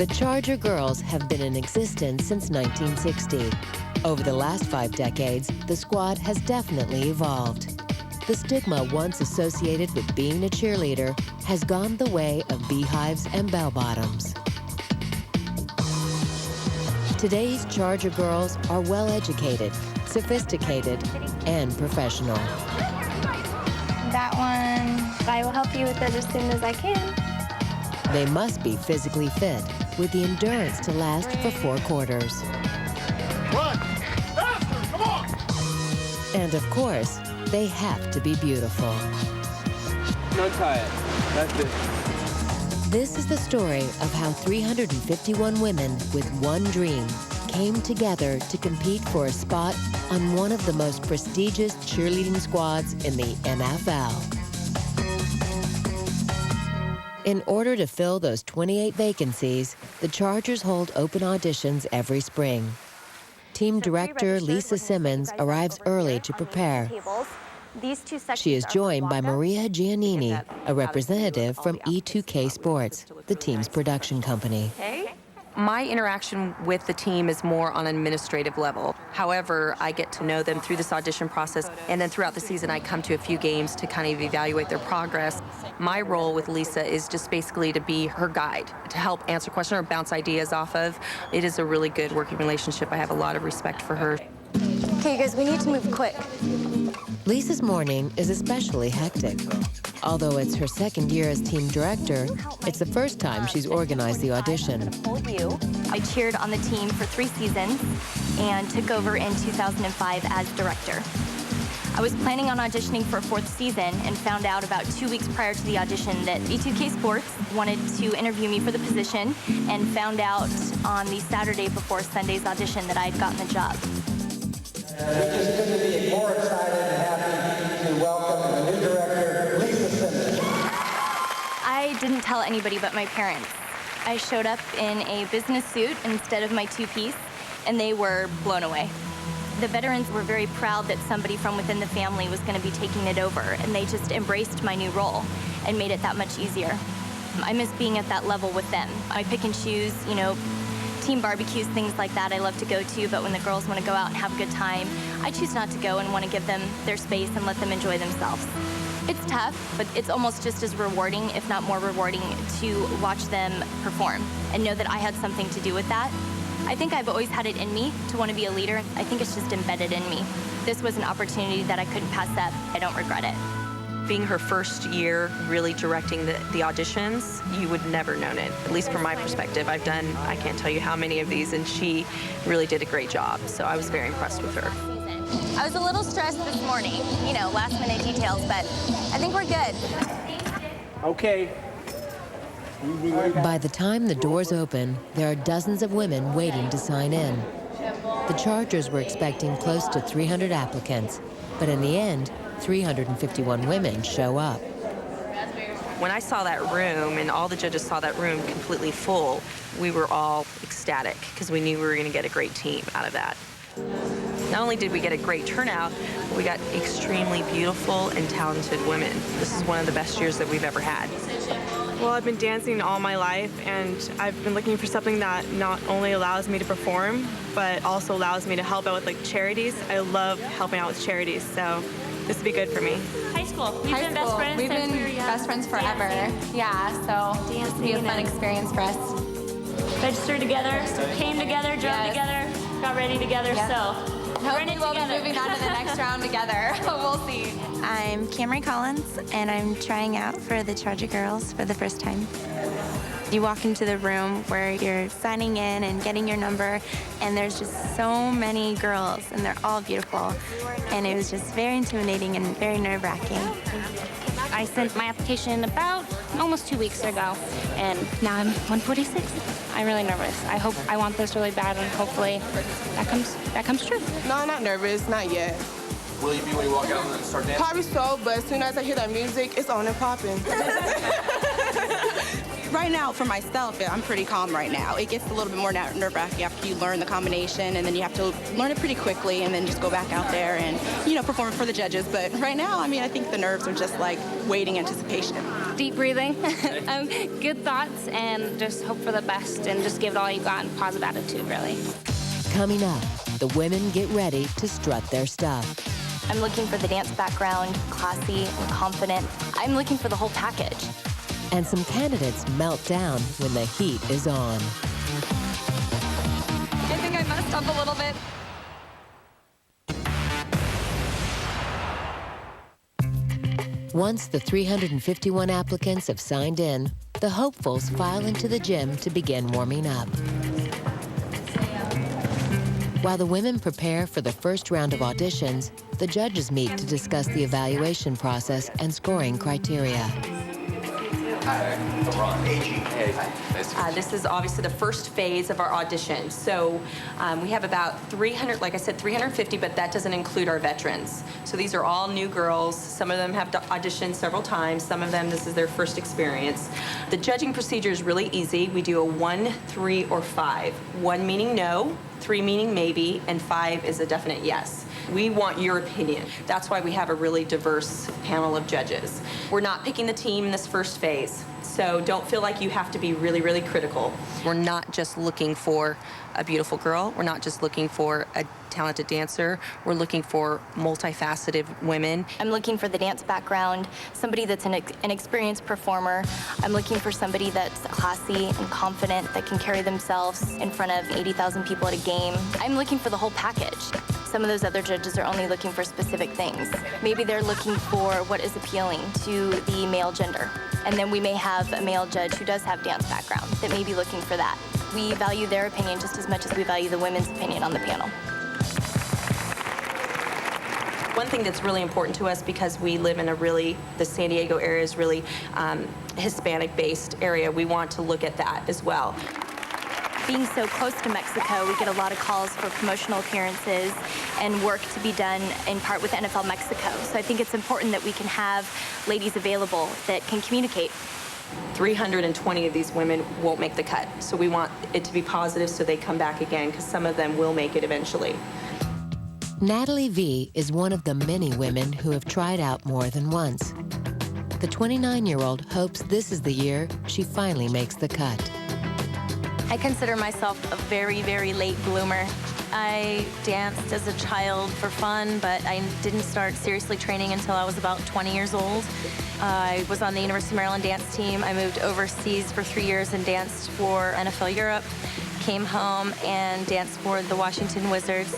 The Charger Girls have been in existence since 1960. Over the last 5 decades, the squad has definitely evolved. The stigma once associated with being a cheerleader has gone the way of beehives and bell-bottoms. Today's Charger Girls are well-educated, sophisticated, and professional. That one, I will help you with it as soon as I can. They must be physically fit, with the endurance to last for 4 quarters. Run! Faster! Come on! And of course, they have to be beautiful. Don't tie it. That's it. This is the story of how 351 women with one dream came together to compete for a spot on one of the most prestigious cheerleading squads in the NFL. In order to fill those 28 vacancies, the Chargers hold open auditions every spring. Team director Lisa Simmons arrives early to prepare. She is joined by Maria Giannini, a representative from E2K Sports, the team's production company. My interaction with the team is more on an administrative level. However, I get to know them through this audition process, and then throughout the season I come to a few games to kind of evaluate their progress. My role with Lisa is just basically to be her guide, to help answer questions or bounce ideas off of. It is a really good working relationship. I have a lot of respect for her. Okay, guys, we need to move quick. Lisa's morning is especially hectic. Although it's her 2nd year as team director, it's the first time she's organized the audition. I cheered on the team for 3 seasons and took over in 2005 as director. I was planning on auditioning for a 4th season and found out about 2 weeks prior to the audition that E2K Sports wanted to interview me for the position, and found out on the Saturday before Sunday's audition that I had gotten the job. We just couldn't be more excited and happy to welcome the new director, Lisa Simmons. I didn't tell anybody but my parents. I showed up in a business suit instead of my 2-piece, and they were blown away. The veterans were very proud that somebody from within the family was going to be taking it over, and they just embraced my new role and made it that much easier. I miss being at that level with them. I pick and choose, you know, team barbecues, things like that I love to go to, but when the girls want to go out and have a good time, I choose not to go and want to give them their space and let them enjoy themselves. It's tough, but it's almost just as rewarding, if not more rewarding, to watch them perform and know that I had something to do with that. I think I've always had it in me to want to be a leader. I think it's just embedded in me. This was an opportunity that I couldn't pass up. I don't regret it. Being her first year really directing the auditions, you would never known it, at least from my perspective. I've done, I can't tell you how many of these, and she really did a great job, so I was very impressed with her. I was a little stressed this morning, you know, last-minute details, but I think we're good. Okay. By the time the doors open, there are dozens of women waiting to sign in. The Chargers were expecting close to 300 applicants, but in the end, 351 women show up. When I saw that room and all the judges saw that room completely full, we were all ecstatic because we knew we were going to get a great team out of that. Not only did we get a great turnout, but we got extremely beautiful and talented women. This is one of the best years that we've ever had. Well, I've been dancing all my life, and I've been looking for something that not only allows me to perform, but also allows me to help out with like charities. I love helping out with charities, so this would be good for me. High school. We've been best friends We've since been we were young. best friends forever. Yeah, so this will be a fun experience for us. Registered together, came together, drove together, got ready together, so. Hopefully we'll be moving on to the next round together. We'll see. I'm Cameron Collins, and I'm trying out for the Charger Girls for the first time. You walk into the room where you're signing in and getting your number, and there's just so many girls, and they're all beautiful. And it was just very intimidating and very nerve-wracking. I sent my application about almost 2 weeks ago, and now I'm 146. I'm really nervous. I want this really bad, and hopefully that comes true. No, I'm not nervous, not yet. Will you be when you walk out and start dancing? Probably so, but as soon as I hear that music, it's on and popping. Right now, for myself, I'm pretty calm right now. It gets a little bit more nerve-wracking after you learn the combination, and then you have to learn it pretty quickly, and then just go back out there and, perform for the judges. But right now, I think the nerves are just like waiting anticipation. Deep breathing, good thoughts, and just hope for the best, and just give it all you got and positive attitude, really. Coming up, the women get ready to strut their stuff. I'm looking for the dance background, classy and confident. I'm looking for the whole package. And some candidates melt down when the heat is on. I think I messed up a little bit. Once the 351 applicants have signed in, the hopefuls file into the gym to begin warming up. While the women prepare for the first round of auditions, the judges meet to discuss the evaluation process and scoring criteria. This is obviously the first phase of our audition. So we have about 300, like I said, 350, but that doesn't include our veterans. So these are all new girls. Some of them have auditioned several times. Some of them, this is their first experience. The judging procedure is really easy. We do a 1, 3, or 5. 1 meaning no, 3 meaning maybe, and 5 is a definite yes. We want your opinion. That's why we have a really diverse panel of judges. We're not picking the team in this first phase, so don't feel like you have to be really, really critical. We're not just looking for a beautiful girl. We're not just looking for a talented dancer. We're looking for multifaceted women. I'm looking for the dance background, somebody that's an experienced performer. I'm looking for somebody that's classy and confident, that can carry themselves in front of 80,000 people at a game. I'm looking for the whole package. Some of those other judges are only looking for specific things. Maybe they're looking for what is appealing to the male gender. And then we may have a male judge who does have dance background that may be looking for that. We value their opinion just as much as we value the women's opinion on the panel. One thing that's really important to us, because we live in the San Diego area is really Hispanic-based area, we want to look at that as well. Being so close to Mexico, we get a lot of calls for promotional appearances and work to be done in part with NFL Mexico. So I think it's important that we can have ladies available that can communicate. 320 of these women won't make the cut. So we want it to be positive so they come back again, because some of them will make it eventually. Natalie V is one of the many women who have tried out more than once. The 29-year-old hopes this is the year she finally makes the cut. I consider myself a very, very late bloomer. I danced as a child for fun, but I didn't start seriously training until I was about 20 years old. I was on the University of Maryland dance team. I moved overseas for 3 years and danced for NFL Europe. Came home and danced for the Washington Wizards.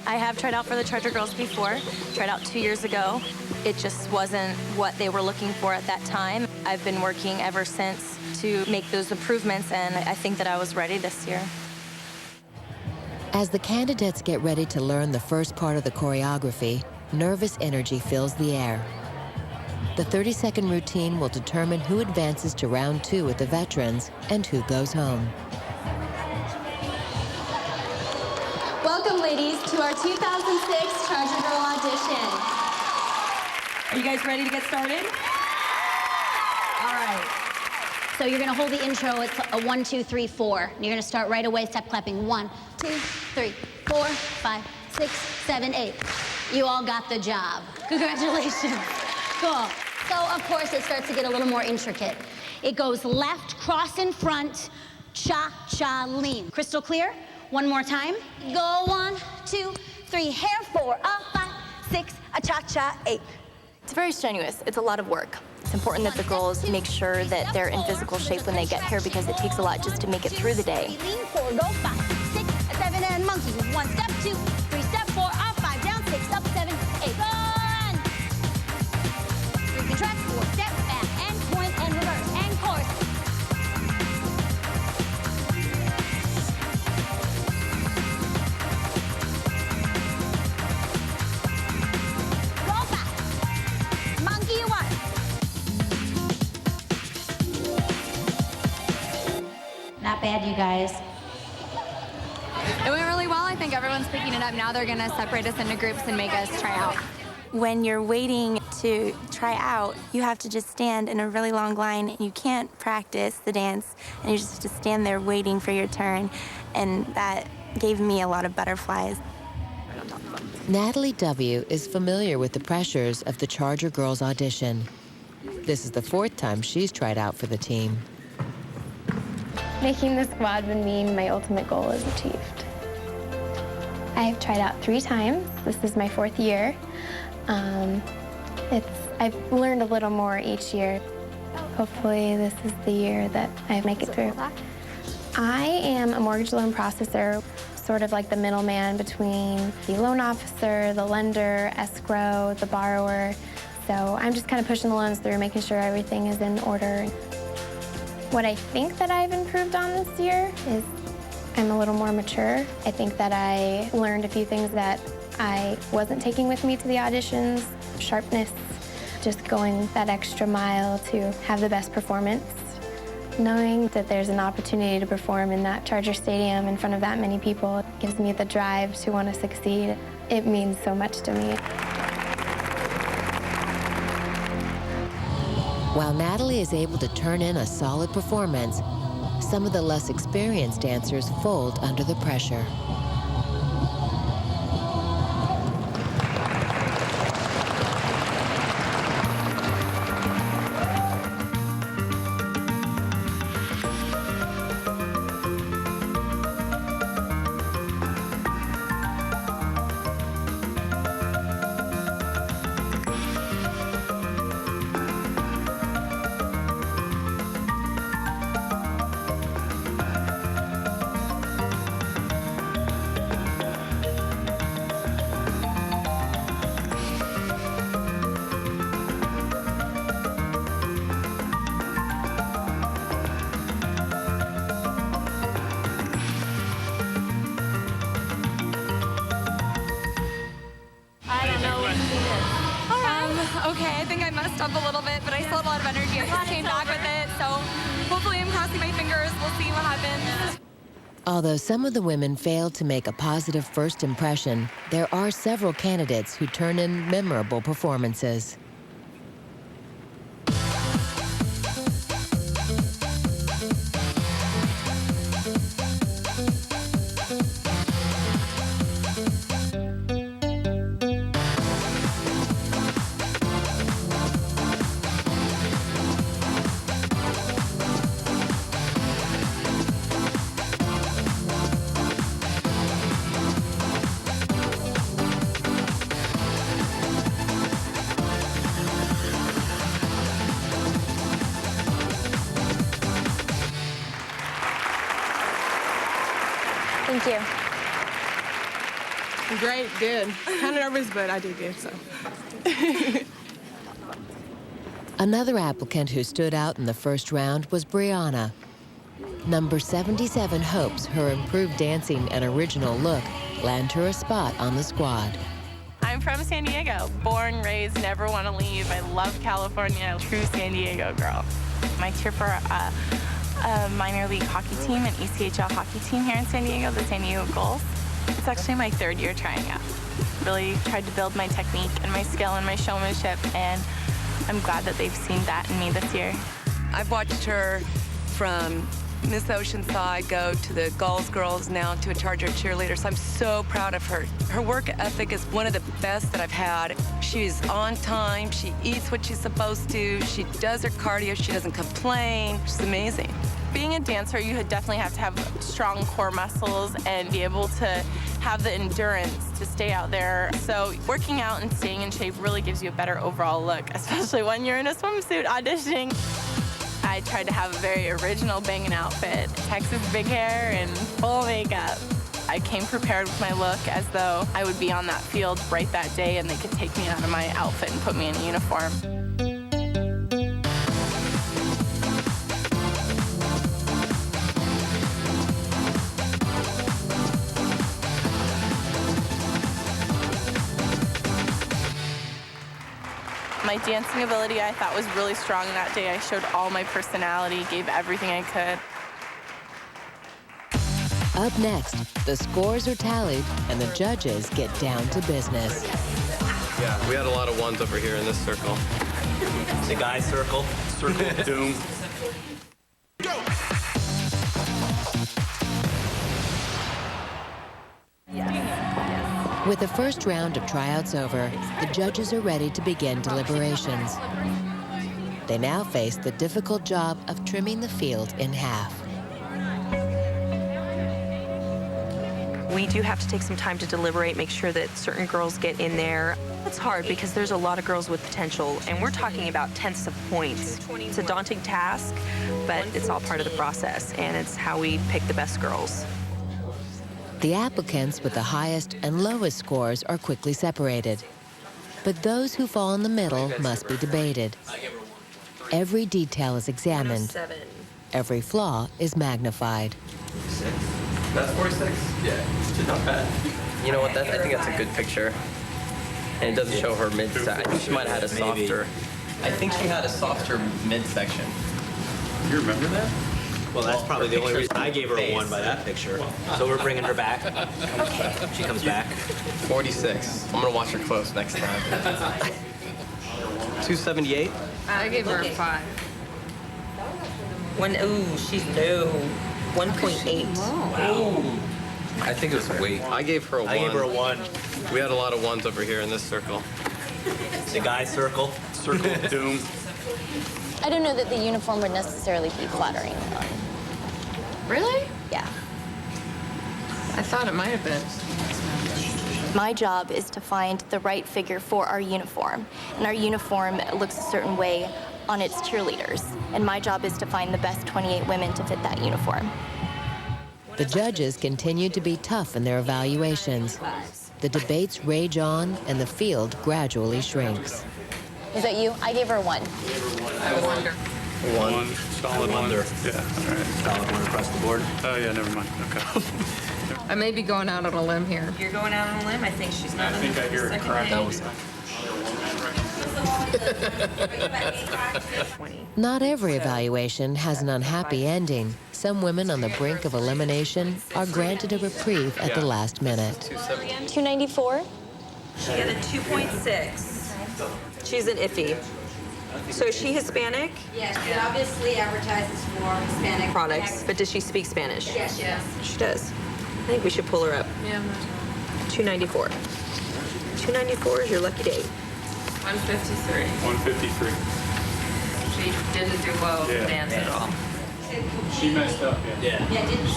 I have tried out for the Charger Girls before, tried out 2 years ago. It just wasn't what they were looking for at that time. I've been working ever since to make those improvements, and I think that I was ready this year. As the candidates get ready to learn the first part of the choreography, nervous energy fills the air. The 30-second routine will determine who advances to round 2 with the veterans and who goes home. Welcome, ladies, to our 2006 Charger Girl audition. Are you guys ready to get started? All right. So you're gonna hold the intro. It's a 1, 2, 3, 4. And you're gonna start right away. Step clapping. 1, 2, 3, 4, 5, 6, 7, 8. You all got the job. Congratulations. Cool. So of course it starts to get a little more intricate. It goes left, cross in front, cha cha lean. Crystal clear? One more time. Go 1, 2, 3. Hair 4, 5, 6, a cha cha 8. It's very strenuous. It's a lot of work. It's important that the girls make sure that they're in physical shape when they get here, because it takes a lot just to make it through the day. Lean 4, go 5, 6, 7, and monkey. 1 step, 2, 3 step, 4, up 5, down 6, up 7, 8. Run! 3 contract, 4 step, back, and point, and reverse, and course. Roll back. Monkey 1. Not bad, you guys. It went really well. I think everyone's picking it up now. They're going to separate us into groups and make us try out. When you're waiting to try out, you have to just stand in a really long line, and you can't practice the dance, and you just have to stand there waiting for your turn, and that gave me a lot of butterflies. Natalie W. is familiar with the pressures of the Charger Girls audition. This is the 4th time she's tried out for the team. Making the squad would mean my ultimate goal is achieved. I've tried out 3 times. This is my 4th year. I've learned a little more each year. Hopefully this is the year that I make it through. I am a mortgage loan processor, sort of like the middleman between the loan officer, the lender, escrow, the borrower. So I'm just kind of pushing the loans through, making sure everything is in order. What I think that I've improved on this year is I'm a little more mature. I think that I learned a few things that I wasn't taking with me to the auditions, sharpness, just going that extra mile to have the best performance. Knowing that there's an opportunity to perform in that Charger Stadium in front of that many people gives me the drive to want to succeed. It means so much to me. While Natalie is able to turn in a solid performance, some of the less experienced dancers fold under the pressure. Okay, I think I messed up a little bit, but I still had a lot of energy. I just came back with it, so hopefully I'm crossing my fingers. We'll see what happens. Although some of the women failed to make a positive first impression, there are several candidates who turn in memorable performances. Thank you. Great, good. Kind of nervous, but I did good, so. Another applicant who stood out in the first round was Brianna. Number 77 hopes her improved dancing and original look land her a spot on the squad. I'm from San Diego, born, raised, never want to leave. I love California, true San Diego girl. I cheer for a minor league hockey team, an ECHL hockey team here in San Diego, the San Diego Gulls. It's actually my 3rd year trying out. Really tried to build my technique and my skill and my showmanship, and I'm glad that they've seen that in me this year. I've watched her from Miss Oceanside go to the Gulls girls, now to a Charger cheerleader, so I'm so proud of her. Her work ethic is one of the best that I've had. She's on time, she eats what she's supposed to, she does her cardio, she doesn't complain. She's amazing. Being a dancer, you definitely have to have strong core muscles and be able to have the endurance to stay out there. So working out and staying in shape really gives you a better overall look, especially when you're in a swimsuit auditioning. I tried to have a very original banging outfit, Texas big hair and full makeup. I came prepared with my look as though I would be on that field right that day and they could take me out of my outfit and put me in a uniform. My dancing ability I thought was really strong that day. I showed all my personality, gave everything I could. Up next, the scores are tallied and the judges get down to business. Yeah, we had a lot of ones over here in this circle. The guy circle. Circle of doom. With the first round of tryouts over, the judges are ready to begin deliberations. They now face the difficult job of trimming the field in half. We do have to take some time to deliberate, make sure that certain girls get in there. It's hard because there's a lot of girls with potential, and we're talking about tenths of points. It's a daunting task, but it's all part of the process, and it's how we pick the best girls. The applicants with the highest and lowest scores are quickly separated. But those who fall in the middle must be debated. Every detail is examined. Every flaw is magnified. That's 46? Yeah, not bad. You know what, I think that's a good picture. And it doesn't show her mid-section. I think she might have had a softer... I think she had a softer midsection. You remember that? Well, that's probably the only reason I gave her a 1 by that picture. So we're bringing her back. She comes back. 46. I'm gonna watch her close next time. 278? I gave her a 5. Ooh, she's low. 1.8. Wow. I think it was weight. I gave her a 1. I gave her a 1. We had a lot of ones over here in this circle. The guy circle. Circle of doom. I don't know that the uniform would necessarily be flattering. Really? Yeah. I thought it might have been. My job is to find the right figure for our uniform. And our uniform looks a certain way on its cheerleaders. And my job is to find the best 28 women to fit that uniform. The judges continue to be tough in their evaluations. The debates rage on, and the field gradually shrinks. Is that you? I gave her a 1. I wonder. 1. Solid 1. Yeah, all right. Solid 1 across the board. Oh, yeah, never mind. Okay. I may be going out on a limb here. You're going out on a limb? I think she's not. I think I hear it crack. Not every evaluation has an unhappy ending. Some women on the brink of elimination are granted a reprieve at the last minute. 294? She had a 2.6. She's an iffy. So is she Hispanic? Yes, she obviously advertises for Hispanic products, but does she speak Spanish? Yes, yes. She does. I think we should pull her up. Yeah. 294. 294 is your lucky day. 153. 153. She didn't do well with the dance at all. She messed up, yeah.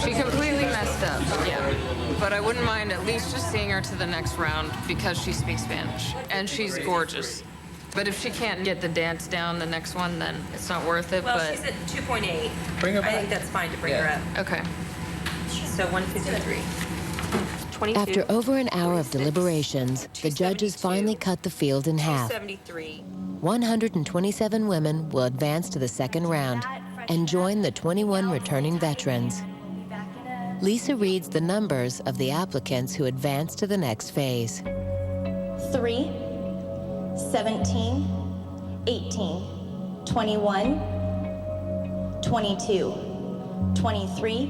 She completely messed up, yeah. But I wouldn't mind at least just seeing her to the next round because she speaks Spanish. And she's gorgeous. But if she can't get the dance down the next one, then it's not worth it. Well, but she's at 2.8. Bring her back. I think that's fine to bring her up. Okay. So 153. 22. After over an hour of deliberations, the judges finally cut the field in half. 273. 127 women will advance to the second round and join the 21 returning veterans. Lisa reads the numbers of the applicants who advance to the next phase. 3, 17, 18, 21, 22, 23,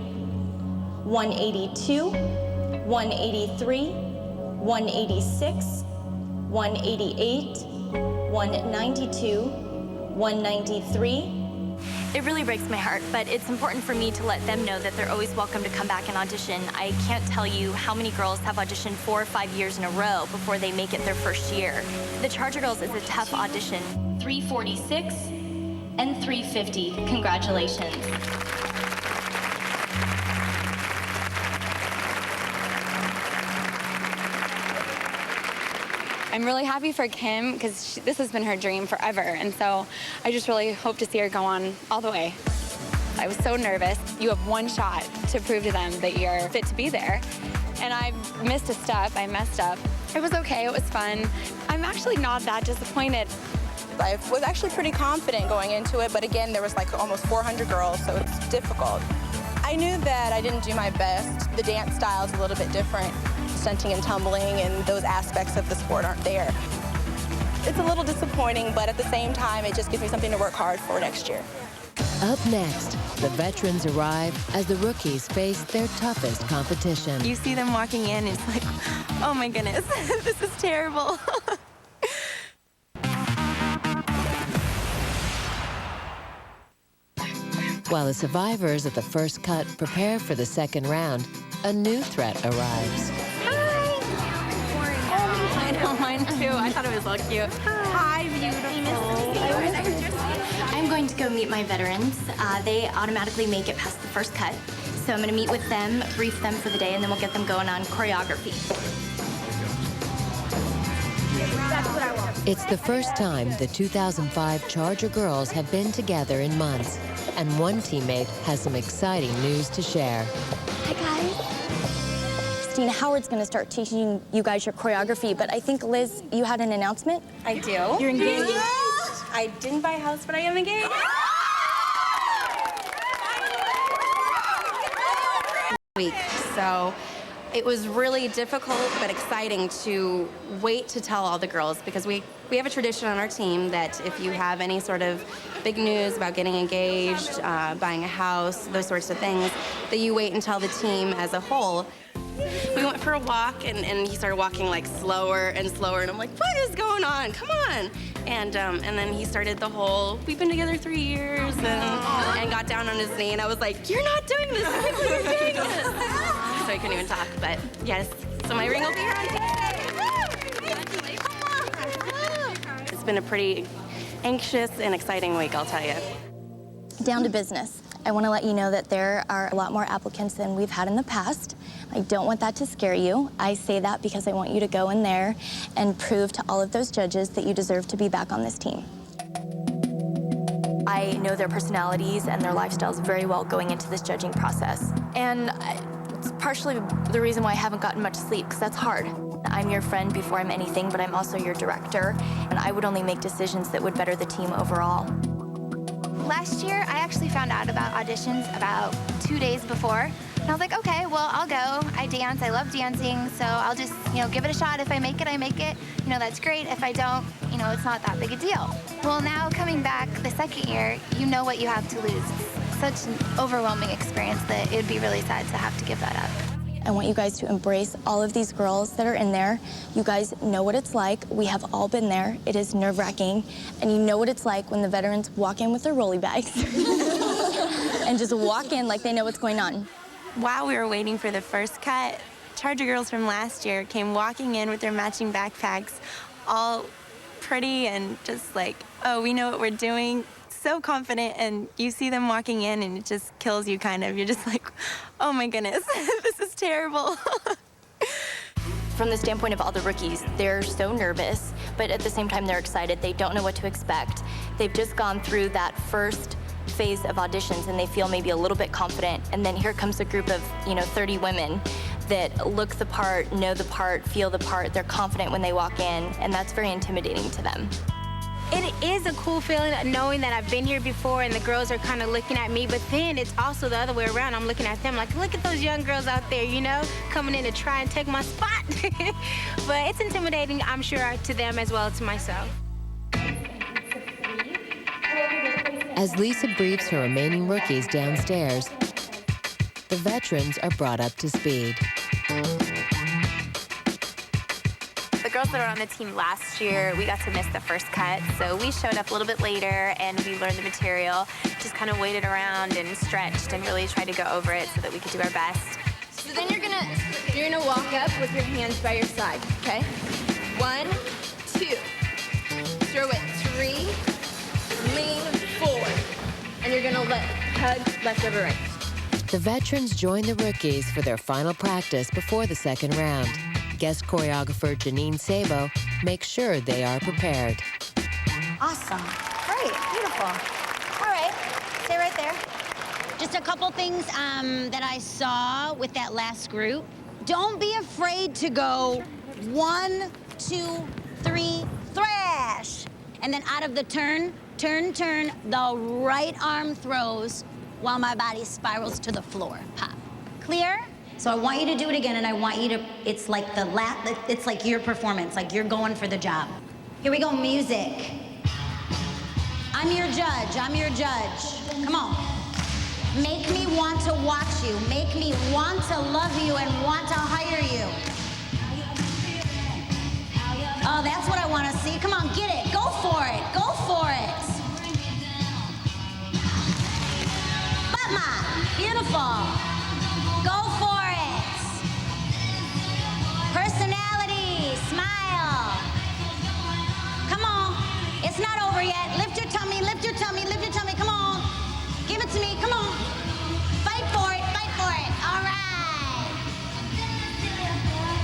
182, 183, 186, 188, 192, 193. It really breaks my heart, but it's important for me to let them know that they're always welcome to come back and audition. I can't tell you how many girls have auditioned 4 or 5 years in a row before they make it their first year. The Charger Girls is a tough audition. 346 and 350. Congratulations. I'm really happy for Kim because this has been her dream forever, and so I just really hope to see her go on all the way. I was so nervous. You have one shot to prove to them that you're fit to be there, and I missed a step. I messed up. It was okay. It was fun. I'm actually not that disappointed. I was actually pretty confident going into it, but again, there was like almost 400 girls, so it's difficult. I knew that I didn't do my best. The dance style is a little bit different. Stunting and tumbling and those aspects of the sport aren't there. It's a little disappointing, but at the same time, it just gives me something to work hard for next year. Up next, the veterans arrive as the rookies face their toughest competition. You see them walking in, it's like, oh my goodness, this is terrible. While the survivors of the first cut prepare for the second round, a new threat arrives. I know, mine too. I thought it was so cute. Hi, beautiful. I'm going to go meet my veterans. They automatically make it past the first cut. So I'm going to meet with them, brief them for the day, and then we'll get them going on choreography. That's what I want. It's the first time the 2005 Charger girls have been together in months, and one teammate has some exciting news to share. Hi, guys. Christina, Howard's going to start teaching you guys your choreography, but I think, Liz, you had an announcement? I do. You're engaged. I didn't buy a house, but I am engaged. Week. So it was really difficult but exciting to wait to tell all the girls, because we have a tradition on our team that if you have any sort of big news about getting engaged, buying a house, those sorts of things, that you wait and tell the team as a whole. We went for a walk, and he started walking like slower and slower, and I'm like, what is going on? Come on. And then he started the whole, we've been together 3 years, and got down on his knee, and I was like, you're not doing this, you're doing this. So he couldn't even talk, but yes. So my ring will be here on Tuesday. It's been a pretty anxious and exciting week, I'll tell you. Down to business. I want to let you know that there are a lot more applicants than we've had in the past. I don't want that to scare you. I say that because I want you to go in there and prove to all of those judges that you deserve to be back on this team. I know their personalities and their lifestyles very well going into this judging process. And it's partially the reason why I haven't gotten much sleep, because that's hard. I'm your friend before I'm anything, but I'm also your director, and I would only make decisions that would better the team overall. Last year, I actually found out about auditions about 2 days before. And I was like, okay, well, I'll go. I dance, I love dancing, so I'll just, give it a shot. If I make it, I make it. That's great. If I don't, it's not that big a deal. Well, now coming back the second year, you know what you have to lose. It's such an overwhelming experience that it would be really sad to have to give that up. I want you guys to embrace all of these girls that are in there. You guys know what it's like. We have all been there. It is nerve-wracking. And you know what it's like when the veterans walk in with their rolly bags and just walk in like they know what's going on. While we were waiting for the first cut, Charger girls from last year came walking in with their matching backpacks, all pretty and just like, oh, we know what we're doing. So confident, and you see them walking in and it just kills you kind of. You're just like, oh my goodness, this is terrible. From the standpoint of all the rookies, they're so nervous, but at the same time they're excited. They don't know what to expect. They've just gone through that first phase of auditions and they feel maybe a little bit confident, and then here comes a group of 30 women that look the part, know the part, feel the part. They're confident when they walk in, and that's very intimidating to them. It is a cool feeling knowing that I've been here before and the girls are kind of looking at me, but then it's also the other way around. I'm looking at them like, look at those young girls out there, coming in to try and take my spot. But it's intimidating, I'm sure, to them as well as to myself. As Lisa briefs her remaining rookies downstairs, the veterans are brought up to speed. The girls that were on the team last year, we got to miss the first cut, so we showed up a little bit later and we learned the material, just kind of waited around and stretched and really tried to go over it so that we could do our best. So then you're gonna walk up with your hands by your side, okay? 1, 2. Throw it 3, lean forward. And you're gonna hug left over right. The veterans join the rookies for their final practice before the second round. Guest choreographer Janine Sabo makes sure they are prepared. Awesome. Great. Beautiful. All right. Stay right there. Just a couple things that I saw with that last group. Don't be afraid to go 1, 2, 3, thrash. And then out of the turn, the right arm throws while my body spirals to the floor. Pop. Clear? So I want you to do it again, and I want you to, it's like it's like your performance, like you're going for the job. Here we go, music. I'm your judge, Come on. Make me want to watch you. Make me want to love you and want to hire you. Oh, that's what I want to see. Come on, get it. Go for it. Go for it. yet. Lift your tummy, lift your tummy, lift your tummy. Come on. Give it to me. Come on. Fight for it, fight for it. All right.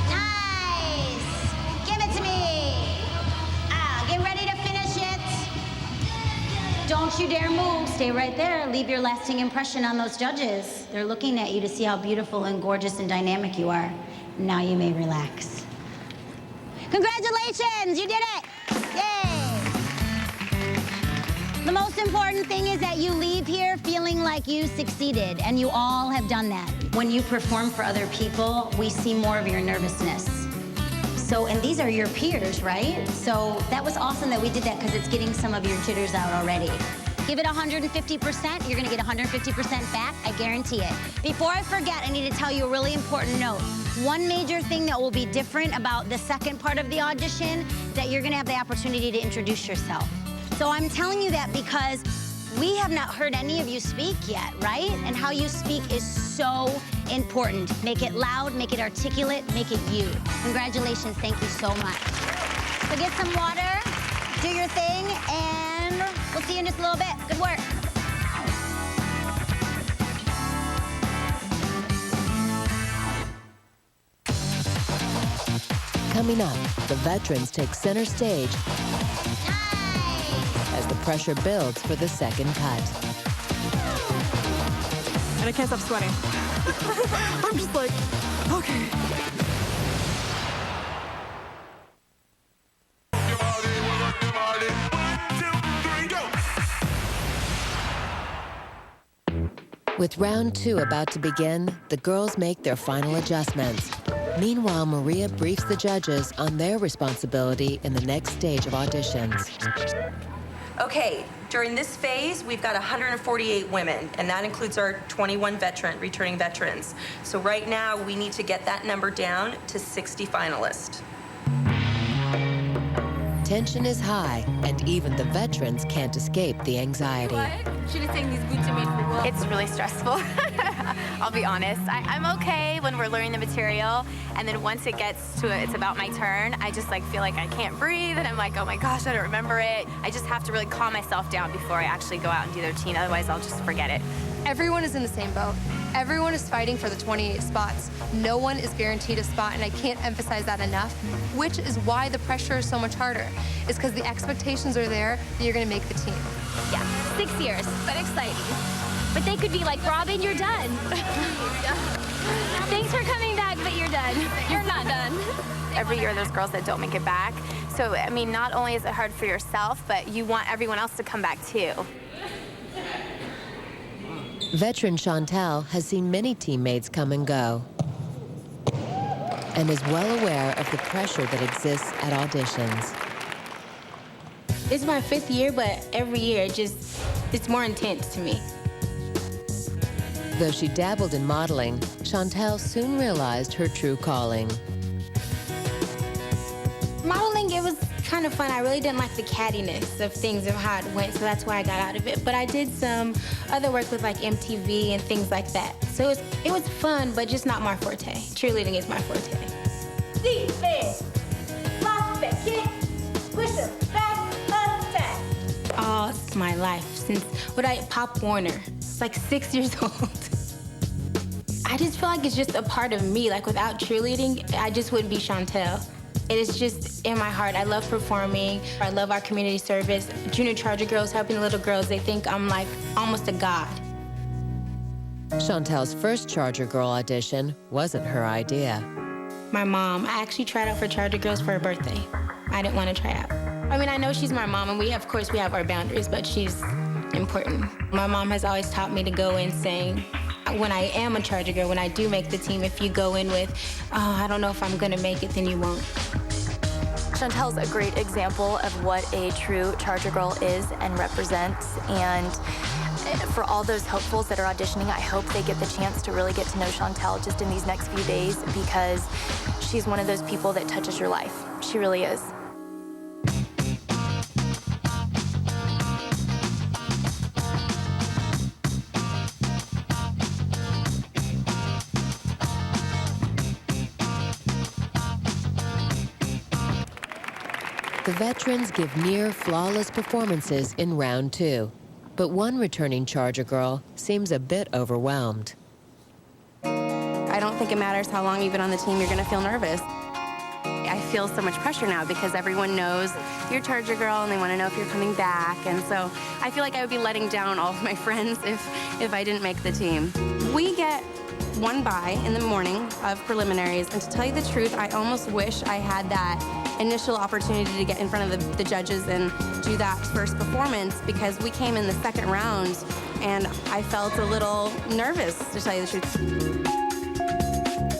Nice. Give it to me. Get ready to finish it. Don't you dare move. Stay right there. Leave your lasting impression on those judges. They're looking at you to see how beautiful and gorgeous and dynamic you are. Now you may relax. Congratulations, you did it. Yay. The most important thing is that you leave here feeling like you succeeded, and you all have done that. When you perform for other people, we see more of your nervousness. So, and these are your peers, right? So that was awesome that we did that because it's getting some of your jitters out already. Give it 150%, you're gonna get 150% back, I guarantee it. Before I forget, I need to tell you a really important note. One major thing that will be different about the second part of the audition is that you're gonna have the opportunity to introduce yourself. So I'm telling you that because we have not heard any of you speak yet, right? And how you speak is so important. Make it loud, make it articulate, make it you. Congratulations, thank you so much. So get some water, do your thing, and we'll see you in just a little bit. Good work. Coming up, the veterans take center stage as the pressure builds for the second cut. And I can't stop sweating. I'm just like, okay. With round 2 about to begin, the girls make their final adjustments. Meanwhile, Maria briefs the judges on their responsibility in the next stage of auditions. Okay, during this phase, we've got 148 women, and that includes our 21 returning veterans. So right now, we need to get that number down to 60 finalists. Tension is high, and even the veterans can't escape the anxiety. Should have taken these boots and made for well. It's really stressful. I'll be honest. I'm okay when we're learning the material, and then once it gets to it's about my turn, I just like feel like I can't breathe, and I'm like, oh my gosh, I don't remember it. I just have to really calm myself down before I actually go out and do the routine. Otherwise, I'll just forget it. Everyone is in the same boat. Everyone is fighting for the 28 spots. No one is guaranteed a spot, and I can't emphasize that enough, which is why the pressure is so much harder. It's because the expectations are there that you're gonna make the team. Yeah, 6 years, but exciting. But they could be like, Robin, you're done. Thanks for coming back, but you're done. You're not done. Every year there's girls that don't make it back. So, I mean, not only is it hard for yourself, but you want everyone else to come back too. Veteran Chantal has seen many teammates come and go and is well aware of the pressure that exists at auditions. It's my 5th year, but every year it's more intense to me. Though she dabbled in modeling, Chantal soon realized her true calling. Modeling, it was kind of fun. I really didn't like the cattiness of things of how it went, so that's why I got out of it. But I did some other work with like MTV and things like that. So it was fun, but just not my forte. Cheerleading is my forte. Defense. Lock the kick. Push them back, attack. All my life since Pop Warner. It's like 6 years old. I just feel like it's just a part of me. Like without cheerleading, I just wouldn't be Chantal. It is just in my heart. I love performing. I love our community service. Junior Charger girls, helping the little girls, they think I'm like almost a god. Chantal's first Charger Girl audition wasn't her idea. My mom, I actually tried out for Charger Girls for her birthday. I didn't want to try out. I mean, I know she's my mom, and of course, we have our boundaries, but she's important. My mom has always taught me to go in saying, when I am a Charger Girl, when I do make the team, if you go in with, oh, I don't know if I'm gonna make it, then you won't. Chantal's a great example of what a true Charger Girl is and represents. And for all those hopefuls that are auditioning, I hope they get the chance to really get to know Chantal just in these next few days, because she's one of those people that touches your life. She really is. The veterans give near flawless performances in round 2. But one returning Charger girl seems a bit overwhelmed. I don't think it matters how long you've been on the team, you're gonna feel nervous. I feel so much pressure now because everyone knows you're a Charger girl and they wanna know if you're coming back. And so I feel like I would be letting down all of my friends if I didn't make the team. We get one bye in the morning of preliminaries, and to tell you the truth, I almost wish I had that initial opportunity to get in front of the judges and do that first performance, because we came in the second round and I felt a little nervous, to tell you the truth.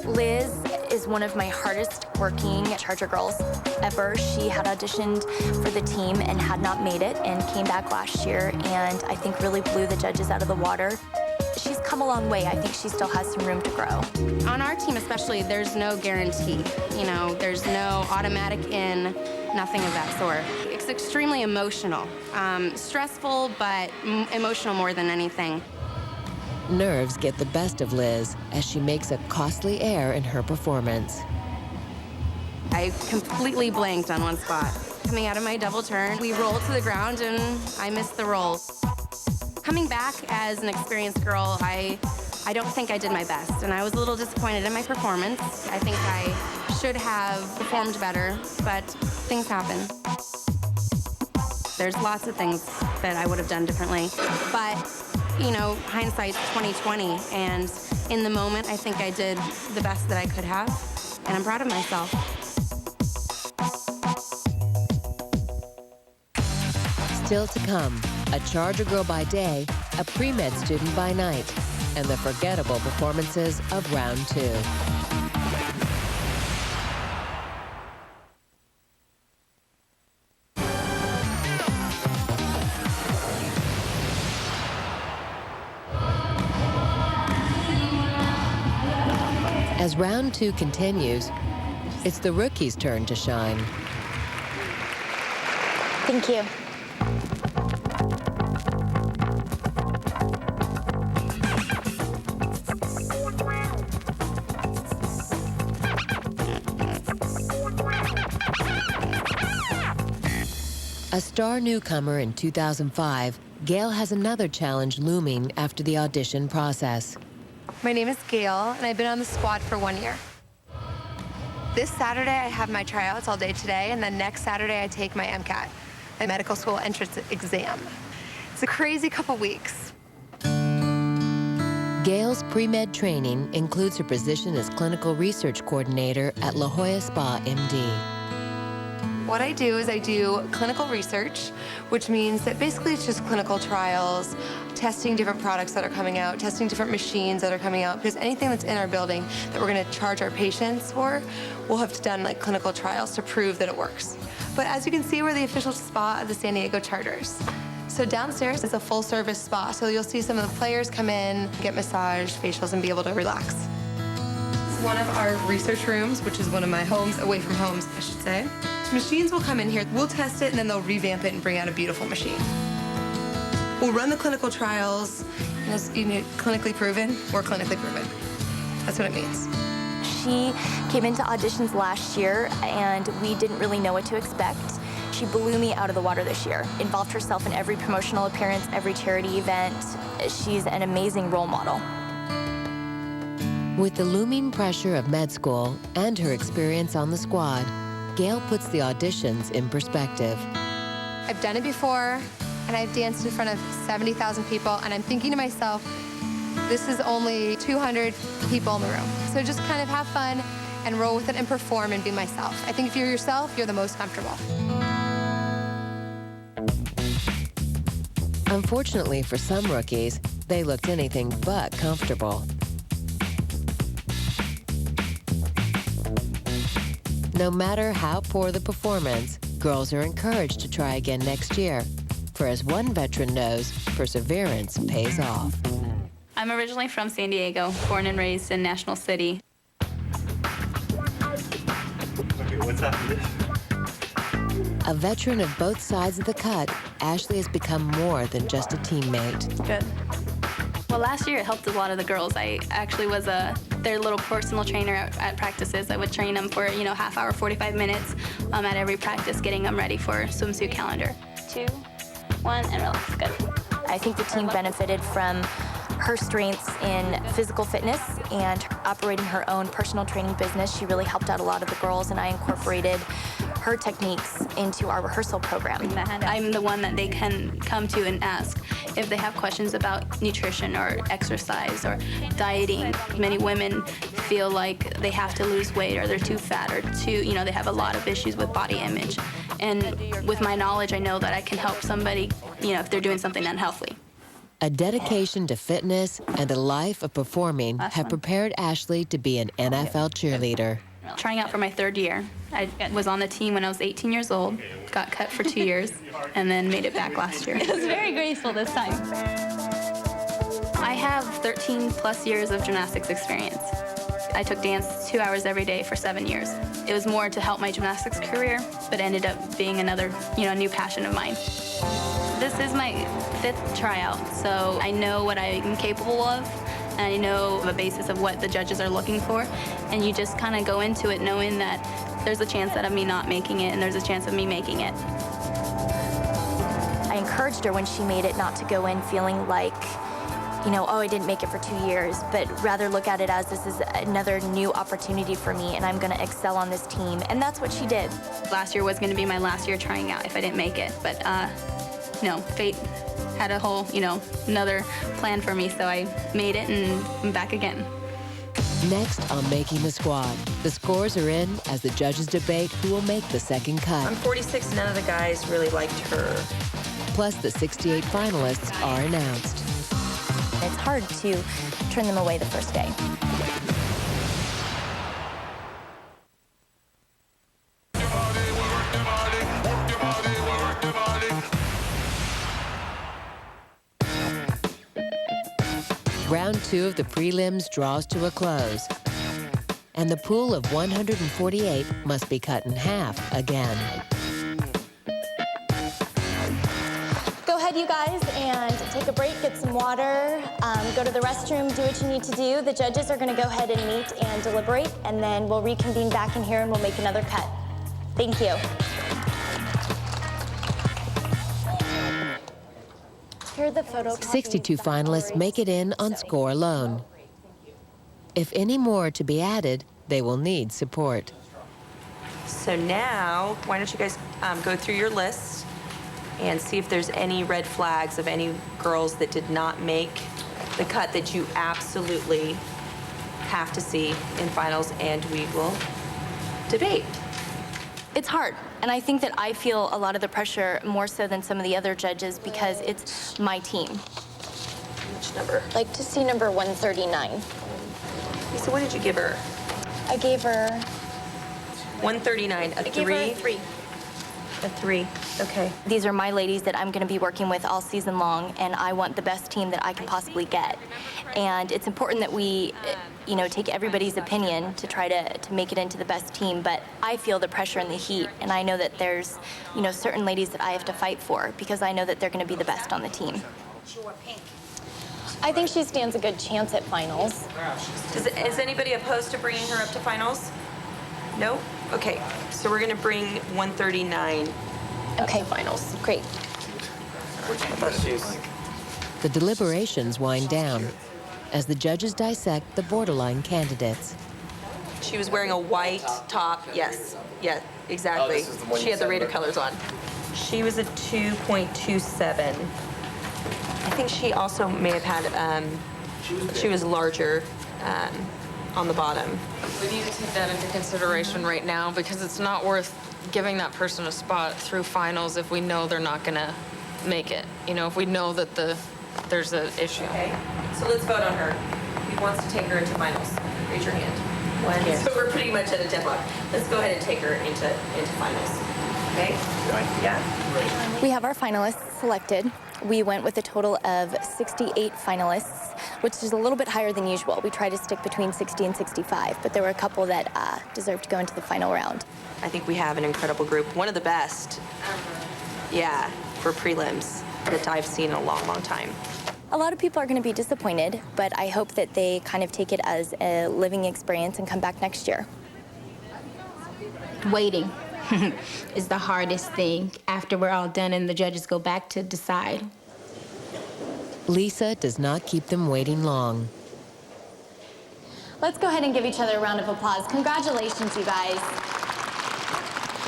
Liz is one of my hardest working Charger girls ever. She had auditioned for the team and had not made it and came back last year, and I think really blew the judges out of the water. She's come a long way. I think she still has some room to grow. On our team especially, there's no guarantee. You know, there's no automatic in, nothing of that sort. It's extremely emotional. Stressful, but emotional more than anything. Nerves get the best of Liz as she makes a costly error in her performance. I completely blanked on one spot. Coming out of my double turn, we rolled to the ground and I missed the roll. Coming back as an experienced girl, I don't think I did my best, and I was a little disappointed in my performance. I think I should have performed better, but things happen. There's lots of things that I would have done differently, but you know, hindsight's 20/20, and in the moment, I think I did the best that I could have, and I'm proud of myself. Still to come, a Charger girl by day, a pre-med student by night, and the forgettable performances of round 2. As round 2 continues, it's the rookies' turn to shine. Thank you. A star newcomer in 2005, Gail has another challenge looming after the audition process. My name is Gail, and I've been on the squad for 1 year. This Saturday, I have my tryouts all day today, and then next Saturday, I take my MCAT, my medical school entrance exam. It's a crazy couple weeks. Gail's pre-med training includes her position as clinical research coordinator at La Jolla Spa MD. What I do is I do clinical research, which means that basically it's just clinical trials, testing different products that are coming out, testing different machines that are coming out, because anything that's in our building that we're going to charge our patients for, we'll have done like clinical trials to prove that it works. But as you can see, we're the official spa of the San Diego Chargers. So downstairs is a full-service spa, so you'll see some of the players come in, get massage, facials, and be able to relax. This is one of our research rooms, which is one of my homes, away from homes, I should say. Machines will come in here, we'll test it, and then they'll revamp it and bring out a beautiful machine. We'll run the clinical trials, and as you know, clinically proven, we're clinically proven. That's what it means. She came into auditions last year, and we didn't really know what to expect. She blew me out of the water this year, involved herself in every promotional appearance, every charity event. She's an amazing role model. With the looming pressure of med school and her experience on the squad, Gail puts the auditions in perspective. I've done it before, and I've danced in front of 70,000 people, and I'm thinking to myself, this is only 200 people in the room. So just kind of have fun and roll with it and perform and be myself. I think if you're yourself, you're the most comfortable. Unfortunately for some rookies, they looked anything but comfortable. No matter how poor the performance, girls are encouraged to try again next year. For as one veteran knows, perseverance pays off. I'm originally from San Diego, born and raised in National City. Okay, what's after this? A veteran of both sides of the cut, Ashley has become more than just a teammate. Good. Well, last year it helped a lot of the girls. I actually was their little personal trainer at practices. I would train them for, half hour, 45 minutes at every practice, getting them ready for swimsuit calendar. 2, 1, and relax. Good. I think the team benefited from her strengths in physical fitness and operating her own personal training business. She really helped out a lot of the girls, and I incorporated her techniques into our rehearsal program. I'm the one that they can come to and ask if they have questions about nutrition or exercise or dieting. Many women feel like they have to lose weight or they're too fat or they have a lot of issues with body image. And with my knowledge, I know that I can help somebody, if they're doing something unhealthy. A dedication to fitness and a life of performing have prepared Ashley to be an NFL cheerleader. Trying out for my 3rd year. I was on the team when I was 18 years old, got cut for 2 years, and then made it back last year. It was very graceful this time. I have 13 plus years of gymnastics experience. I took dance 2 hours every day for 7 years. It was more to help my gymnastics career, but ended up being another, new passion of mine. This is my 5th tryout, so I know what I'm capable of, and I know the basis of what the judges are looking for, and you just kind of go into it knowing that there's a chance of me not making it, and there's a chance of me making it. I encouraged her when she made it not to go in feeling like, oh, I didn't make it for 2 years, but rather look at it as this is another new opportunity for me, and I'm going to excel on this team, and that's what she did. Last year was going to be my last year trying out if I didn't make it, but fate had a whole, another plan for me, so I made it and I'm back again. Next on Making the Squad, the scores are in as the judges debate who will make the second cut. I'm 46, none of the guys really liked her. Plus, the 68 finalists are announced. It's hard to turn them away the first day. Round 2 of the prelims draws to a close, and the pool of 148 must be cut in half again. Go ahead, you guys, and take a break, get some water, go to the restroom, do what you need to do. The judges are going to go ahead and meet and deliberate, and then we'll reconvene back in here and we'll make another cut. Thank you. Here are the photocopies. 62 finalists make it in on score alone. If any more are to be added, they will need support. So now, why don't you guys go through your list and see if there's any red flags of any girls that did not make the cut that you absolutely have to see in finals, and we will debate. It's hard, and I think that I feel a lot of the pressure more so than some of the other judges because it's my team. Which number? Like to see number 139. So what did you give her? I gave her 139, a 3? gave her a 3. A 3, okay. These are my ladies that I'm going to be working with all season long, and I want the best team that I can possibly get. And it's important that we, take everybody's opinion to try to make it into the best team, but I feel the pressure and the heat, and I know that there's, certain ladies that I have to fight for because I know that they're going to be the best on the team. I think she stands a good chance at finals. Is anybody opposed to bringing her up to finals? No? Okay, so we're gonna bring 139 up to finals. Great. The deliberations wind down as the judges dissect the borderline candidates. She was wearing a white top, yes, yeah, exactly. Oh, this is the one She you had the said, Raider right? colors on. She was a 2.27. I think she also may have had, she was larger on the bottom. We need to take that into consideration right now because it's not worth giving that person a spot through finals if we know they're not going to make it. If we know that there's an issue. Okay, so let's vote on her. Who wants to take her into finals? Raise your hand. One. So we're pretty much at a deadlock. Let's go ahead and take her into finals. Okay? Yeah? We have our finalists selected. We went with a total of 68 finalists, which is a little bit higher than usual. We try to stick between 60 and 65, but there were a couple that deserved to go into the final round. I think we have an incredible group. One of the best, yeah, for prelims that I've seen in a long, long time. A lot of people are going to be disappointed, but I hope that they kind of take it as a living experience and come back next year. Waiting is the hardest thing after we're all done and the judges go back to decide. Lisa does not keep them waiting long. Let's go ahead and give each other a round of applause. Congratulations, you guys.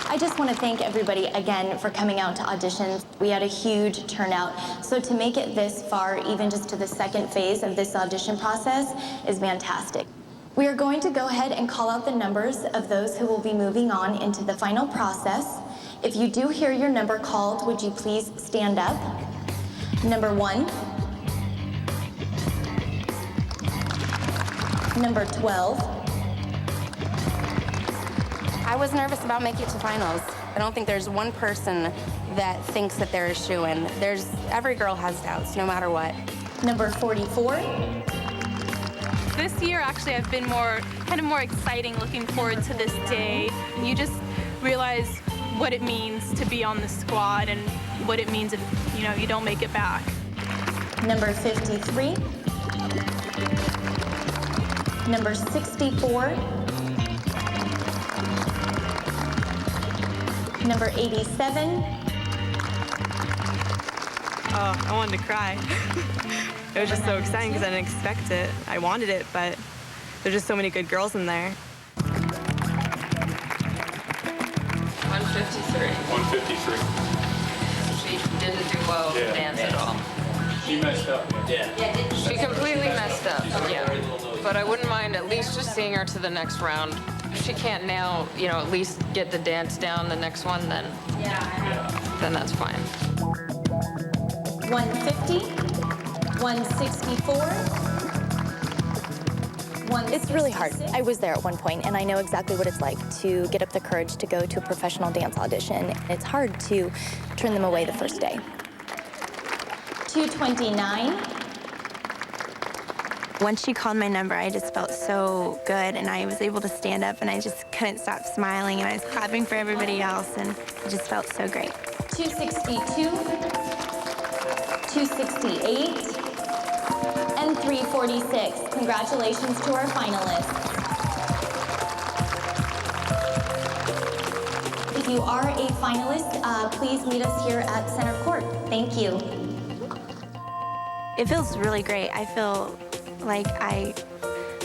I just want to thank everybody again for coming out to auditions. We had a huge turnout. So to make it this far, even just to the second phase of this audition process, is fantastic. We are going to go ahead and call out the numbers of those who will be moving on into the final process. If you do hear your number called, would you please stand up? Number 1. Number 12. I was nervous about making it to finals. I don't think there's one person that thinks that they're a shoo-in. Every girl has doubts, no matter what. Number 44. This year, actually, I've been more exciting, looking forward to this day. You just realize what it means to be on the squad and what it means if, you don't make it back. Number 53. Number 64. Number 87. Oh, I wanted to cry. It was just so exciting because I didn't expect it. I wanted it, but there's just so many good girls in there. 153. 153. She didn't do well with dance at all. She messed up. Yeah. She completely messed up, yeah. But I wouldn't mind at least just seeing her to the next round. If she can't now, at least get the dance down the next one, then that's fine. 150. 164. It's really hard. I was there at one point, and I know exactly what it's like to get up the courage to go to a professional dance audition. It's hard to turn them away the first day. 229. Once she called my number, I just felt so good, and I was able to stand up, and I just couldn't stop smiling, and I was clapping for everybody else, and it just felt so great. 262. 268. And 346. Congratulations to our finalists. If you are a finalist, please meet us here at Center Court. Thank you. It feels really great. I feel like I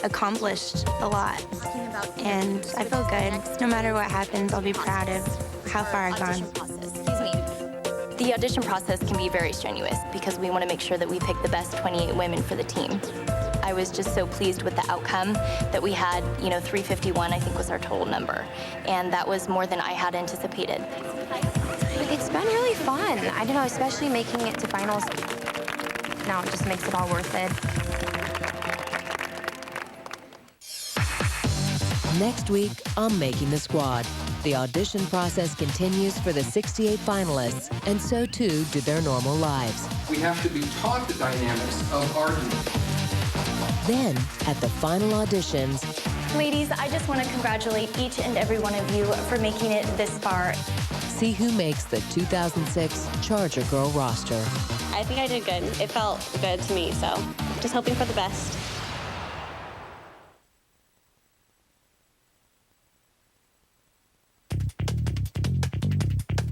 accomplished a lot, and I feel good. No matter what happens, I'll be proud of how far I've gone. The audition process can be very strenuous because we want to make sure that we pick the best 28 women for the team. I was just so pleased with the outcome that we had, 351, I think was our total number. And that was more than I had anticipated. It's been really fun. I don't know, especially making it to finals. Now it just makes it all worth it. Next week, I'm Making the Squad. The audition process continues for the 68 finalists, and so too do their normal lives. We have to be taught the dynamics of argument. Then, at the final auditions, Ladies, I just want to congratulate each and every one of you for making it this far. see who makes the 2006 Charger Girl roster. I think I did good. It felt good to me, so just hoping for the best.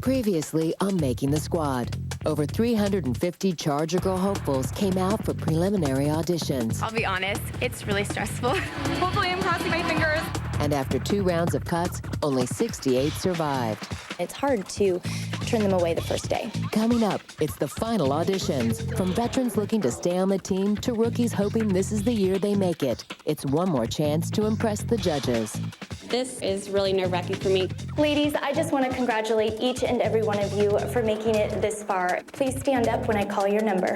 Previously on Making the Squad, over 350 Charger Girl hopefuls came out for preliminary auditions. I'll be honest, it's really stressful. Hopefully I'm crossing my fingers. And after 2 rounds of cuts, only 68 survived. It's hard to turn them away the first day. Coming up, it's the final auditions. From veterans looking to stay on the team to rookies hoping this is the year they make it. It's one more chance to impress the judges. This is really nerve-wracking for me. Ladies, I just want to congratulate each and every one of you for making it this far. Please stand up when I call your number.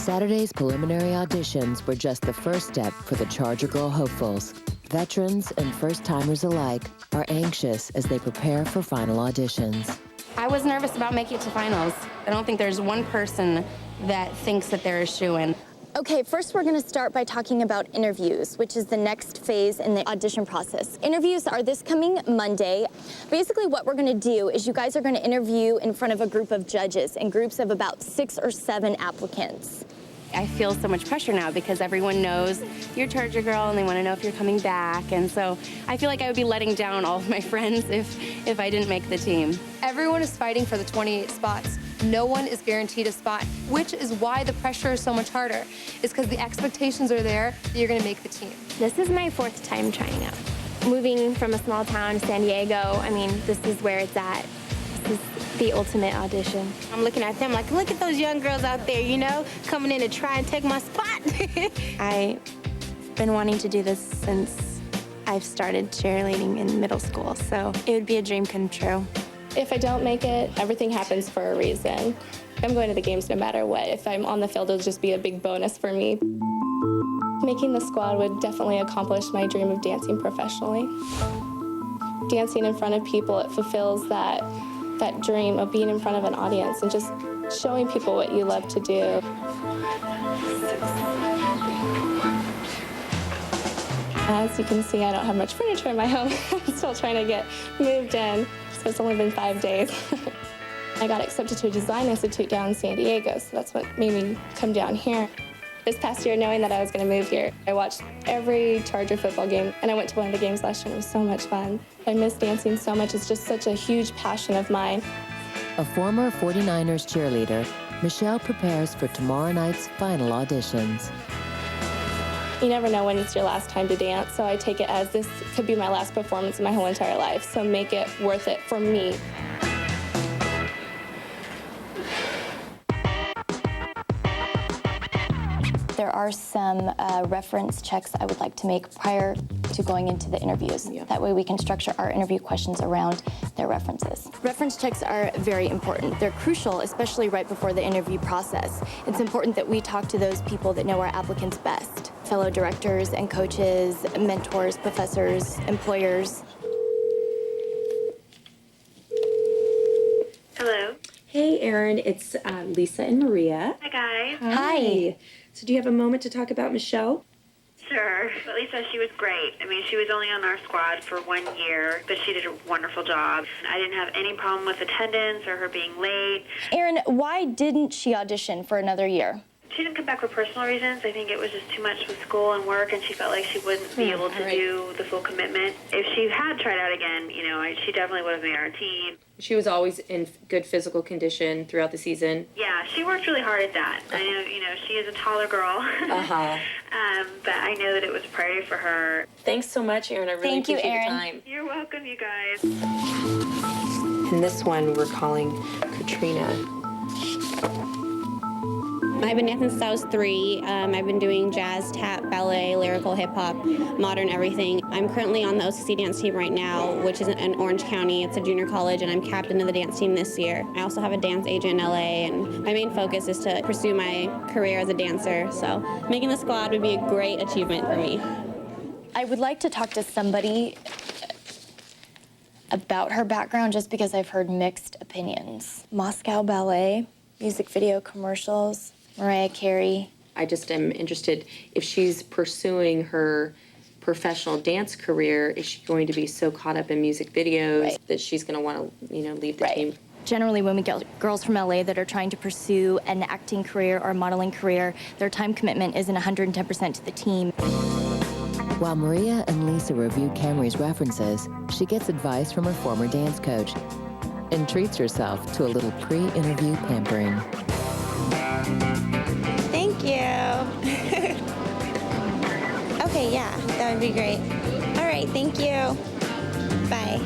Saturday's preliminary auditions were just the first step for the Charger Girl hopefuls. Veterans and first-timers alike are anxious as they prepare for final auditions. I was nervous about making it to finals. I don't think there's one person that thinks that they're a shoo-in. Okay, first we're going to start by talking about interviews, which is the next phase in the audition process. Interviews are this coming Monday. Basically what we're going to do is you guys are going to interview in front of a group of judges in groups of about 6 or 7 applicants. I feel so much pressure now because everyone knows you're Charger Girl and they want to know if you're coming back. And so I feel like I would be letting down all of my friends if I didn't make the team. Everyone is fighting for the 28 spots. No one is guaranteed a spot, which is why the pressure is so much harder. It's because the expectations are there that you're going to make the team. This is my 4th time trying out. Moving from a small town, San Diego, I mean, this is where it's at. This is the ultimate audition. I'm looking at them like, look at those young girls out there, you know, coming in to try and take my spot. I've been wanting to do this since I've started cheerleading in middle school, so it would be a dream come true. If I don't make it, everything happens for a reason. I'm going to the games no matter what. If I'm on the field, it'll just be a big bonus for me. Making the squad would definitely accomplish my dream of dancing professionally. Dancing in front of people, it fulfills that dream of being in front of an audience and just showing people what you love to do. As you can see, I don't have much furniture in my home. I'm still trying to get moved in. So it's only been 5 days. I got accepted to a design institute down in San Diego, so that's what made me come down here. This past year, knowing that I was going to move here, I watched every Charger football game, and I went to one of the games last year, and it was so much fun. I miss dancing so much. It's just such a huge passion of mine. A former 49ers cheerleader, Michelle prepares for tomorrow night's final auditions. You never know when it's your last time to dance, so I take it as this could be my last performance in my whole entire life, so make it worth it for me. There are some reference checks I would like to make prior to going into the interviews. Yeah. That way we can structure our interview questions around their references. Reference checks are very important. They're crucial, especially right before the interview process. It's important that we talk to those people that know our applicants best. Fellow directors and coaches, mentors, professors, employers. Hello. Hey, Erin, it's Lisa and Maria. Hi, guys. Hi. So do you have a moment to talk about Michelle? Sure. But Lisa, she was great. I mean, she was only on our squad for 1 year, but she did a wonderful job. I didn't have any problem with attendance or her being late. Erin, why didn't she audition for another year? She didn't come back for personal reasons. I think it was just too much with school and work, and she felt like she wouldn't be able to do the full commitment. If she had tried out again, you know, she definitely would have made our team. She was always in good physical condition throughout the season. Yeah, she worked really hard at that. I know, you know, she is a taller girl. But I know that it was a priority for her. Thanks so much, Erin. I really appreciate your time. You're welcome, you guys. And this one we're calling Katrina. I've been dancing since I was 3. I've been doing jazz, tap, ballet, lyrical, hip-hop, modern everything. I'm currently on the OCC dance team right now, which is in Orange County. It's a junior college, and I'm captain of the dance team this year. I also have a dance agent in LA, and my main focus is to pursue my career as a dancer. So making the squad would be a great achievement for me. I would like to talk to somebody about her background just because I've heard mixed opinions. Moscow Ballet, music video commercials, Mariah Carey. I just am interested if she's pursuing her professional dance career, is she going to be so caught up in music videos that she's going to want to, leave the team? Generally, when we get girls from LA that are trying to pursue an acting career or a modeling career, their time commitment isn't 110% to the team. While Maria and Lisa review Camry's references, she gets advice from her former dance coach and treats herself to a little pre-interview pampering. Thank you. Okay, yeah, that would be great. All right, thank you. Bye.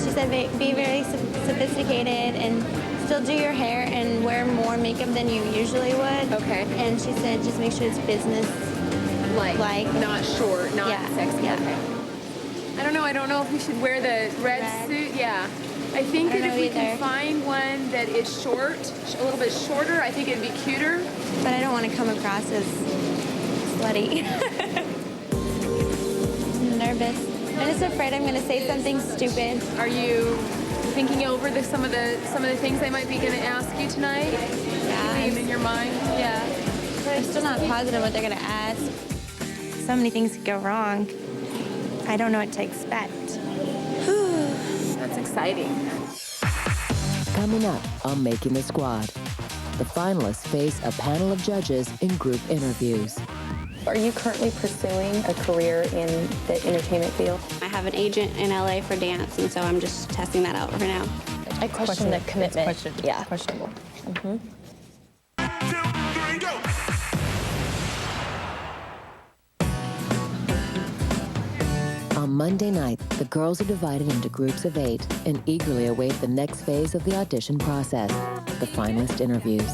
She said be very sophisticated and still do your hair and wear more makeup than you usually would. Okay. And she said just make sure it's business like. Not short, not sexy. Yeah. Okay. I don't know if we should wear the red suit. Yeah. I think that if we can find one that is short, a little bit shorter, I think it'd be cuter. but I don't want to come across as slutty. I'm nervous. I'm just afraid I'm going to say something stupid. Are you thinking over some of the things they might be going to ask you tonight? Yeah. In your mind? Yeah. But I'm still not positive what they're going to ask. So many things could go wrong. I don't know what to expect. That's exciting. Coming up on Making the Squad, the finalists face a panel of judges in group interviews. Are you currently pursuing a career in the entertainment field? I have an agent in LA for dance, and so I'm just testing that out for now. I question that commitment. Yeah. Questionable. Mm-hmm. On Monday night, the girls are divided into groups of 8 and eagerly await the next phase of the audition process, the finalist interviews.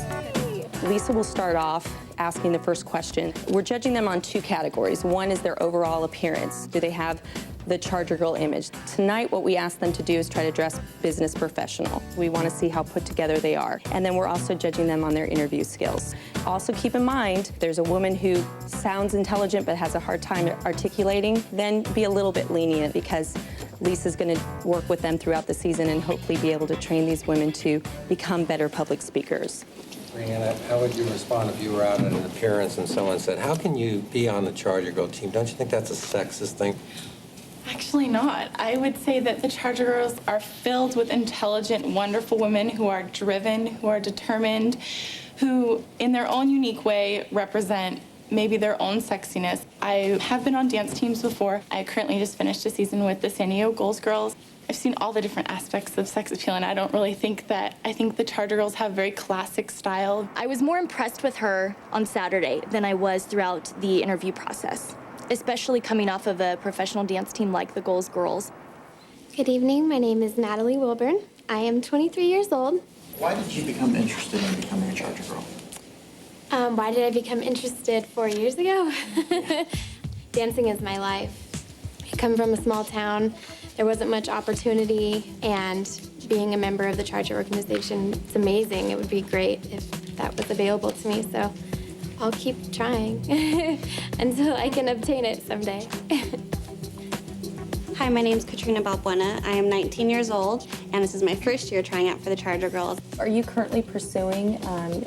Lisa will start off asking the first question. We're judging them on 2 categories. One is their overall appearance. Do they have the Charger Girl image? Tonight, what we ask them to do is try to dress business professional. We want to see how put together they are. And then we're also judging them on their interview skills. Also keep in mind, there's a woman who sounds intelligent but has a hard time articulating, then be a little bit lenient because Lisa's going to work with them throughout the season and hopefully be able to train these women to become better public speakers. Brianna, how would you respond if you were out at an appearance and someone said, how can you be on the Charger Girl team? Don't you think that's a sexist thing? Actually not. I would say that the Charger Girls are filled with intelligent, wonderful women who are driven, who are determined, who in their own unique way represent maybe their own sexiness. I have been on dance teams before. I currently just finished a season with the San Diego Girls. I've seen all the different aspects of sex appeal, and I don't really think that. I think the Charger Girls have very classic style. I was more impressed with her on Saturday than I was throughout the interview process, especially coming off of a professional dance team like the Girls. Good evening. My name is Natalie Wilburn. I am 23 years old. Why did you become interested in becoming a Charger Girl? Why did I become interested 4 years ago? Dancing is my life. I come from a small town. There wasn't much opportunity, and being a member of the Charger organization, it's amazing. It would be great if that was available to me, so I'll keep trying until I can obtain it someday. Hi, my name's Katrina Balbuena. I am 19 years old, and this is my first year trying out for the Charger Girls. Are you currently pursuing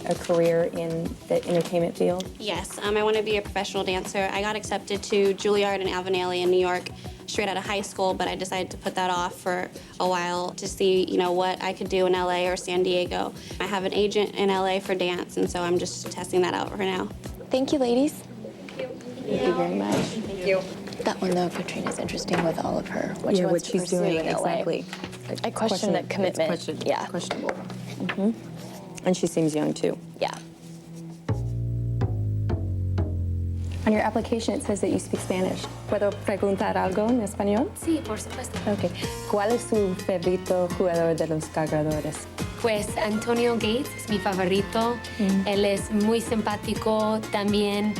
a career in the entertainment field? Yes, I want to be a professional dancer. I got accepted to Juilliard and Alvin Ailey in New York straight out of high school, but I decided to put that off for a while to see, what I could do in LA or San Diego. I have an agent in LA for dance, and so I'm just testing that out for now. Thank you, ladies. Thank you very much. Thank you. That one, though, Katrina's interesting with all of her. What she's doing, exactly. I question that commitment. Questionable. Mm-hmm. And she seems young, too. Yeah. On your application, it says that you speak Spanish. ¿Puedo preguntar algo en español? Sí, por supuesto. Okay. ¿Cuál es su favorito jugador de los cargadores? Pues Antonio Gates es mi favorito. Él es muy simpático, también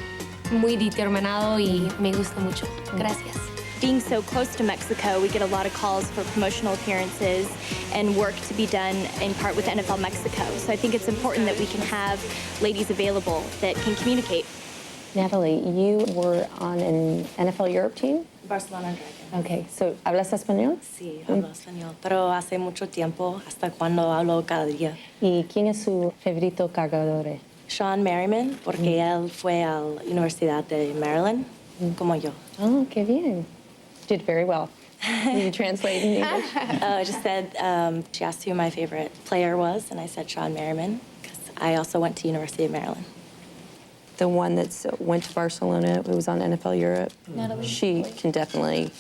muy determinado y me gusta mucho. Gracias. Being so close to Mexico, we get a lot of calls for promotional appearances and work to be done in part with NFL Mexico. So I think it's important that we can have ladies available that can communicate. Natalie, you were on an NFL Europe team? Barcelona Dragons. Okay, so ¿hablas español? Sí, hablo español, pero hace mucho tiempo, hasta cuando hablo cada día. ¿Y quién es su favorito cargador? Sean Merriman, porque él fue a la Universidad de Maryland, como yo. Oh, qué bien. Did very well. Did you translate in English? I just said, she asked who my favorite player was, and I said Sean Merriman, because I also went to University of Maryland. The one that went to Barcelona, who was on NFL Europe, she can definitely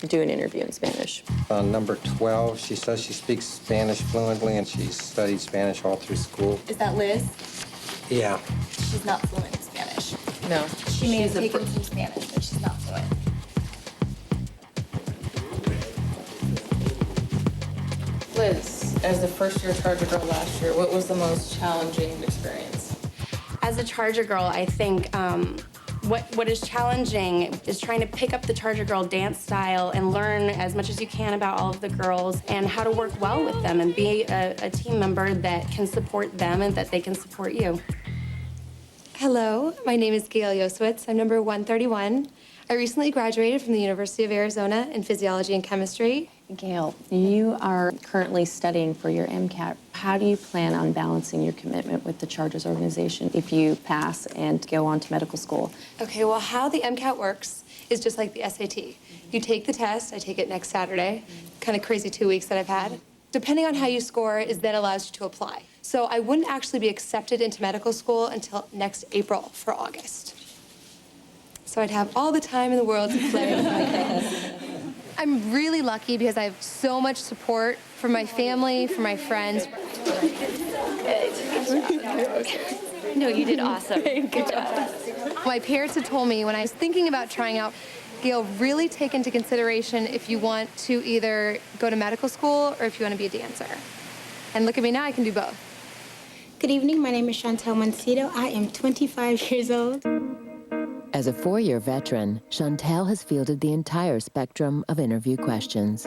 do an interview in Spanish. Number 12, she says she speaks Spanish fluently and she studied Spanish all through school. Is that Liz? Yeah. She's not fluent in Spanish. No. She may have taken some Spanish, but she's not fluent. Liz, as the first-year Charger Girl last year, what was the most challenging experience? As a Charger Girl, I think what is challenging is trying to pick up the Charger Girl dance style and learn as much as you can about all of the girls and how to work well with them and be a team member that can support them and that they can support you. Hello, my name is Gail Yoswitz. I'm number 131. I recently graduated from the University of Arizona in physiology and chemistry. Gail, you are currently studying for your MCAT. How do you plan on balancing your commitment with the Chargers organization if you pass and go on to medical school? Okay, well, how the MCAT works is just like the SAT. You take the test, I take it next Saturday, kind of crazy 2 weeks that I've had. Depending on how you score is then allows you to apply. So I wouldn't actually be accepted into medical school until next April for August. So I'd have all the time in the world to play with my girls. I'm really lucky because I have so much support from my family, from my friends. No, you did awesome. Good job. My parents had told me when I was thinking about trying out, Gail, really take into consideration if you want to either go to medical school or if you want to be a dancer. And look at me now, I can do both. Good evening, my name is Chantel Mancito. I am 25 years old. As a 4-year veteran, Chantel has fielded the entire spectrum of interview questions.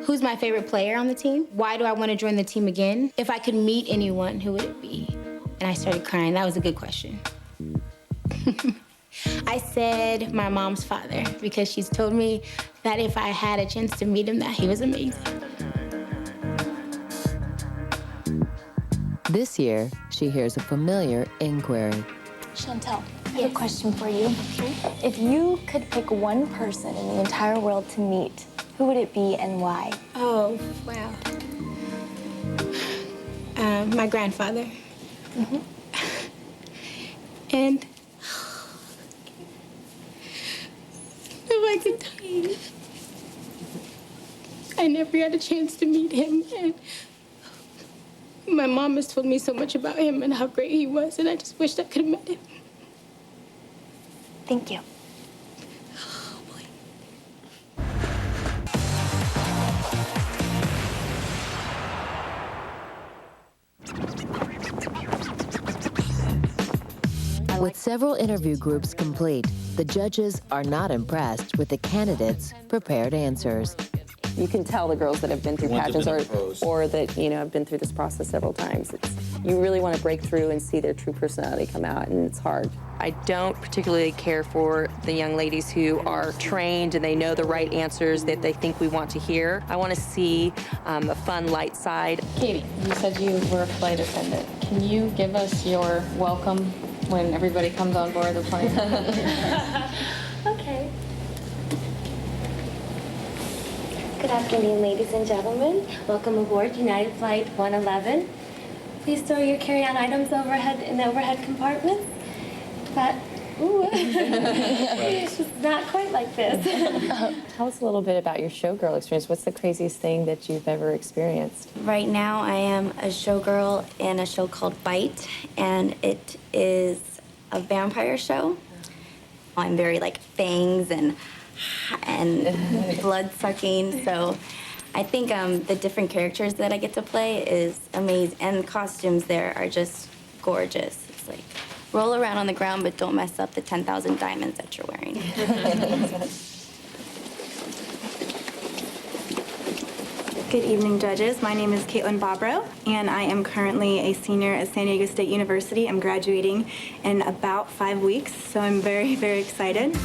Who's my favorite player on the team? Why do I want to join the team again? If I could meet anyone, who would it be? And I started crying. That was a good question. I said my mom's father because she's told me that if I had a chance to meet him, that he was amazing. This year, she hears a familiar inquiry. Chantel, I have a question for you. Okay. If you could pick one person in the entire world to meet, who would it be and why? Oh, wow. My grandfather. And if I could tell you, I never had a chance to meet him. And my mom has told me so much about him and how great he was, and I just wished I could have met him. Thank you. With several interview groups complete, the judges are not impressed with the candidates' prepared answers. You can tell the girls that have been through pageants or that, have been through this process several times. You really want to break through and see their true personality come out, and it's hard. I don't particularly care for the young ladies who are trained and they know the right answers that they think we want to hear. I want to see a fun, light side. Katie, you said you were a flight attendant. Can you give us your welcome when everybody comes on board the plane? Okay. Good afternoon, ladies and gentlemen. Welcome aboard United Flight 111. Please store your carry-on items overhead in the overhead compartments. But, ooh, it's just not quite like this. Tell us a little bit about your showgirl experience. What's the craziest thing that you've ever experienced? Right now, I am a showgirl in a show called Bite, and it is a vampire show. I'm very fangs and blood sucking, so I think the different characters that I get to play is amazing, and the costumes there are just gorgeous. It's like roll around on the ground, but don't mess up the 10,000 diamonds that you're wearing. Good evening, judges. My name is Caitlin Bobrow, and I am currently a senior at San Diego State University. I'm graduating in about 5 weeks, so I'm very, very excited.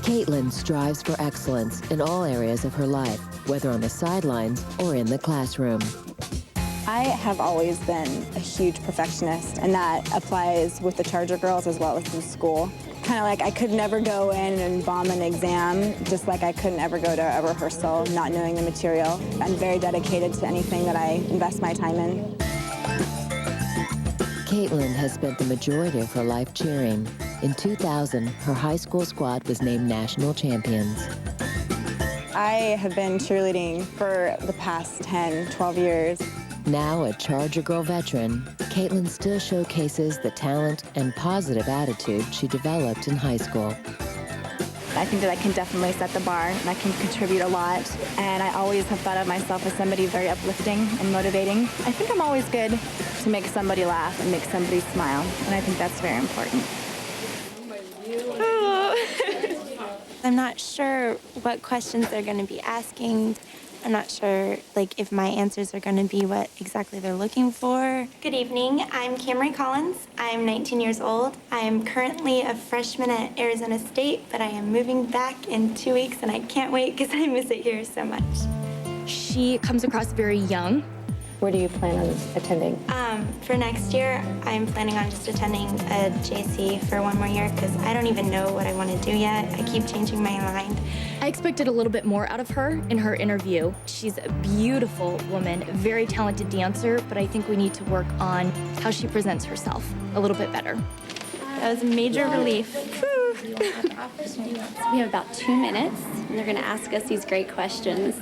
Caitlin strives for excellence in all areas of her life, whether on the sidelines or in the classroom. I have always been a huge perfectionist, and that applies with the Charger girls as well as in school. Kind of like I could never go in and bomb an exam, just like I couldn't ever go to a rehearsal not knowing the material. I'm very dedicated to anything that I invest my time in. Caitlin has spent the majority of her life cheering. In 2000, her high school squad was named national champions. I have been cheerleading for the past 10, 12 years. Now a Charger Girl veteran, Caitlin still showcases the talent and positive attitude she developed in high school. I think that I can definitely set the bar, and I can contribute a lot. And I always have thought of myself as somebody very uplifting and motivating. I think I'm always good to make somebody laugh and make somebody smile, and I think that's very important. I'm not sure what questions they're going to be asking. I'm not sure like if my answers are going to be what exactly they're looking for. Good evening. I'm Camry Collins. I'm 19 years old. I'm currently a freshman at Arizona State, but I am moving back in 2 weeks, and I can't wait because I miss it here so much. She comes across very young. Where do you plan on attending? For next year, I'm planning on just attending a JC for 1 more year because I don't even know what I want to do yet. I keep changing my mind. I expected a little bit more out of her in her interview. She's a beautiful woman, very talented dancer, but I think we need to work on how she presents herself a little bit better. That was a major relief. We have about 2 minutes, and they're going to ask us these great questions,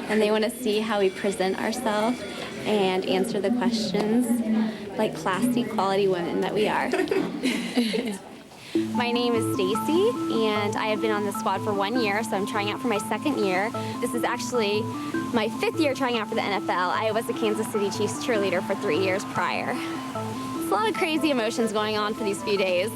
and they want to see how we present ourselves and answer the questions like classy, quality women that we are. My name is Stacy, and I have been on the squad for 1 year, so I'm trying out for my 2nd year. This is actually my 5th year trying out for the NFL. I was a Kansas City Chiefs cheerleader for 3 years prior. It's a lot of crazy emotions going on for these few days.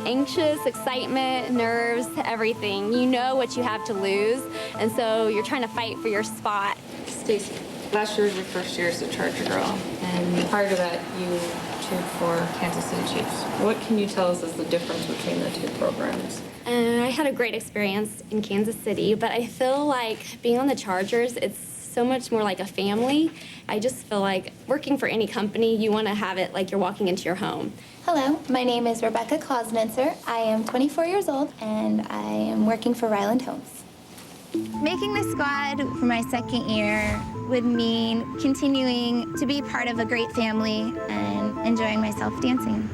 Anxious, excitement, nerves, everything. You know what you have to lose, and so you're trying to fight for your spot. Stacy, last year was your first year as a Charger girl, and prior to that, you cheered for Kansas City Chiefs. What can you tell us is the difference between the two programs? I had a great experience in Kansas City, but I feel like being on the Chargers, it's so much more like a family. I just feel like working for any company, you want to have it like you're walking into your home. Hello, my name is Rebecca Klausnitzer. I am 24 years old, and I am working for Ryland Homes. Making the squad for my 2nd year would mean continuing to be part of a great family and enjoying myself dancing.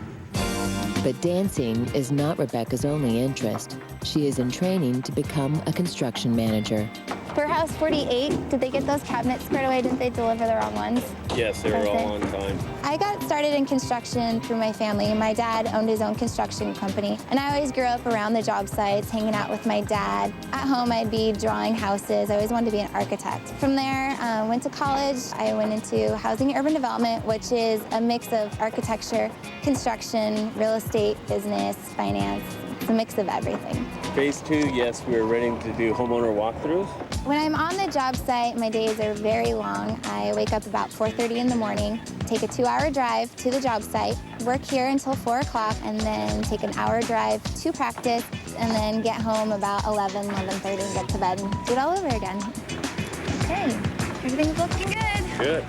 But dancing is not Rebecca's only interest. She is in training to become a construction manager. For House 48, did they get those cabinets squared away? Didn't they deliver the wrong ones? Yes, they were all on time. I got started in construction through my family. My dad owned his own construction company, and I always grew up around the job sites, hanging out with my dad. At home, I'd be drawing houses. I always wanted to be an architect. From there, went to college. I went into housing and urban development, which is a mix of architecture, construction, real estate, business, finance. It's a mix of everything. Phase 2, yes, we were ready to do homeowner walkthroughs. When I'm on the job site, my days are very long. I wake up about 4:30 in the morning, take a 2-hour drive to the job site, work here until 4 o'clock, and then take an hour drive to practice, and then get home about 11:30, and get to bed, and do it all over again. Okay, everything's looking good. Good.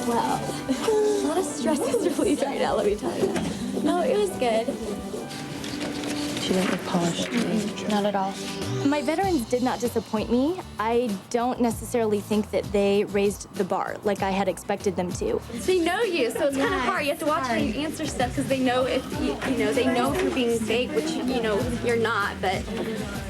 Wow. A lot of stress is relieved right now, let me tell you. No, it was good. She didn't look polished. Not at all. My veterans did not disappoint me. I don't necessarily think that they raised the bar like I had expected them to. They know you, so it's kind of hard. You have to watch how you answer stuff because they know if they know if you're being fake, which you're not. But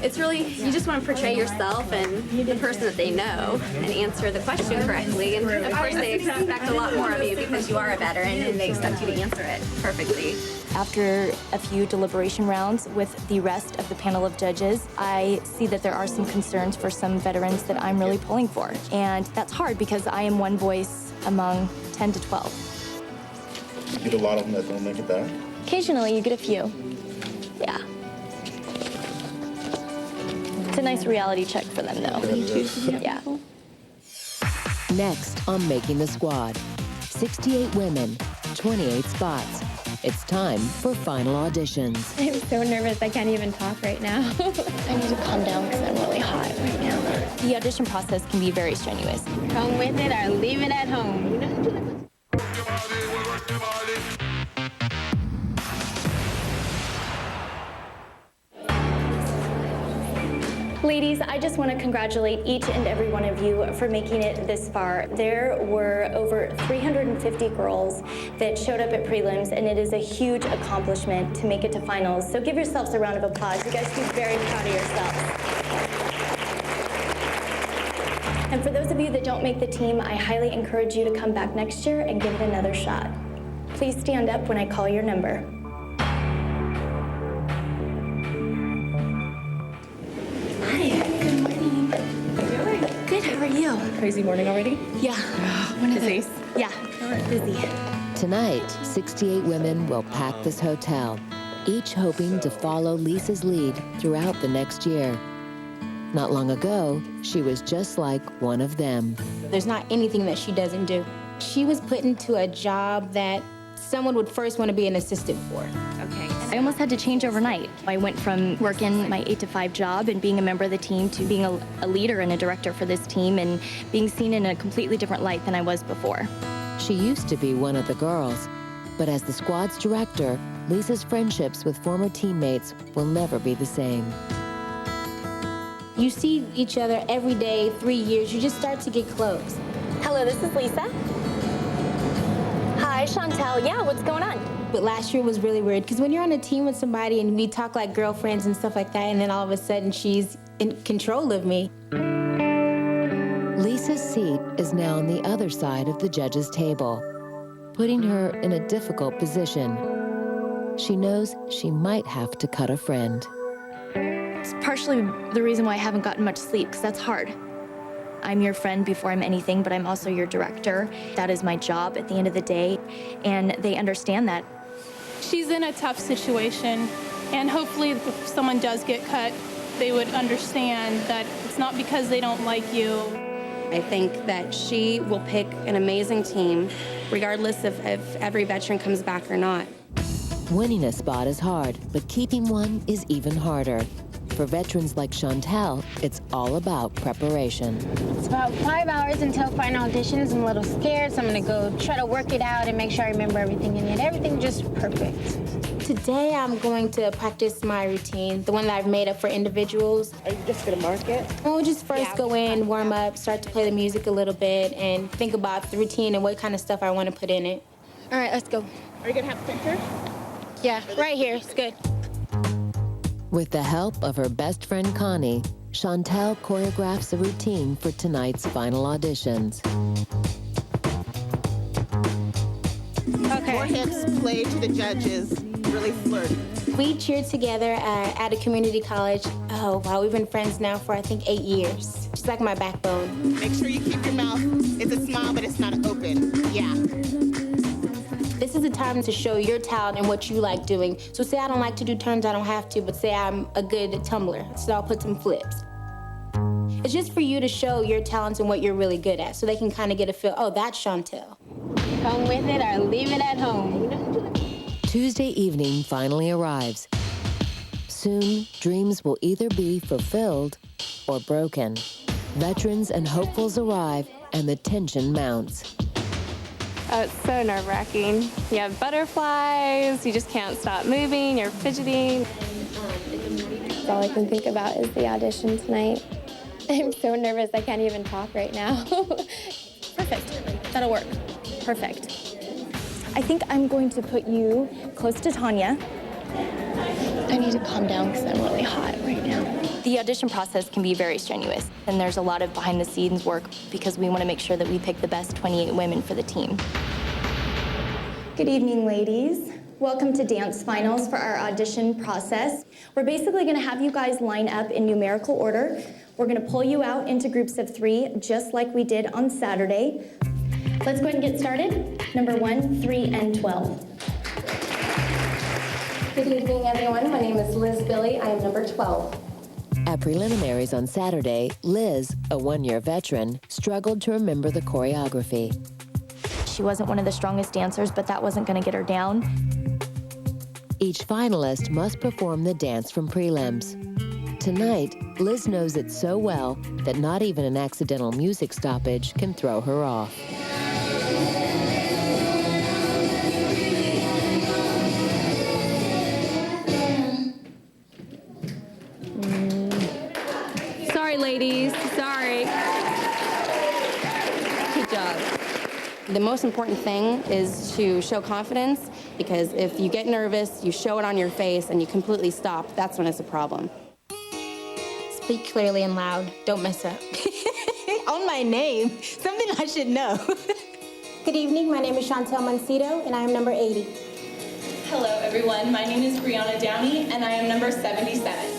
it's really you just want to portray yourself and the person that they know and answer the question correctly. And of course, they expect a lot more of you because you are a veteran and they expect you to answer it perfectly. After a few deliberation rounds with the rest of the panel of judges, I see that there are some concerns for some veterans that I'm really pulling for. And that's hard because I am one voice among 10 to 12. You get a lot of them that don't make it back? Occasionally, you get a few. Yeah. It's a nice reality check for them, though. Yeah. Next on Making the Squad, 68 women, 28 spots. It's time for final auditions. I'm so nervous, I can't even talk right now. I need to calm down because I'm really hot right now. The audition process can be very strenuous. Come with it or leave it at home. Ladies, I just want to congratulate each and every one of you for making it this far. There were over 350 girls that showed up at prelims, and it is a huge accomplishment to make it to finals. So give yourselves a round of applause. You guys should be very proud of yourselves. And for those of you that don't make the team, I highly encourage you to come back next year and give it another shot. Please stand up when I call your number. Good, how are you? Crazy morning already? Yeah. One of these. Yeah, busy. Tonight, 68 women will pack this hotel, each hoping to follow Lisa's lead throughout the next year. Not long ago, she was just like one of them. There's not anything that she doesn't do. She was put into a job that someone would first want to be an assistant for. Okay. I almost had to change overnight. I went from working my 8-to-5 job and being a member of the team to being a leader and a director for this team and being seen in a completely different light than I was before. She used to be one of the girls, but as the squad's director, Lisa's friendships with former teammates will never be the same. You see each other every day, 3 years, you just start to get close. Hello, this is Lisa. Hi, Chantel. Yeah, what's going on? But last year was really weird because when you're on a team with somebody and we talk like girlfriends and stuff like that, and then all of a sudden she's in control of me. Lisa's seat is now on the other side of the judges' table, putting her in a difficult position. She knows she might have to cut a friend. It's partially the reason why I haven't gotten much sleep, because that's hard. I'm your friend before I'm anything, but I'm also your director. That is my job at the end of the day, and they understand that. She's in a tough situation, and hopefully if someone does get cut, they would understand that it's not because they don't like you. I think that she will pick an amazing team, regardless of if every veteran comes back or not. Winning a spot is hard, but keeping one is even harder. For veterans like Chantel, it's all about preparation. It's about 5 hours until final auditions. I'm a little scared, so I'm gonna go try to work it out and make sure I remember everything in it. Everything just perfect. Today I'm going to practice my routine, the one that I've made up for individuals. Are you just gonna mark it? We'll just first go in, warm up, start to play the music a little bit, and think about the routine and what kind of stuff I want to put in it. All right, let's go. Are you gonna have a printer? Yeah, right here, it's good. With the help of her best friend Connie, Chantel choreographs a routine for tonight's final auditions. Okay. More hips, play to the judges, really flirt. We cheered together at a community college. Oh, wow, we've been friends now for, I think, 8 years. She's like my backbone. Make sure you keep your mouth. It's a smile, but it's not open. Yeah. This is the time to show your talent and what you like doing. So say I don't like to do turns, I don't have to, but say I'm a good tumbler, so I'll put some flips. It's just for you to show your talents and what you're really good at, so they can kind of get a feel, oh, that's Chantel. Come with it or leave it at home. Tuesday evening finally arrives. Soon, dreams will either be fulfilled or broken. Veterans and hopefuls arrive, and the tension mounts. Oh, it's so nerve-wracking. You have butterflies, you just can't stop moving, you're fidgeting. All I can think about is the audition tonight. I'm so nervous, I can't even talk right now. Perfect. That'll work. Perfect. I think I'm going to put you close to Tanya. I need to calm down because I'm really hot right now. The audition process can be very strenuous, and there's a lot of behind-the-scenes work because we want to make sure that we pick the best 28 women for the team. Good evening, ladies. Welcome to dance finals for our audition process. We're basically going to have you guys line up in numerical order. We're going to pull you out into groups of 3, just like we did on Saturday. Let's go ahead and get started. Number 1, 3, and 12. Good evening, everyone. My name is Liz Billy. I am number 12. At preliminaries on Saturday, Liz, a one-year veteran, struggled to remember the choreography. She wasn't one of the strongest dancers, but that wasn't going to get her down. Each finalist must perform the dance from prelims. Tonight, Liz knows it so well that not even an accidental music stoppage can throw her off. Sorry, ladies, sorry. Good job. The most important thing is to show confidence, because if you get nervous, you show it on your face, and you completely stop, that's when it's a problem. Speak clearly and loud. Don't mess up. On my name. Something I should know. Good evening. My name is Chantel Mancito, and I am number 80. Hello, everyone. My name is Brianna Downey, and I am number 77.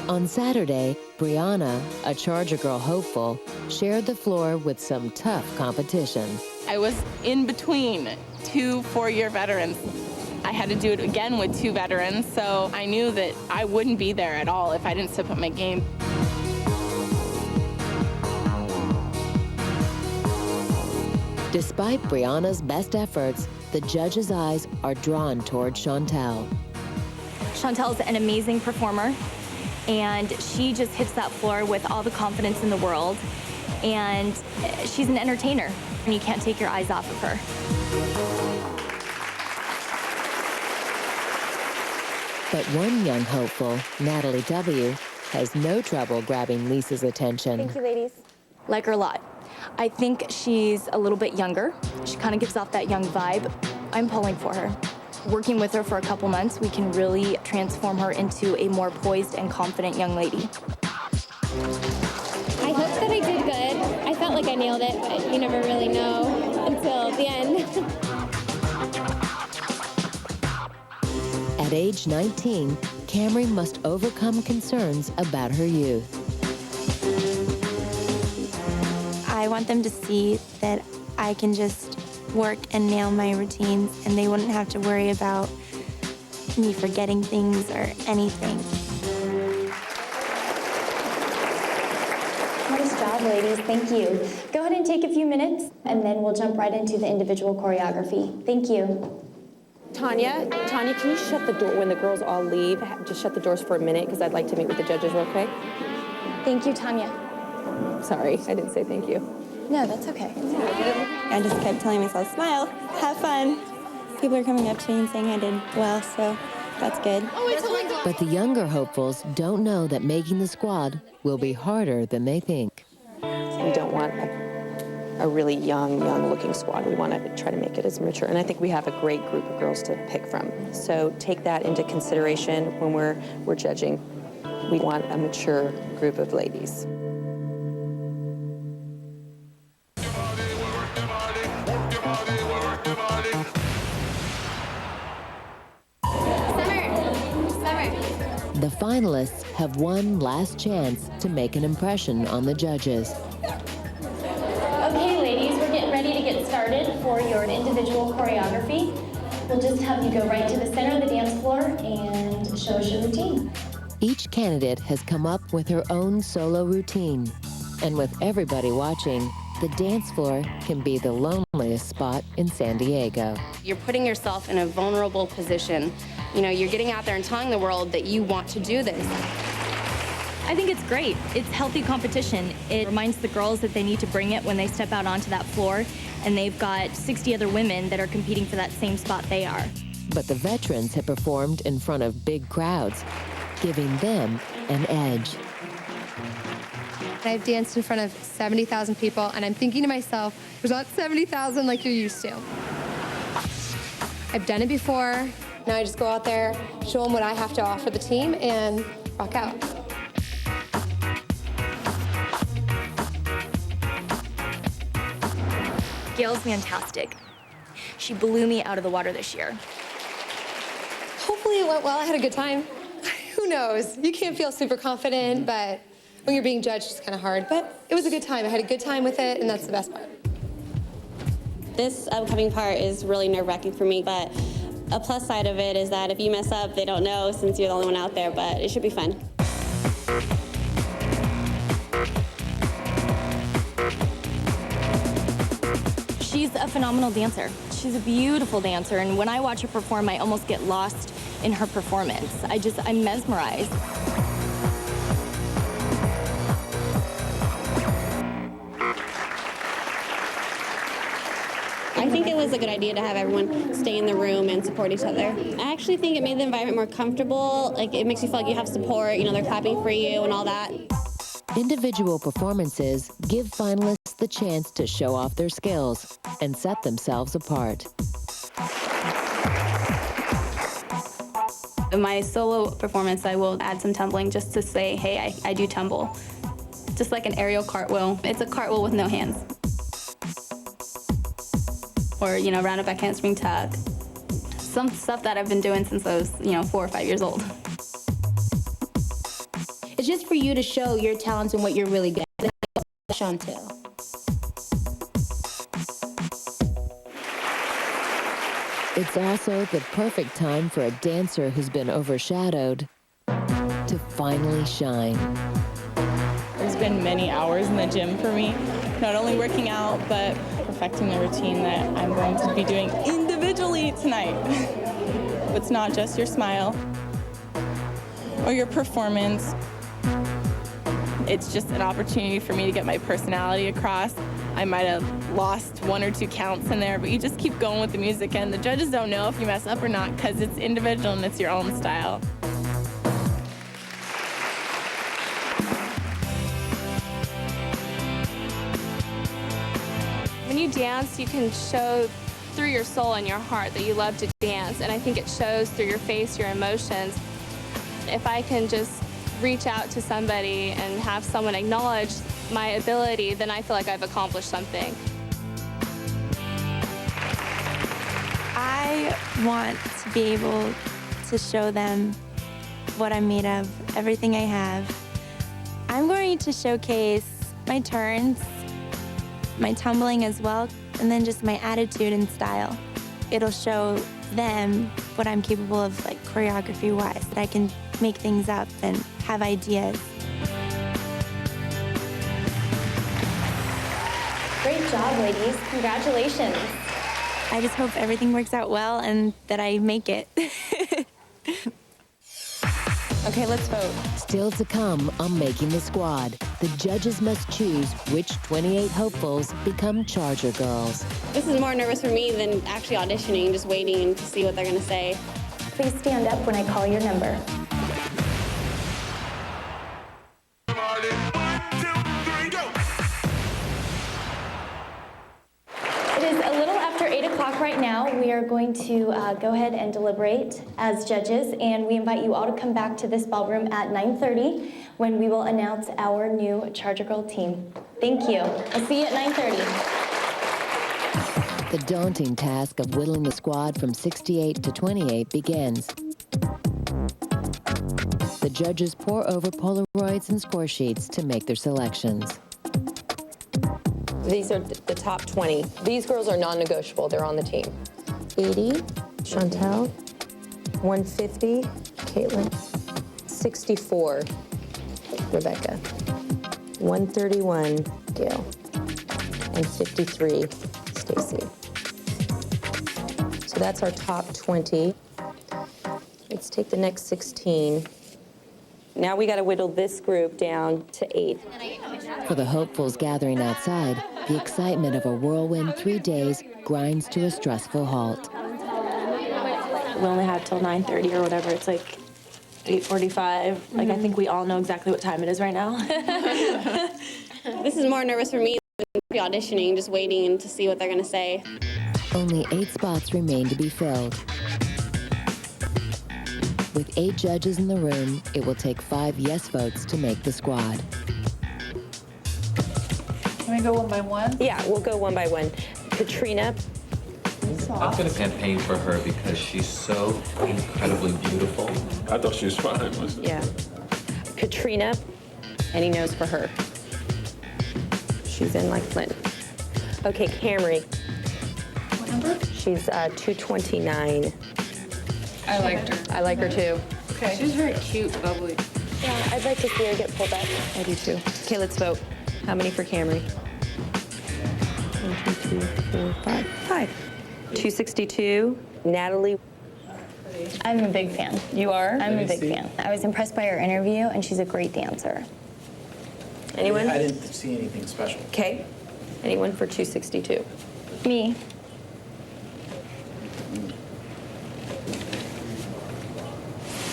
On Saturday, Brianna, a Charger Girl hopeful, shared the floor with some tough competition. I was in between 2 4-year veterans. I had to do it again with 2 veterans, so I knew that I wouldn't be there at all if I didn't step up my game. Despite Brianna's best efforts, the judges' eyes are drawn toward Chantel. Chantel's an amazing performer, and she just hits that floor with all the confidence in the world. And she's an entertainer, and you can't take your eyes off of her. But one young hopeful, Natalie W., has no trouble grabbing Lisa's attention. Thank you, ladies. Like her a lot. I think she's a little bit younger. She kind of gives off that young vibe. I'm pulling for her. Working with her for a couple months, we can really transform her into a more poised and confident young lady. I hope that I did good. I felt like I nailed it, but you never really know until the end. At age 19, Camry must overcome concerns about her youth. I want them to see that I can just work and nail my routines, and they wouldn't have to worry about me forgetting things or anything. Nice job, ladies. Thank you. Go ahead and take a few minutes, and then we'll jump right into the individual choreography. Thank you. Tanya, can you shut the door when the girls all leave? Just shut the doors for a minute, because I'd like to meet with the judges real quick. Thank you, Tanya. Sorry, I didn't say thank you. No, that's okay. I just kept telling myself, smile, have fun. People are coming up to me and saying I did well, so that's good. But the younger hopefuls don't know that making the squad will be harder than they think. We don't want a really young-looking squad. We want to try to make it as mature. And I think we have a great group of girls to pick from. So take that into consideration when we're judging. We want a mature group of ladies. The finalists have one last chance to make an impression on the judges. Okay, ladies, we're getting ready to get started for your individual choreography. We'll just have you go right to the center of the dance floor and show us your routine. Each candidate has come up with her own solo routine. And with everybody watching, the dance floor can be the loneliest spot in San Diego. You're putting yourself in a vulnerable position. You know, you're getting out there and telling the world that you want to do this. I think it's great. It's healthy competition. It reminds the girls that they need to bring it when they step out onto that floor, and they've got 60 other women that are competing for that same spot they are. But the veterans have performed in front of big crowds, giving them an edge. I've danced in front of 70,000 people, and I'm thinking to myself, there's not 70,000 like you're used to. I've done it before. Now I just go out there, show them what I have to offer the team, and rock out. Gail's fantastic. She blew me out of the water this year. Hopefully it went well. I had a good time. Who knows? You can't feel super confident, but when you're being judged, it's kind of hard. But it was a good time. I had a good time with it, and that's the best part. This upcoming part is really nerve-wracking for me, but a plus side of it is that if you mess up, they don't know since you're the only one out there, but it should be fun. She's a phenomenal dancer. She's a beautiful dancer, and when I watch her perform, I almost get lost in her performance. I'm mesmerized. I think it was a good idea to have everyone stay in the room and support each other. I actually think it made the environment more comfortable. Like, it makes you feel like you have support, you know, they're clapping for you and all that. Individual performances give finalists the chance to show off their skills and set themselves apart. In my solo performance, I will add some tumbling just to say, hey, I do tumble. Just like an aerial cartwheel. It's a cartwheel with no hands. Or, you know, round-up back handspring tuck. Some stuff that I've been doing since I was, 4 or 5 years old. It's just for you to show your talents and what you're really good at. Chantel. It's also the perfect time for a dancer who's been overshadowed to finally shine. There's been many hours in the gym for me, not only working out, but affecting the routine that I'm going to be doing individually tonight. It's not just your smile or your performance. It's just an opportunity for me to get my personality across. I might have lost 1 or 2 counts in there, but you just keep going with the music, and the judges don't know if you mess up or not because it's individual and it's your own style. When you dance, you can show through your soul and your heart that you love to dance, and I think it shows through your face, your emotions. If I can just reach out to somebody and have someone acknowledge my ability, then I feel like I've accomplished something. I want to be able to show them what I'm made of, everything I have. I'm going to showcase my turns, my tumbling as well, and then just my attitude and style. It'll show them what I'm capable of, like choreography-wise, that I can make things up and have ideas. Great job, ladies. Congratulations. I just hope everything works out well and that I make it. Okay, let's vote. Still to come on Making the Squad, the judges must choose which 28 hopefuls become Charger Girls. This is more nervous for me than actually auditioning, just waiting to see what they're gonna say. Please stand up when I call your number. It is a little after 8 o'clock right now. We are going to go ahead and deliberate as judges, and we invite you all to come back to this ballroom at 9:30 when we will announce our new Charger Girl team. Thank you. I'll see you at 9:30. The daunting task of whittling the squad from 68 to 28 begins. The judges pore over Polaroids and score sheets to make their selections. These are the top 20. These girls are non-negotiable. They're on the team. 80, Chantel. 150, Caitlin. 64, Rebecca. 131, Gail. And 53, Stacy. So that's our top 20. Let's take the next 16. Now we got to whittle this group down to 8. For the hopefuls gathering outside, the excitement of a whirlwind 3 days grinds to a stressful halt. We only have till 9:30 or whatever. It's like 8:45. Like, I think we all know exactly what time it is right now. This is more nervous for me than auditioning, just waiting to see what they're gonna say. Only 8 spots remain to be filled. With 8 judges in the room, it will take 5 yes votes to make the squad. Can we go one by one? Yeah, we'll go one by one. Katrina. I'm going to campaign for her because she's so incredibly beautiful. I thought she was fine, wasn't she? Yeah. Katrina, and he knows for her. She's in like Flint. Okay, Camry. What number? She's 229. I liked her. I like her too. Okay. She's very cute, bubbly. Yeah, I'd like to see her get pulled up. I do too. Okay, let's vote. How many for Camry? 1, 2, 3, 4, 5. 5. 262, Natalie. I'm a big fan. You are? I'm a big fan. I was impressed by her interview, and she's a great dancer. Anyone? I didn't see anything special. Okay. Anyone for 262? Me.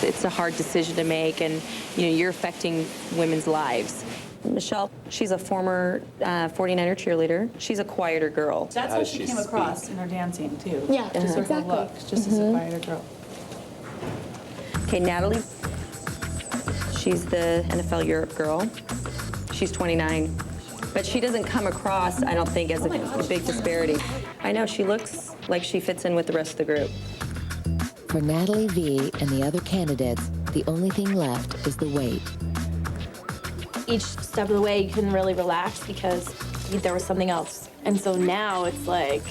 It's a hard decision to make, and you're affecting women's lives. Michelle, she's a former 49er cheerleader. She's a quieter girl. That's how she came across in her dancing, too. Yeah, just her exactly. look, just as a quieter girl. Okay, Natalie. She's the NFL Europe girl. She's 29. But she doesn't come across, I don't think, as a big disparity. I know, she looks like she fits in with the rest of the group. For Natalie V and the other candidates, the only thing left is the wait. Each step of the way, you couldn't really relax because there was something else. And so now it's like,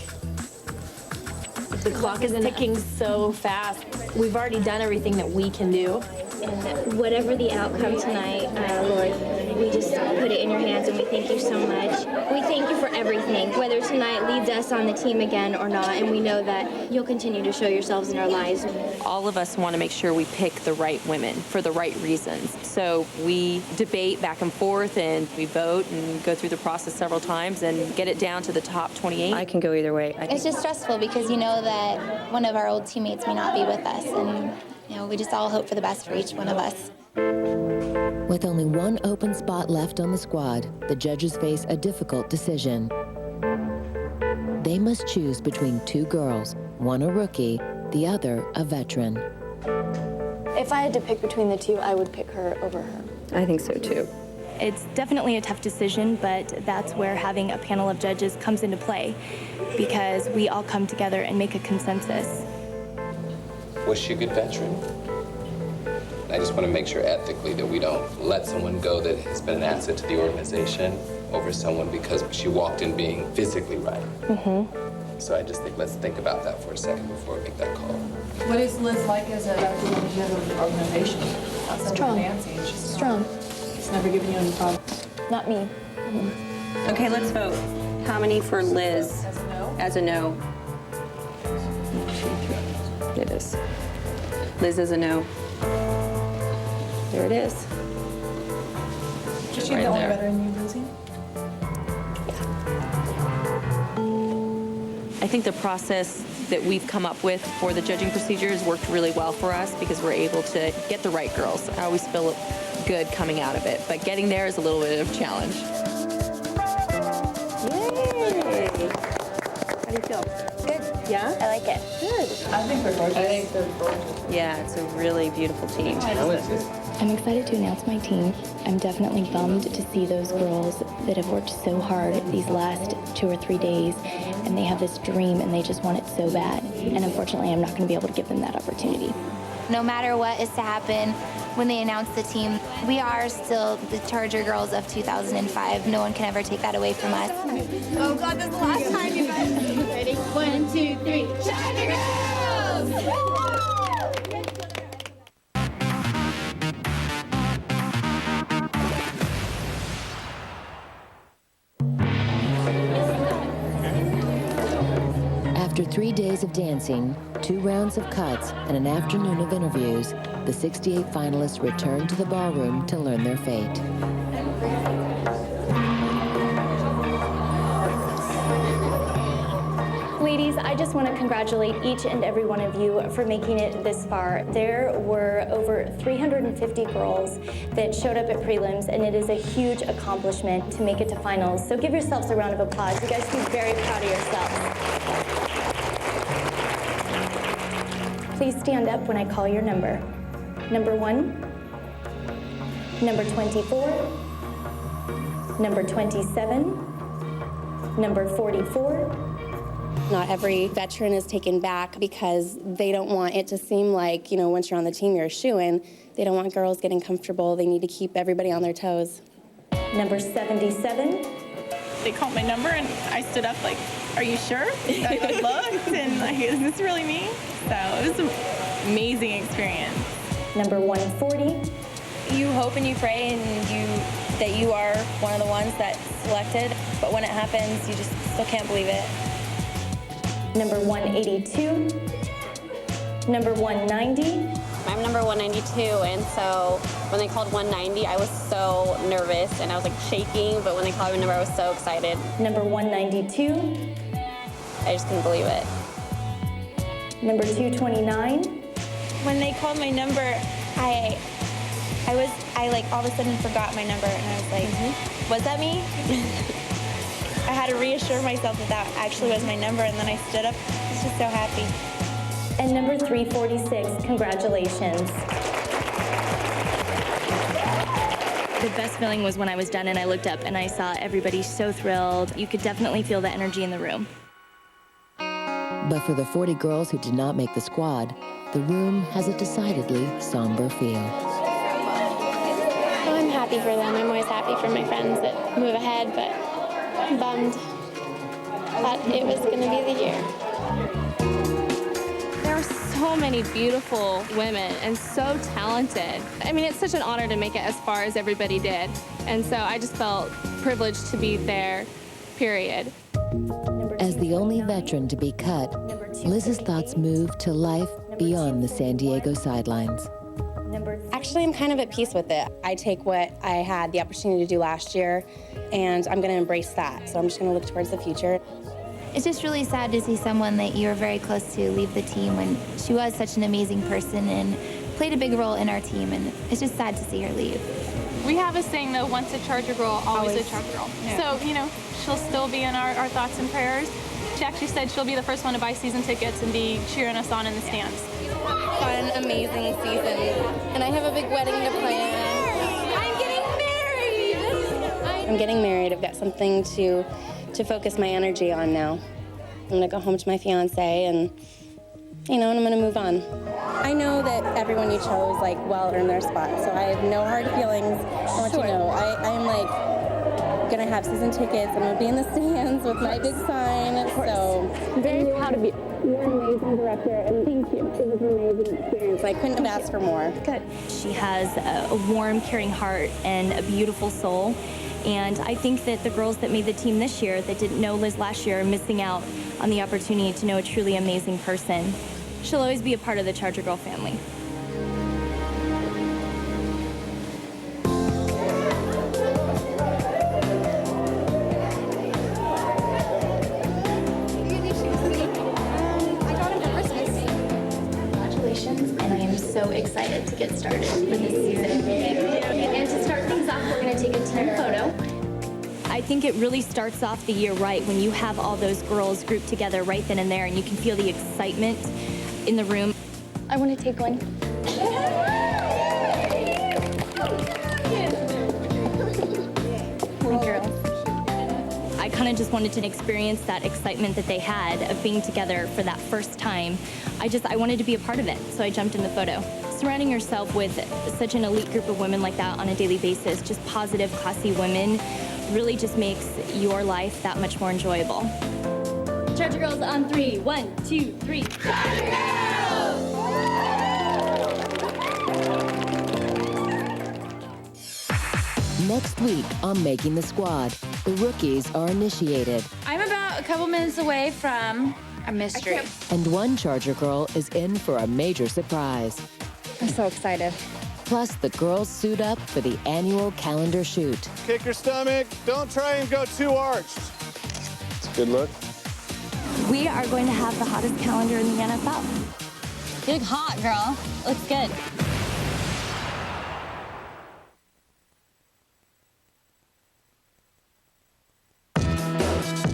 The clock is ticking so fast. We've already done everything that we can do. And whatever the outcome tonight, Lord, we just put it in your hands and we thank you so much. We thank you for everything, whether tonight leads us on the team again or not, and we know that you'll continue to show yourselves in our lives. All of us want to make sure we pick the right women for the right reasons. So we debate back and forth and we vote and go through the process several times and get it down to the top 28. I can go either way. It's just stressful because you know that one of our old teammates may not be with us, and we just all hope for the best for each one of us. With only one open spot left on the squad, the judges face a difficult decision. They must choose between two girls, one a rookie, the other a veteran. If I had to pick between the two, I would pick her over her. I think so too. It's definitely a tough decision, but that's where having a panel of judges comes into play, because we all come together and make a consensus. Was she a good veteran? I just want to make sure ethically that we don't let someone go that has been an asset to the organization over someone because she walked in being physically right. So I just think, let's think about that for a second before we make that call. What is Liz like as a representative of the organization? Outside Strong. of Nancy, and she's Strong. It's never given you any problem. Not me. Okay, let's vote. How many for Liz as a no? It is. Liz is a no. There it is. Is she the only veteran you're losing? I think the process that we've come up with for the judging procedures worked really well for us because we're able to get the right girls. I always feel good coming out of it, but getting there is a little bit of a challenge. Yay! How do you feel? Good. Yeah? I like it. Good. I think they're gorgeous. Yeah, it's a really beautiful team. I'm excited to announce my team. I'm definitely bummed to see those girls that have worked so hard these last 2 or 3 days, and they have this dream and they just want it so bad. And unfortunately, I'm not going to be able to give them that opportunity. No matter what is to happen when they announce the team, we are still the Charger girls of 2005. No one can ever take that away from us. Oh God, this is the last time, you guys. Ready? 1, 2, 3. Charger girls! After 3 days of dancing, 2 rounds of cuts, and an afternoon of interviews, the 68 finalists returned to the ballroom to learn their fate. Ladies, I just want to congratulate each and every one of you for making it this far. There were over 350 girls that showed up at prelims, and it is a huge accomplishment to make it to finals. So give yourselves a round of applause. You guys should be very proud of yourselves. Please stand up when I call your number. Number 1, number 24, number 27, number 44. Not every veteran is taken back because they don't want it to seem like, once you're on the team, you're a shoo-in. They don't want girls getting comfortable. They need to keep everybody on their toes. Number 77. They called my number and I stood up like, are you sure? I looked and like, is this really me? So it was an amazing experience. Number 140. You hope and you pray that you are one of the ones that's selected, but when it happens, you just still can't believe it. Number 182. Number 190. I'm number 192, and so when they called 190, I was so nervous and I was like shaking, but when they called my number, I was so excited. Number 192. I just couldn't believe it. Number 229. When they called my number, I like all of a sudden forgot my number, and I was like, was that me? I had to reassure myself that that actually was my number, and then I stood up. I was just so happy. And number 346, congratulations. The best feeling was when I was done and I looked up and I saw everybody so thrilled. You could definitely feel the energy in the room. But for the 40 girls who did not make the squad, the room has a decidedly somber feel. Well, I'm happy for them. I'm always happy for my friends that move ahead, but I'm bummed. Thought it was going to be the year. so many beautiful women and so talented. I mean, it's such an honor to make it as far as everybody did. And so I just felt privileged to be there, period. As the only veteran to be cut, Liz's thoughts moved to life beyond the San Diego sidelines. Actually, I'm kind of at peace with it. I take what I had the opportunity to do last year, and I'm going to embrace that. So I'm just going to look towards the future. It's just really sad to see someone that you were very close to leave the team when she was such an amazing person and played a big role in our team, and it's just sad to see her leave. We have a saying, though, once a Charger girl, always a Charger girl. Yeah. So, you know, she'll still be in our thoughts and prayers. She actually said she'll be the first one to buy season tickets and be cheering us on in the stands. Fun, amazing season, and I have a big wedding to plan. I'm getting married! I'm getting married. I've got something to focus my energy on now. I'm gonna go home to my fiance and, you know, and I'm gonna move on. I know that everyone you chose, like, well earned their spot, so I have no hard feelings. I want you to know, I'm like gonna have season tickets. I'm gonna be in the stands with my big sign. So I'm very proud of you. You're an amazing director, and thank you. It was an amazing experience. I couldn't have asked for more. Good. She has a warm, caring heart and a beautiful soul. And I think that the girls that made the team this year that didn't know Liz last year are missing out on the opportunity to know a truly amazing person. She'll always be a part of the Charger Girl family. Congratulations, and I am so excited to get started with this season. And to start things off, we're going to take a team photo. I think it really starts off the year right when you have all those girls grouped together right then and there, and you can feel the excitement in the room. I want to take one. Hi, girls. I kind of just wanted to experience that excitement that they had of being together for that first time. I wanted to be a part of it, so I jumped in the photo. Surrounding yourself with such an elite group of women like that on a daily basis, just positive, classy women, really just makes your life that much more enjoyable. Charger Girls on 3. 1, 2, 3. Charger Girls! Next week on Making the Squad, the rookies are initiated. I'm about a couple minutes away from a mystery. And one Charger girl is in for a major surprise. I'm so excited. Plus, the girls suit up for the annual calendar shoot. Kick your stomach. Don't try and go too arched. It's a good look. We are going to have the hottest calendar in the NFL. You look hot, girl. Looks good.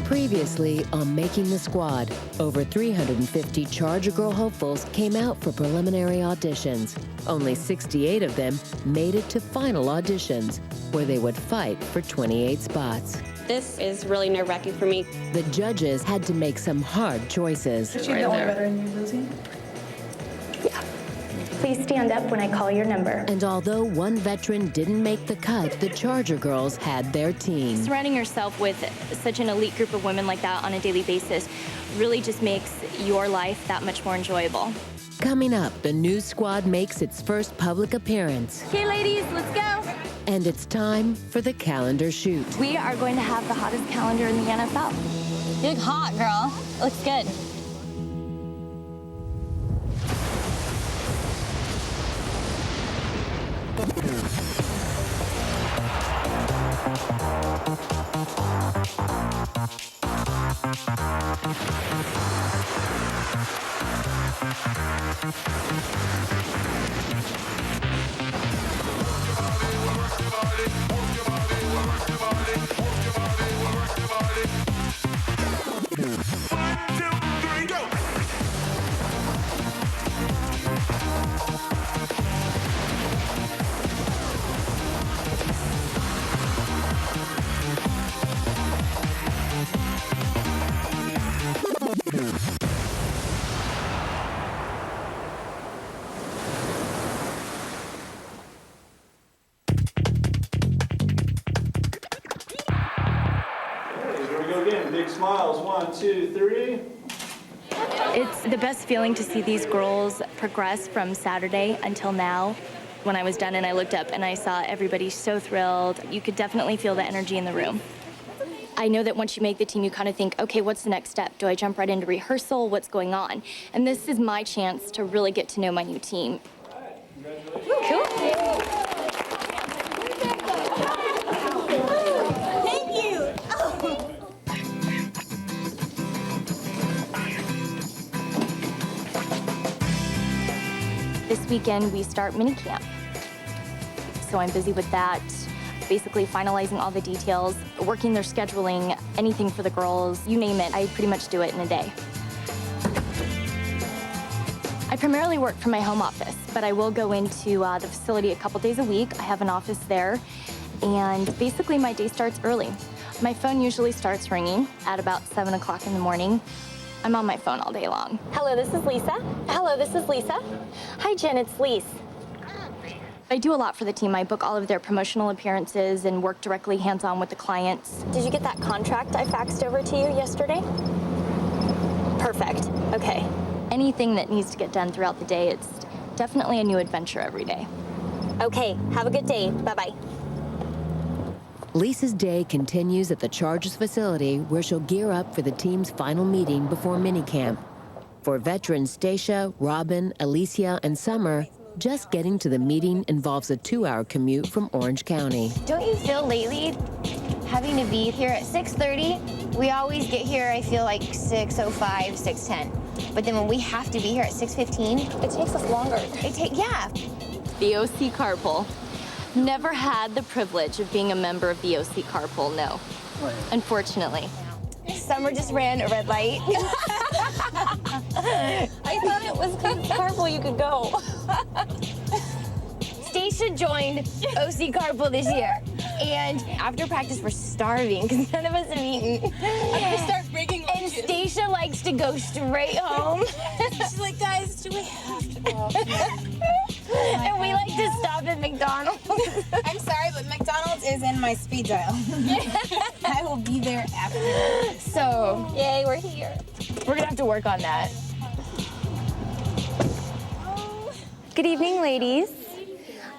Previously on Making the Squad, over 350 Charger Girl hopefuls came out for preliminary auditions. Only 68 of them made it to final auditions, where they would fight for 28 spots. This is really nerve-wracking for me. The judges had to make some hard choices. Is she the only veteran you're losing? Please stand up when I call your number. And although one veteran didn't make the cut, the Charger Girls had their team. Surrounding yourself with such an elite group of women like that on a daily basis really just makes your life that much more enjoyable. Coming up, the new squad makes its first public appearance. Okay, ladies, let's go. And it's time for the calendar shoot. We are going to have the hottest calendar in the NFL. You look hot, girl. Looks good. Here we go again. Big smiles. 1, 2, 3. It's the best feeling to see these girls progress from Saturday until now. When I was done and I looked up and I saw everybody so thrilled, you could definitely feel the energy in the room. I know that once you make the team, you kind of think, okay, what's the next step? Do I jump right into rehearsal? What's going on? And this is my chance to really get to know my new team. Cool. Thank you. This weekend, we start mini camp. So I'm busy with that, basically finalizing all the details, working their scheduling, anything for the girls, you name it, I pretty much do it in a day. I primarily work from my home office, but I will go into the facility a couple days a week. I have an office there, and basically my day starts early. My phone usually starts ringing at about 7 o'clock in the morning. I'm on my phone all day long. Hello, this is Lisa. Hello, this is Lisa. Hi, Jen, it's Lise. I do a lot for the team. I book all of their promotional appearances and work directly hands-on with the clients. Did you get that contract I faxed over to you yesterday? Perfect. Okay. Anything that needs to get done throughout the day, it's definitely a new adventure every day. Okay, have a good day. Bye-bye. Lisa's day continues at the Chargers facility where she'll gear up for the team's final meeting before minicamp. For veterans Stacia, Robin, Alicia, and Summer, just getting to the meeting involves a 2-hour commute from Orange County. Don't you feel lately having to be here at 6:30? We always get here, I feel like 6:05, 6:10. But then when we have to be here at 6:15, it takes us longer. Yeah. The OC Carpool. Never had the privilege of being a member of the OC Carpool, no. Unfortunately. Summer just ran a red light. I thought it was because carpool you could go. Stacia joined OC Carpool this year. And after practice, we're starving because none of us have eaten. I'm gonna start breaking And Stacia likes to go straight home. She's like, guys, do we have to go? And we like to stop at McDonald's. I'm sorry, but McDonald's is in my speed dial. I will be there after. So, yay, we're here. We're gonna have to work on that. Good evening, ladies.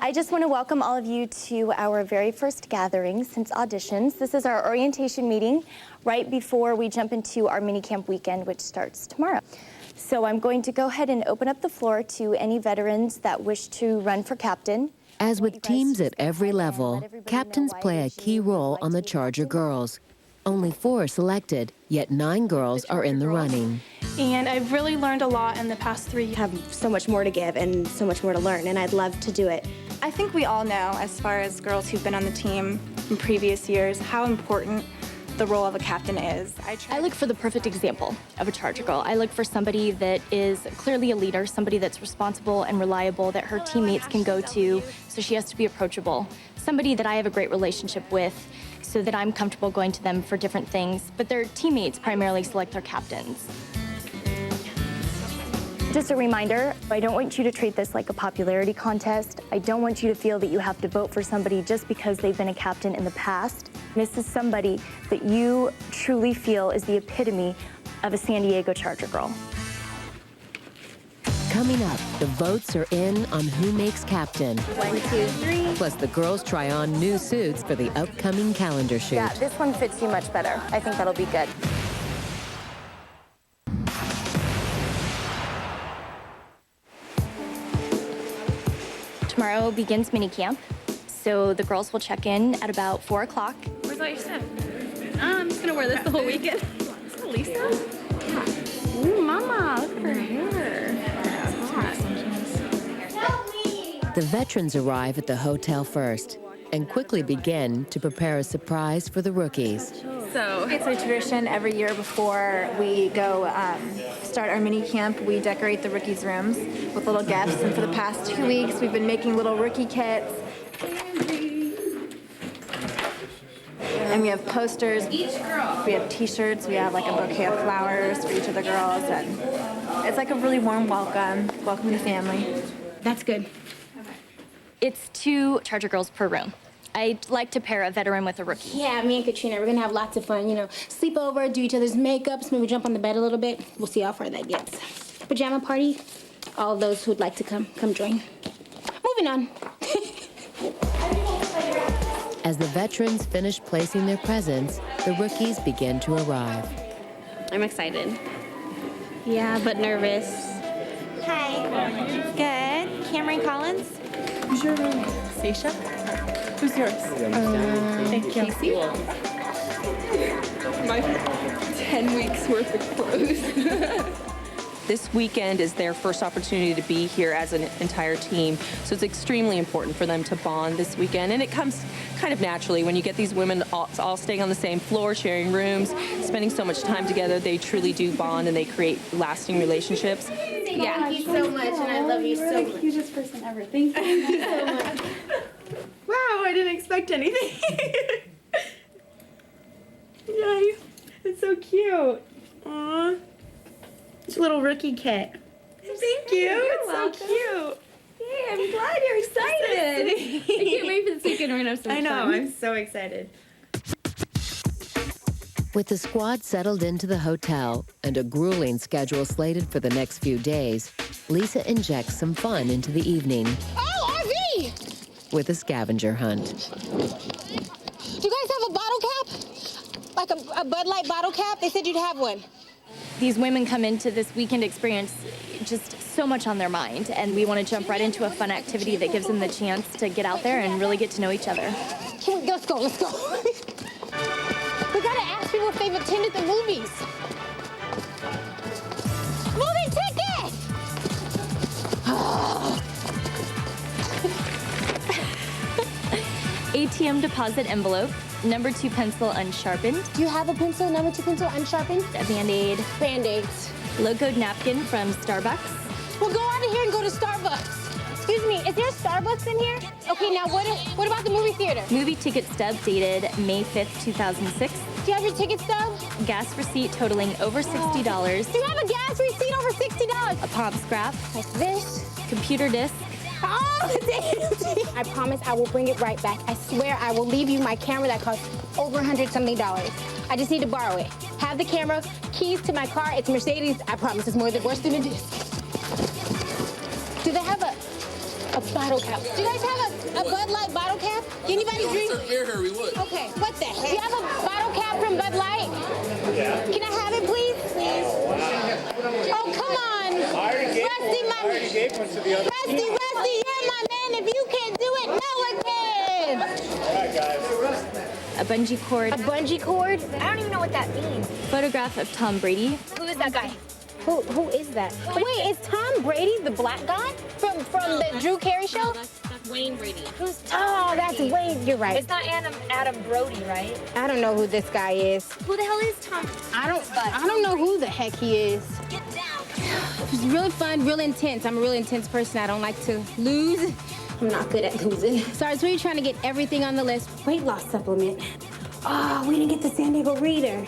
I just want to welcome all of you to our very first gathering since auditions. This is our orientation meeting right before we jump into our mini camp weekend, which starts tomorrow. So I'm going to go ahead and open up the floor to any veterans that wish to run for captain. As with teams at every level, captains play a key role on the Charger girls. Only 4 are selected, yet 9 girls are in the running. And I've really learned a lot in the past 3 years. I have so much more to give and so much more to learn, and I'd love to do it. I think we all know, as far as girls who've been on the team in previous years, how important the role of a captain is. I look for the perfect example of a Charger girl. I look for somebody that is clearly a leader, somebody that's responsible and reliable, that her teammates can go to, so she has to be approachable. Somebody that I have a great relationship with, so that I'm comfortable going to them for different things, but their teammates primarily select their captains. Just a reminder, I don't want you to treat this like a popularity contest. I don't want you to feel that you have to vote for somebody just because they've been a captain in the past. This is somebody that you truly feel is the epitome of a San Diego Charger girl. Coming up, the votes are in on who makes captain. 1, 2, 3. Plus, the girls try on new suits for the upcoming calendar shoot. Yeah, this one fits you much better. I think that'll be good. Tomorrow begins mini camp, so the girls will check in at about 4 o'clock. Where's all your stuff? I'm just gonna wear this the whole weekend. Is that Lisa? Yeah. Ooh, mama, look at her hair. The veterans arrive at the hotel first and quickly begin to prepare a surprise for the rookies. So it's a tradition every year before we go start our mini camp. We decorate the rookies' rooms with little gifts, and for the past 2 weeks, we've been making little rookie kits. And we have posters. We have T-shirts. We have like a bouquet of flowers for each of the girls, and it's like a really warm welcome to family. That's good. It's 2 Charger girls per room. I like to pair a veteran with a rookie. Yeah, me and Katrina, we're gonna have lots of fun. You know, sleep over, do each other's makeups, maybe jump on the bed a little bit. We'll see how far that gets. Pajama party, all of those who'd like to come join. Moving on. As the veterans finish placing their presents, the rookies begin to arrive. I'm excited. Yeah, but nervous. Hi. Good. Cameron Collins. Who's your name? Seisha? Who's yours? Thank you. Casey? My 10 weeks worth of clothes. This weekend is their first opportunity to be here as an entire team, so it's extremely important for them to bond this weekend, and it comes kind of naturally when you get these women all staying on the same floor, sharing rooms, spending so much time together. They truly do bond and they create lasting relationships. Yeah. Thank you so much, and I love you so much. You're the cutest person ever. Thank you so much. Wow, I didn't expect anything. Yay, it's so cute. Aww. It's a little rookie kit. Thank you. It's so cute. Yay, I'm glad you're excited. I can't wait for this weekend. We're gonna have so much I know, fun. I'm so excited. With the squad settled into the hotel and a grueling schedule slated for the next few days, Lisa injects some fun into the evening. Oh, RV! With a scavenger hunt. Do you guys have a bottle cap? Like a Bud Light bottle cap? They said you'd have one. These women come into this weekend experience just so much on their mind, and we want to jump right into a fun activity that gives them the chance to get out there and really get to know each other. Let's go. We gotta ask people if they've attended the movies. Movie ticket! ATM deposit envelope, number 2 pencil unsharpened. Do you have a pencil, number 2 pencil unsharpened? A Band-Aid. Band-Aids. Logoed napkin from Starbucks. We'll go out of here and go to Starbucks. Excuse me, is there a Starbucks in here? Okay, now what about the movie theater? Movie ticket stub dated May 5th, 2006. Do you have your ticket stub? Gas receipt totaling over $60. Do you have a gas receipt over $60? A palm scrap. Like this? Computer disc. Oh, damn. I promise I will bring it right back. I swear I will leave you my camera that costs over $100-something. I just need to borrow it. Have the camera, keys to my car. It's Mercedes. I promise it's worse than a disc. Do they have a bottle cap? Do you guys have a Bud Light bottle cap? Anybody drink? If beer here, we would. Okay, what the heck? Do you have a bottle cap from Bud Light? Yeah. Can I have it, please? Oh, come on. Rusty, I gave one to the other. Rusty, you're my man. If you can't do it, no one can. All right, guys. A bungee cord. A bungee cord? I don't even know what that means. Photograph of Tom Brady. Who is that guy? Who is that? Wait, is Tom Brady the black guy from the Drew Carey show? That's Wayne Brady. Who's Tom? Oh, that's Wayne. You're right. It's not Adam Brody, right? I don't know who this guy is. Who the hell is Tom? I don't know who the heck he is. Get down. It was really fun, real intense. I'm a really intense person. I don't like to lose. I'm not good at losing. So I was really trying to get everything on the list. Weight loss supplement. Oh, we didn't get the San Diego Reader.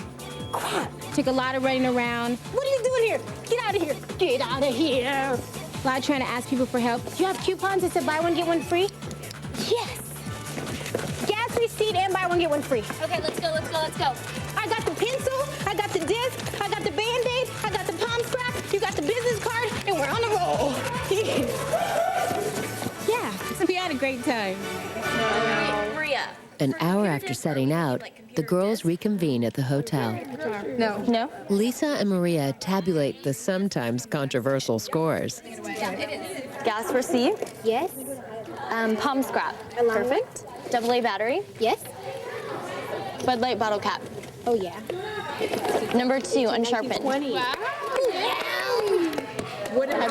Crap. Took a lot of running around. What are you doing here? Get out of here. Get out of here. A lot of trying to ask people for help. Do you have coupons that said buy one, get one free? Yes. Gas receipt and buy one, get one free. Okay, let's go. I got the pencil, I got the disc, I got the Band-Aid, I got the palm scrap, you got the business card, and we're on the roll. Yeah, we had a great time. Maria. An hour after setting out, the girls reconvene at the hotel. No. Lisa and Maria tabulate the sometimes controversial scores. Gas receipt. Yes. Palm scrap. Perfect. AA battery. Yes. Bud Light bottle cap. Oh, yeah. Number 2, unsharpened. Wow. What am I?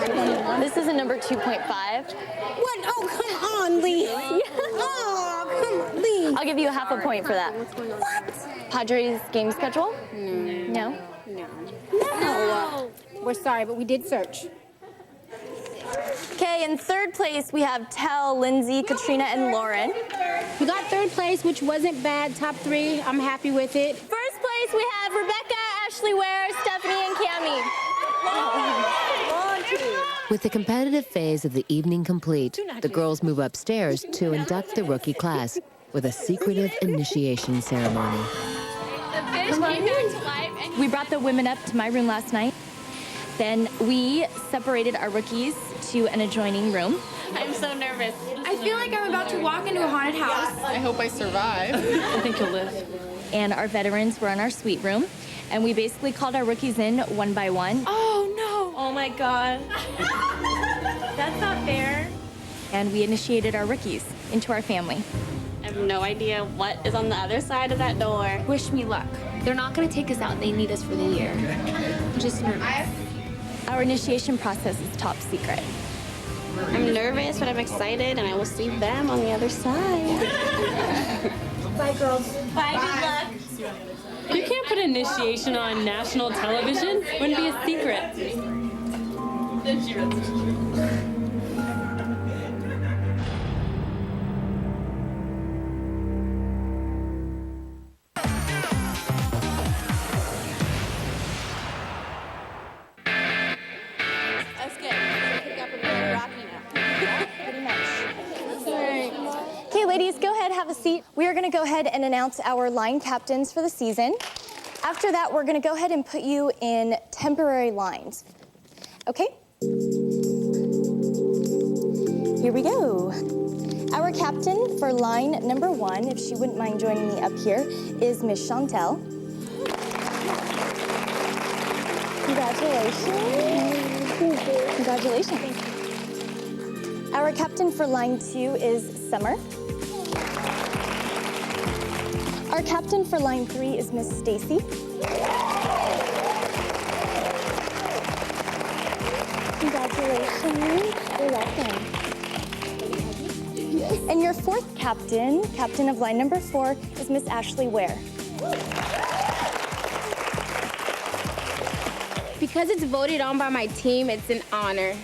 This is a number 2.5. What? Oh, come on, Lee. Oh, come on, Lee. I'll give you half a point for that. What? Padres game schedule? No. No. We're sorry, but we did search. Okay, in third place we have Tell, Lindsay, Katrina, and Lauren. We got third place, which wasn't bad. Top 3, I'm happy with it. First place we have Rebecca, Ashley Ware, Stephanie, and Cammie. With the competitive phase of the evening complete, the girls move upstairs to induct the rookie class, with a secretive initiation ceremony. The fish came back to life. And We brought the women up to my room last night. Then we separated our rookies to an adjoining room. I'm so nervous. I feel like I'm about to walk into a haunted house. I hope I survive. I think you'll live. And our veterans were in our suite room. And we basically called our rookies in one by one. Oh, no. Oh, my God. That's not fair. And we initiated our rookies into our family. I have no idea what is on the other side of that door. Wish me luck. They're not going to take us out. They need us for the year. I'm just nervous. Our initiation process is top secret. I'm nervous, but I'm excited, and I will see them on the other side. Bye, girls. Bye, good luck. You can't put initiation on national television. It wouldn't be a secret. That's good. Pick up and really rocking now. Pretty much. Okay, ladies, go ahead, have a seat. We are going to go ahead and announce our line captains for the season. After that, we're going to go ahead and put you in temporary lines. Okay? Here we go. Our captain for line number 1, if she wouldn't mind joining me up here, is Miss Chantel. Congratulations. Congratulations. Our captain for line 2 is Summer. Our captain for line 3 is Miss Stacy. Congratulations. You're welcome. And your 4th captain, captain of line number 4, is Miss Ashley Ware. Because it's voted on by my team, it's an honor.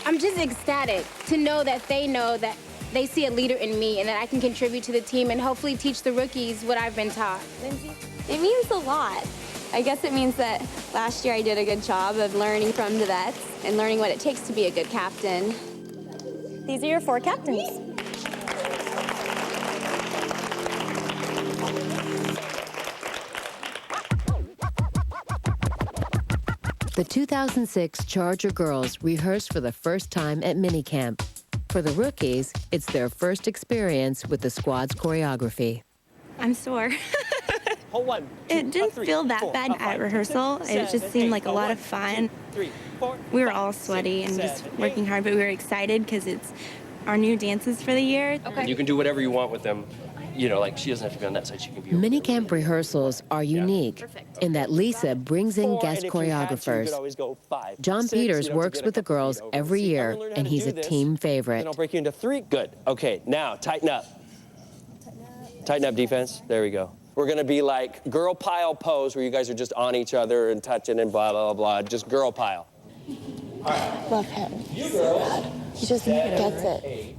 I'm just ecstatic to know that they see a leader in me and that I can contribute to the team and hopefully teach the rookies what I've been taught. Lindsay? It means a lot. I guess it means that last year I did a good job of learning from the vets and learning what it takes to be a good captain. These are your 4 captains. The 2006 Charger girls rehearsed for the first time at minicamp. For the rookies, it's their first experience with the squad's choreography. I'm sore. Hold one. It didn't feel that bad at rehearsal. It just seemed like a lot of fun. We were all sweaty and just working hard, but we were excited because it's our new dances for the year. You can do whatever you want with them. You know, like she doesn't have to be on that side. She can be. Minicamp rehearsals are unique in that Lisa brings in guest choreographers. John Peters works with the girls every year, and he's a team favorite. Then I'll break you into 3. Good. Okay, now tighten up. Tighten up, defense. There we go. We're going to be like girl pile pose where you guys are just on each other and touching and blah, blah, blah. Just girl pile. Love him. He's so bad. He just gets it.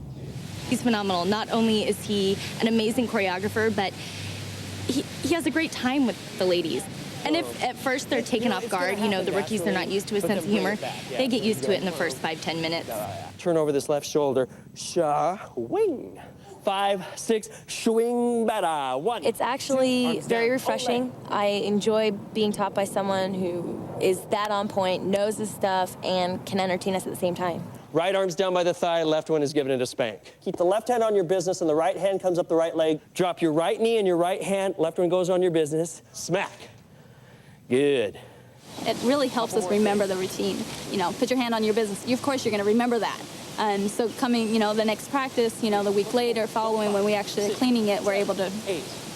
He's phenomenal. Not only is he an amazing choreographer, but he has a great time with the ladies. And if at first they're taken off guard, you know, the rookies, they're not used to his sense of humor, they get used to it in the first 5-10 minutes. Turn over this left shoulder. Sha-wing. 5, 6, swing better. 1. It's actually very refreshing. I enjoy being taught by someone who is that on point, knows his stuff, and can entertain us at the same time. Right arm's down by the thigh, left one is giving it a spank. Keep the left hand on your business and the right hand comes up the right leg. Drop your right knee and your right hand, left one goes on your business. Smack. Good. It really helps us remember the routine. You know, put your hand on your business. Of course, you're going to remember that. So coming, you know, the next practice, you know, the week later, following when we actually are cleaning it, we're able to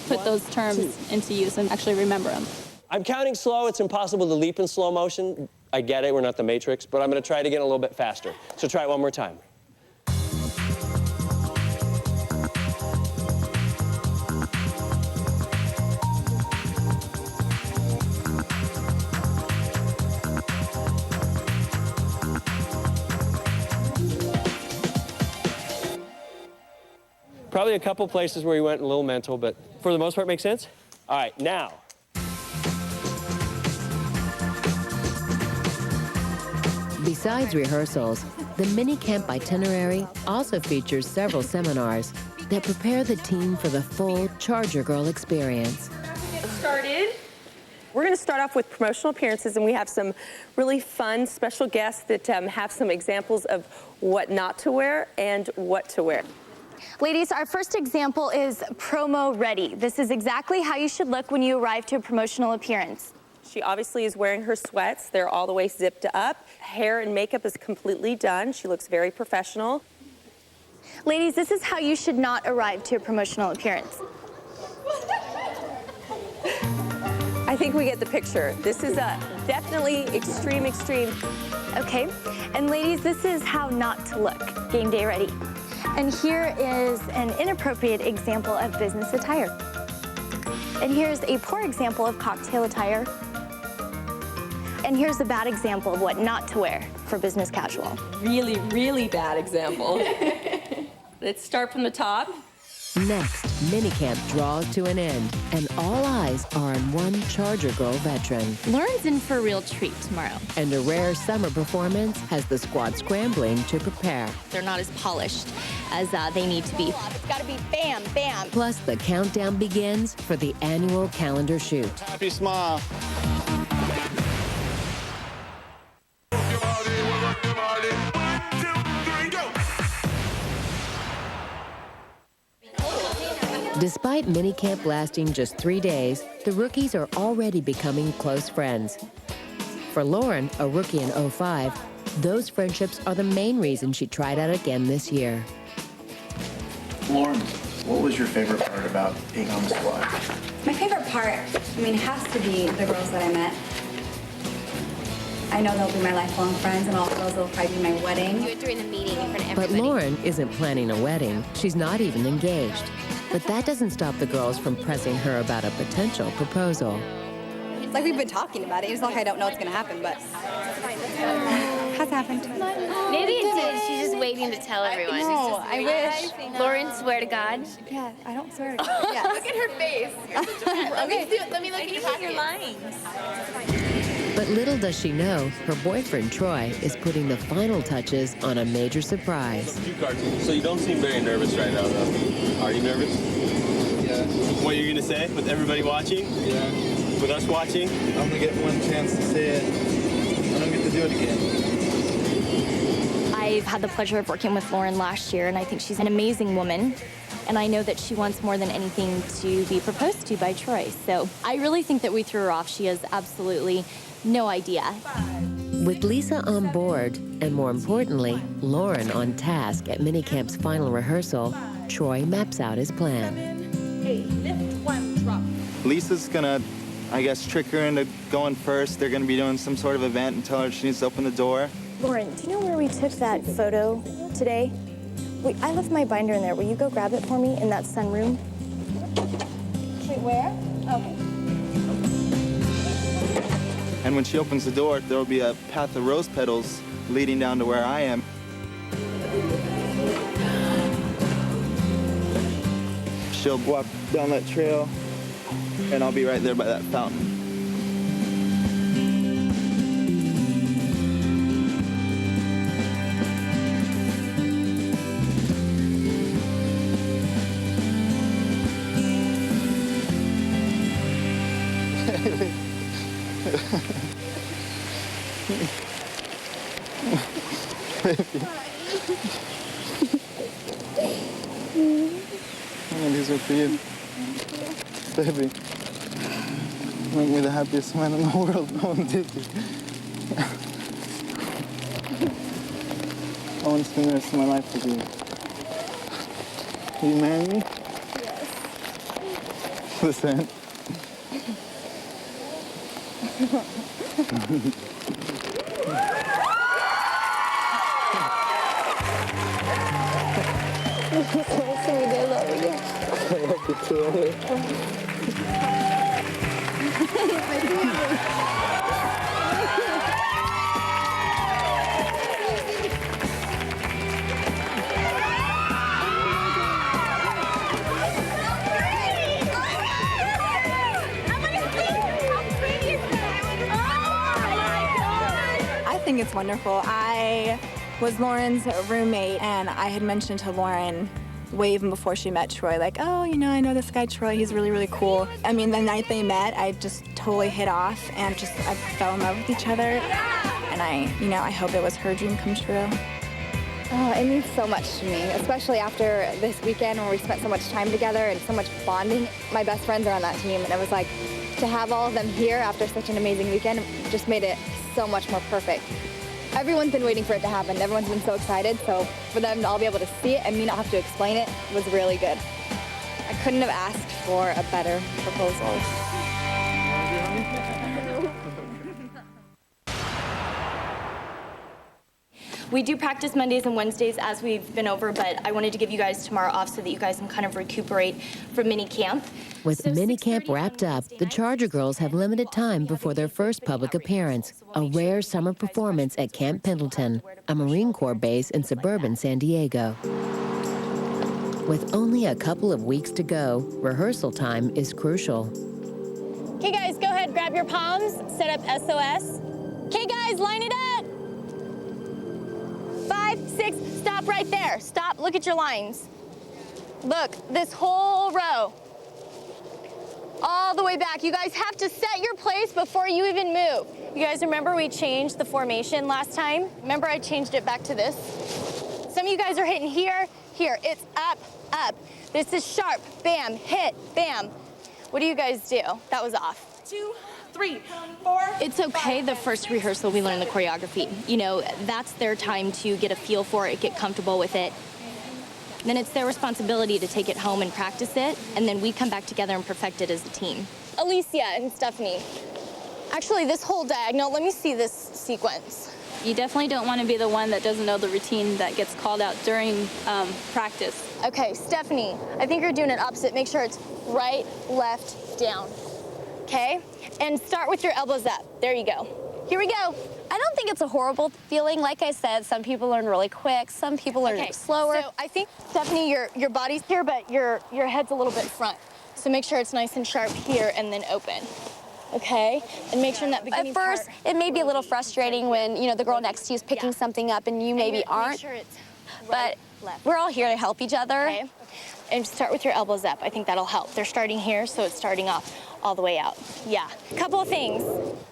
put those terms into use and actually remember them. I'm counting slow. It's impossible to leap in slow motion. I get it. We're not the Matrix, but I'm going to try it again a little bit faster. So try it one more time. Probably a couple places where you went a little mental, but for the most part, makes sense? All right, now. Besides rehearsals, the minicamp itinerary also features several seminars. that prepare the team for the full Charger Girl experience. Get started. We're going to start off with promotional appearances, and we have some really fun special guests that have some examples of what not to wear and what to wear. Ladies, our first example is promo ready. This is exactly how you should look when you arrive to a promotional appearance. She obviously is wearing her sweats. They're all the way zipped up. Hair and makeup is completely done. She looks very professional. Ladies, this is how you should not arrive to a promotional appearance. I think we get the picture. This is definitely extreme. Okay, and ladies, this is how not to look. Game day ready. And here is an inappropriate example of business attire. And here's a poor example of cocktail attire. And here's a bad example of what not to wear for business casual. Really, really bad example. Let's start from the top. Next, minicamp draws to an end, and all eyes are on one Charger Girl veteran. Lauren's in for a real treat tomorrow. And a rare summer performance has the squad scrambling to prepare. They're not as polished as they need to be. It's gotta be bam, bam. Plus, the countdown begins for the annual calendar shoot. Happy smile. Despite minicamp lasting just 3 days, the rookies are already becoming close friends. For Lauren, a rookie in '05, those friendships are the main reason she tried out again this year. Lauren, what was your favorite part about being on the squad? My favorite part, has to be the girls that I met. I know they'll be my lifelong friends, and all the girls will probably be my wedding. Do it during the meeting in front of But everybody. Lauren isn't planning a wedding. She's not even engaged. But that doesn't stop the girls from pressing her about a potential proposal. It's like we've been talking about it. It's not like I don't know what's going to happen, but has happened. Maybe it did. She's just waiting to tell everyone. No, I wish. Lauren, swear to God. Yeah, I don't swear. Yeah. Look at her face. Let me look at your pocket. You're lying. But little does she know, her boyfriend Troy is putting the final touches on a major surprise. So you don't seem very nervous right now, though. Are you nervous? Yeah. What you're gonna say with everybody watching? Yeah. With us watching? I'm gonna get one chance to say it. I don't get to do it again. I've had the pleasure of working with Lauren last year, and I think she's an amazing woman. And I know that she wants more than anything to be proposed to by Troy. So I really think that we threw her off. She has absolutely no idea. With Lisa on board, and more importantly, Lauren on task at minicamp's final rehearsal, Troy maps out his plan. Hey, lift one, drop. Lisa's gonna, I guess, trick her into going first. They're gonna be doing some sort of event and tell her she needs to open the door. Lauren, do you know where we took that photo today? I left my binder in there. Will you go grab it for me in that sunroom? Wait, where? Okay. And when she opens the door, there'll be a path of rose petals leading down to where I am. She'll walk down that trail, and I'll be right there by that fountain. These are for you. Baby. Make me the happiest man in the world. No one did you. I want to spend the rest of my life with you. Will you marry me? Yes. Listen. I love you too. I think it's wonderful. I was Lauren's roommate, and I had mentioned to Lauren way even before she met Troy, like, oh, you know, I know this guy Troy, he's really, really cool. I mean, the night they met, I just totally hit off and I fell in love with each other. And I hope it was her dream come true. Oh, it means so much to me, especially after this weekend where we spent so much time together and so much bonding. My best friends are on that team, and it was like, to have all of them here after such an amazing weekend just made it so much more perfect. Everyone's been waiting for it to happen. Everyone's been so excited, so for them to all be able to see it and me not have to explain it was really good. I couldn't have asked for a better proposal. We do practice Mondays and Wednesdays as we've been over, but I wanted to give you guys tomorrow off so that you guys can kind of recuperate from mini camp. With mini camp wrapped up, the Charger girls have limited time before their first public appearance, a rare summer performance at Camp Pendleton, a Marine Corps base in suburban San Diego. With only a couple of weeks to go, rehearsal time is crucial. Okay, guys, go ahead, grab your palms, set up SOS. Okay, guys, line it up. 5, 6, stop right there. Stop, look at your lines. Look, this whole row. All the way back. You guys have to set your place before you even move. You guys remember we changed the formation last time? Remember I changed it back to this? Some of you guys are hitting here, here. It's up, up. This is sharp, bam, hit, bam. What do you guys do? That was off. 2, 3, 4. It's okay the first rehearsal we learn the choreography. You know, that's their time to get a feel for it, get comfortable with it. Then it's their responsibility to take it home and practice it, and then we come back together and perfect it as a team. Alicia and Stephanie. Actually, this whole diagonal, let me see this sequence. You definitely don't want to be the one that doesn't know the routine that gets called out during practice. Okay, Stephanie, I think you're doing it opposite. Make sure it's right, left, down. Okay? And start with your elbows up. There you go. Here we go. I don't think it's a horrible feeling. Like I said, some people learn really quick, some people learn slower. So I think, Stephanie, your body's here, but your head's a little bit front. So make sure it's nice and sharp here and then open. Okay? And make sure in that beginning At first, it may be a little frustrating when, you know, the girl next to you is picking something up and you maybe aren't. Make sure it's right, but left. We're all here to help each other. Okay. And start with your elbows up. I think that'll help. They're starting here, so it's starting off all the way out. Yeah. A couple of things.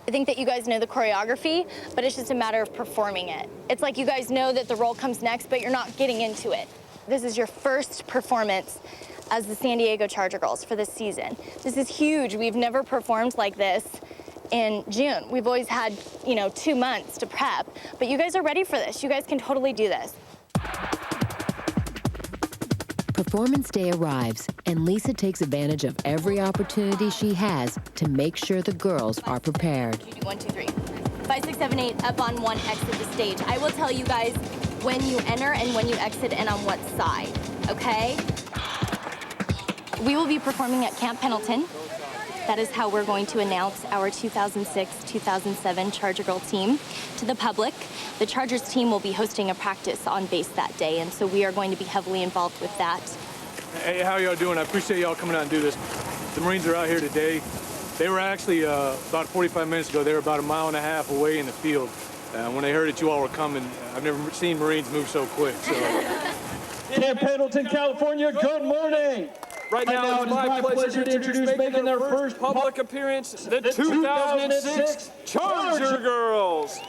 I think that you guys know the choreography, but it's just a matter of performing it. It's like you guys know that the role comes next, but you're not getting into it. This is your first performance as the San Diego Charger girls for this season. This is huge. We've never performed like this in June. We've always had, you know, 2 months to prep, but you guys are ready for this. You guys can totally do this. Performance day arrives, and Lisa takes advantage of every opportunity she has to make sure the girls are prepared. You do 1, 2, 3. 5, 6, 7, 8, up on one, exit the stage. I will tell you guys when you enter and when you exit and on what side, okay? We will be performing at Camp Pendleton. That is how we're going to announce our 2006-2007 Charger Girl team to the public. The Chargers team will be hosting a practice on base that day, and so we are going to be heavily involved with that. Hey, how y'all doing? I appreciate y'all coming out and do this. The Marines are out here today. They were actually, about 45 minutes ago, they were about 1.5 miles away in the field. When they heard that you all were coming, I've never seen Marines move so quick. So. Camp Pendleton, California, good morning. Right now, it's my pleasure to introduce making their first public appearance, the 2006 Charger Girls.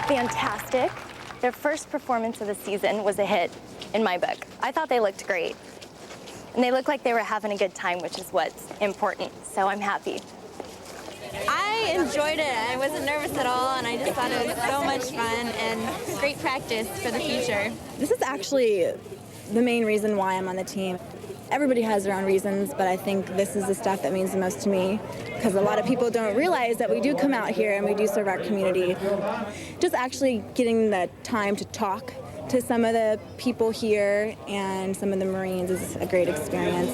Fantastic. Their first performance of the season was a hit in my book. I thought they looked great. And they looked like they were having a good time, which is what's important. So I'm happy. I enjoyed it. I wasn't nervous at all, and I just thought it was so much fun and great practice for the future. This is actually the main reason why I'm on the team. Everybody has their own reasons, but I think this is the stuff that means the most to me, because a lot of people don't realize that we do come out here and we do serve our community. Just actually getting the time to talk to some of the people here and some of the Marines is a great experience.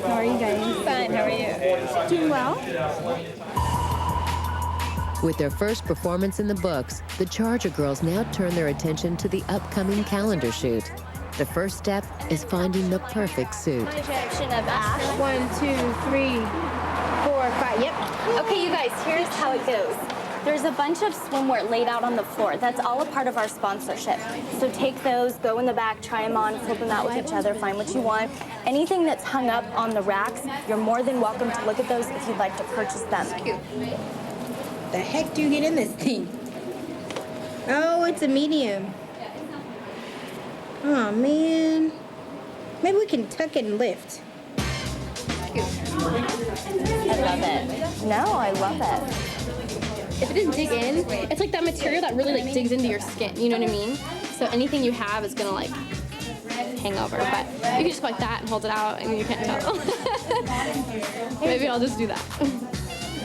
How are you guys? Fun. How are you? Doing well. With their first performance in the books, the Charger girls now turn their attention to the upcoming calendar shoot. The first step is finding the perfect suit. Projection of Ash. 1, 2, 3, 4, 5. Yep. Okay, you guys, here's how it goes. There's a bunch of swimwear laid out on the floor. That's all a part of our sponsorship. So take those, go in the back, try them on, flip them out with each other, find what you want. Anything that's hung up on the racks, you're more than welcome to look at those if you'd like to purchase them. The heck do you get in this thing? Oh, it's a medium. Oh, man. Maybe we can tuck it and lift. I love it. No, I love it. If it doesn't dig in, it's like that material that really like digs into your skin, you know what I mean? So anything you have is gonna like hang over, but you can just go like that and hold it out and you can't tell. Maybe I'll just do that.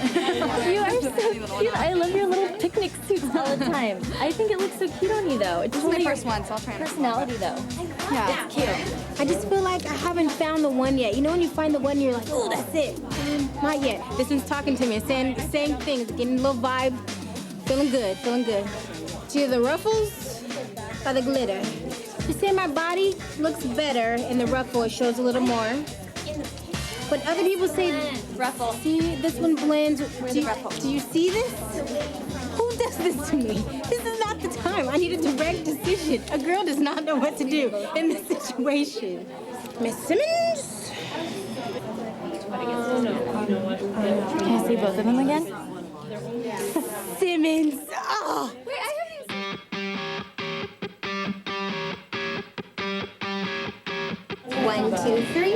You are so cute. I love your little picnic suits all the time. I think it looks so cute on you, though. It's This is my first one, so I'll try it. Personality, though. Yeah, it's cute. I just feel like I haven't found the one yet. You know when you find the one, you're like, oh, that's it. Not yet. This one's talking to me, saying the same thing. It's getting a little vibe. Feeling good, feeling good. See the ruffles or the glitter? You say my body looks better in the ruffle. It shows a little more. But other people say ruffle. See, this one blends. Do you see this? Who does this to me? This is not the time. I need a direct decision. A girl does not know what to do in this situation. Miss Simmons? Can I see both of them again? Simmons. Oh. Wait, I have these. 1, 2, 3.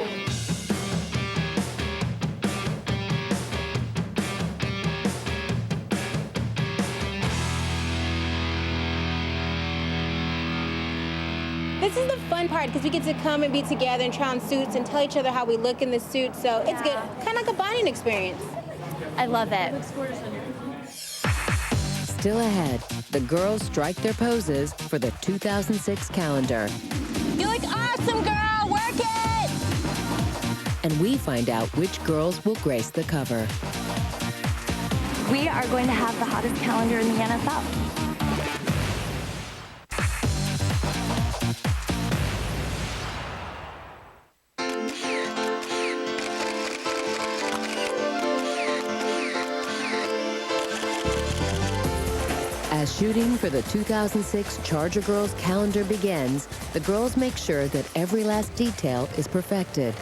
This is the fun part because we get to come and be together and try on suits and tell each other how we look in the suit. So it's good, kind of like a bonding experience. I love it. Still ahead, the girls strike their poses for the 2006 calendar. You look awesome, girl. Work it. And we find out which girls will grace the cover. We are going to have the hottest calendar in the NFL. As shooting for the 2006 Charger Girls calendar begins, the girls make sure that every last detail is perfected.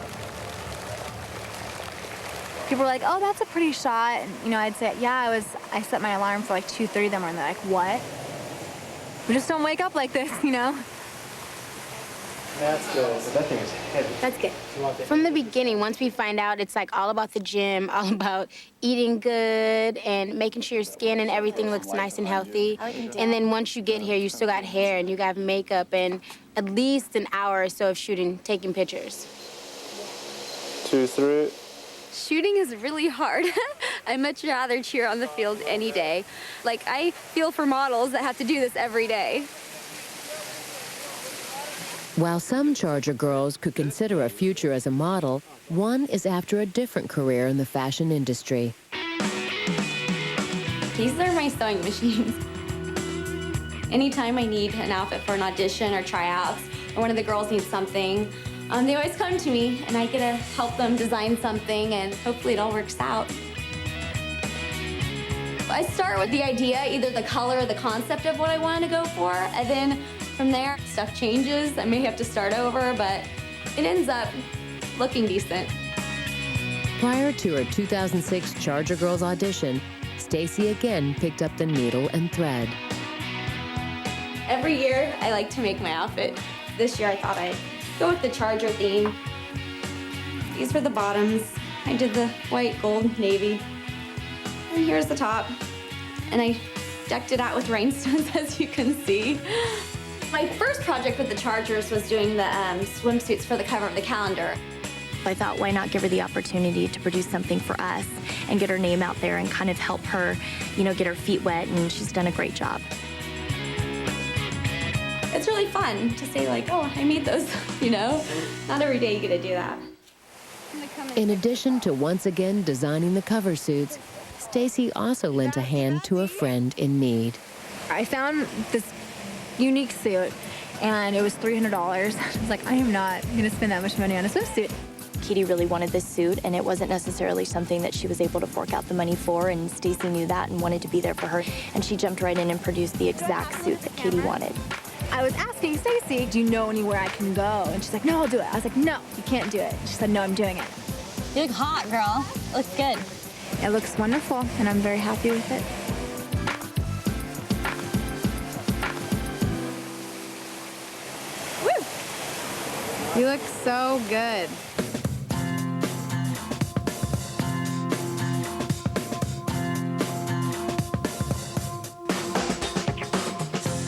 People were like, oh, that's a pretty shot. And, you know, I'd say, yeah, I set my alarm for like 2:30 in the morning. They're like, what? We just don't wake up like this, you know? That's good, but that thing is heavy. That's good. From the beginning, once we find out, it's like all about the gym, all about eating good and making sure your skin and everything looks nice and healthy. And then once you get here, you still got hair and you got makeup and at least an hour or so of shooting, taking pictures. 2, 3. Shooting is really hard. I'd much rather cheer on the field any day. Like, I feel for models that have to do this every day. While some Charger girls could consider a future as a model, one is after a different career in the fashion industry. These are my sewing machines. Anytime I need an outfit for an audition or tryouts, or one of the girls needs something, they always come to me, and I get to help them design something, and hopefully it all works out. I start with the idea, either the color or the concept of what I want to go for, and then from there, stuff changes. I may have to start over, but it ends up looking decent. Prior to her 2006 Charger Girls audition, Stacy again picked up the needle and thread. Every year, I like to make my outfit. This year, I thought I'd go with the Charger theme. These were the bottoms. I did the white, gold, navy. And here's the top. And I decked it out with rhinestones, as you can see. My first project with the Chargers was doing the swimsuits for the cover of the calendar. I thought, why not give her the opportunity to produce something for us and get her name out there and kind of help her, you know, get her feet wet, and she's done a great job. It's really fun to say, like, oh, I made those, you know? Not every day you get to do that. In addition to once again designing the cover suits, Stacy also lent a hand to a friend in need. I found this unique suit, and it was $300. I was like, I am not going to spend that much money on a swimsuit. Katie really wanted this suit, and it wasn't necessarily something that she was able to fork out the money for, and Stacy knew that and wanted to be there for her, and she jumped right in and produced the exact suit that Katie wanted. I was asking Stacy, do you know anywhere I can go? And she's like, no, I'll do it. I was like, no, you can't do it. She said, no, I'm doing it. You look hot, girl. Looks good. It looks wonderful, and I'm very happy with it. You look so good.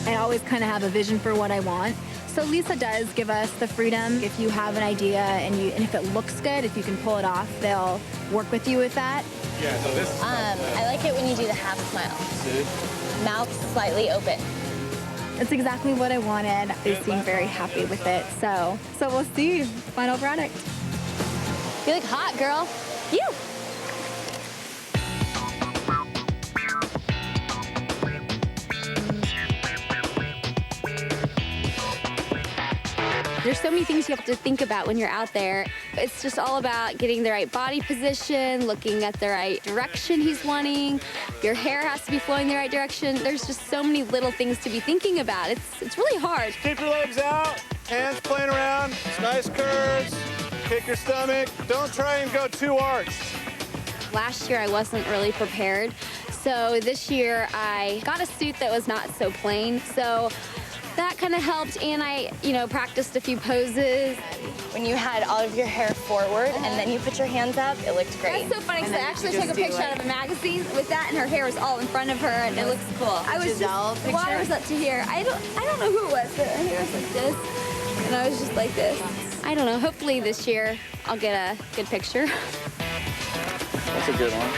I always kind of have a vision for what I want. So Lisa does give us the freedom. If you have an idea and if it looks good, if you can pull it off, they'll work with you with that. Yeah, so this I like it when you do the half smile. Mouth slightly open. It's exactly what I wanted. They seem very happy with it. So we'll see. Final product. You look hot, girl. You. There's so many things you have to think about when you're out there. It's just all about getting the right body position, looking at the right direction he's wanting. Your hair has to be flowing the right direction. There's just so many little things to be thinking about. It's really hard. Keep your legs out, hands playing around, nice curves, kick your stomach. Don't try and go too arched. Last year I wasn't really prepared. So this year I got a suit that was not so plain. So that kind of helped, and I, practiced a few poses. When you had all of your hair forward and then you put your hands up, it looked great. That's so funny because I actually took a picture out of a magazine with that, and her hair was all in front of her, and it looks cool. I was just, the water was up to here. I don't know who it was, but her hair was like this, and I was just like this. I don't know. Hopefully this year I'll get a good picture. That's a good one.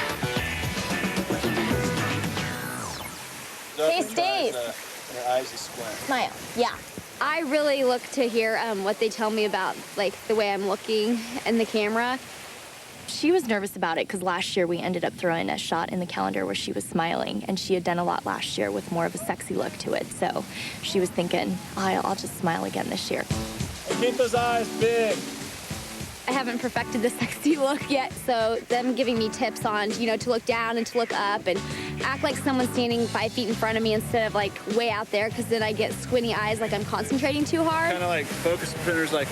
Hey, Steve. Your eyes are squint. Smile. Yeah. I really look to hear what they tell me about, like, the way I'm looking in the camera. She was nervous about it because last year we ended up throwing a shot in the calendar where she was smiling, and she had done a lot last year with more of a sexy look to it. So she was thinking, I'll just smile again this year. Keep those eyes big. I haven't perfected the sexy look yet, so them giving me tips on, to look down and to look up and act like someone's standing 5 feet in front of me instead of like way out there, because then I get squinty eyes like I'm concentrating too hard. Kind of like focus printers, like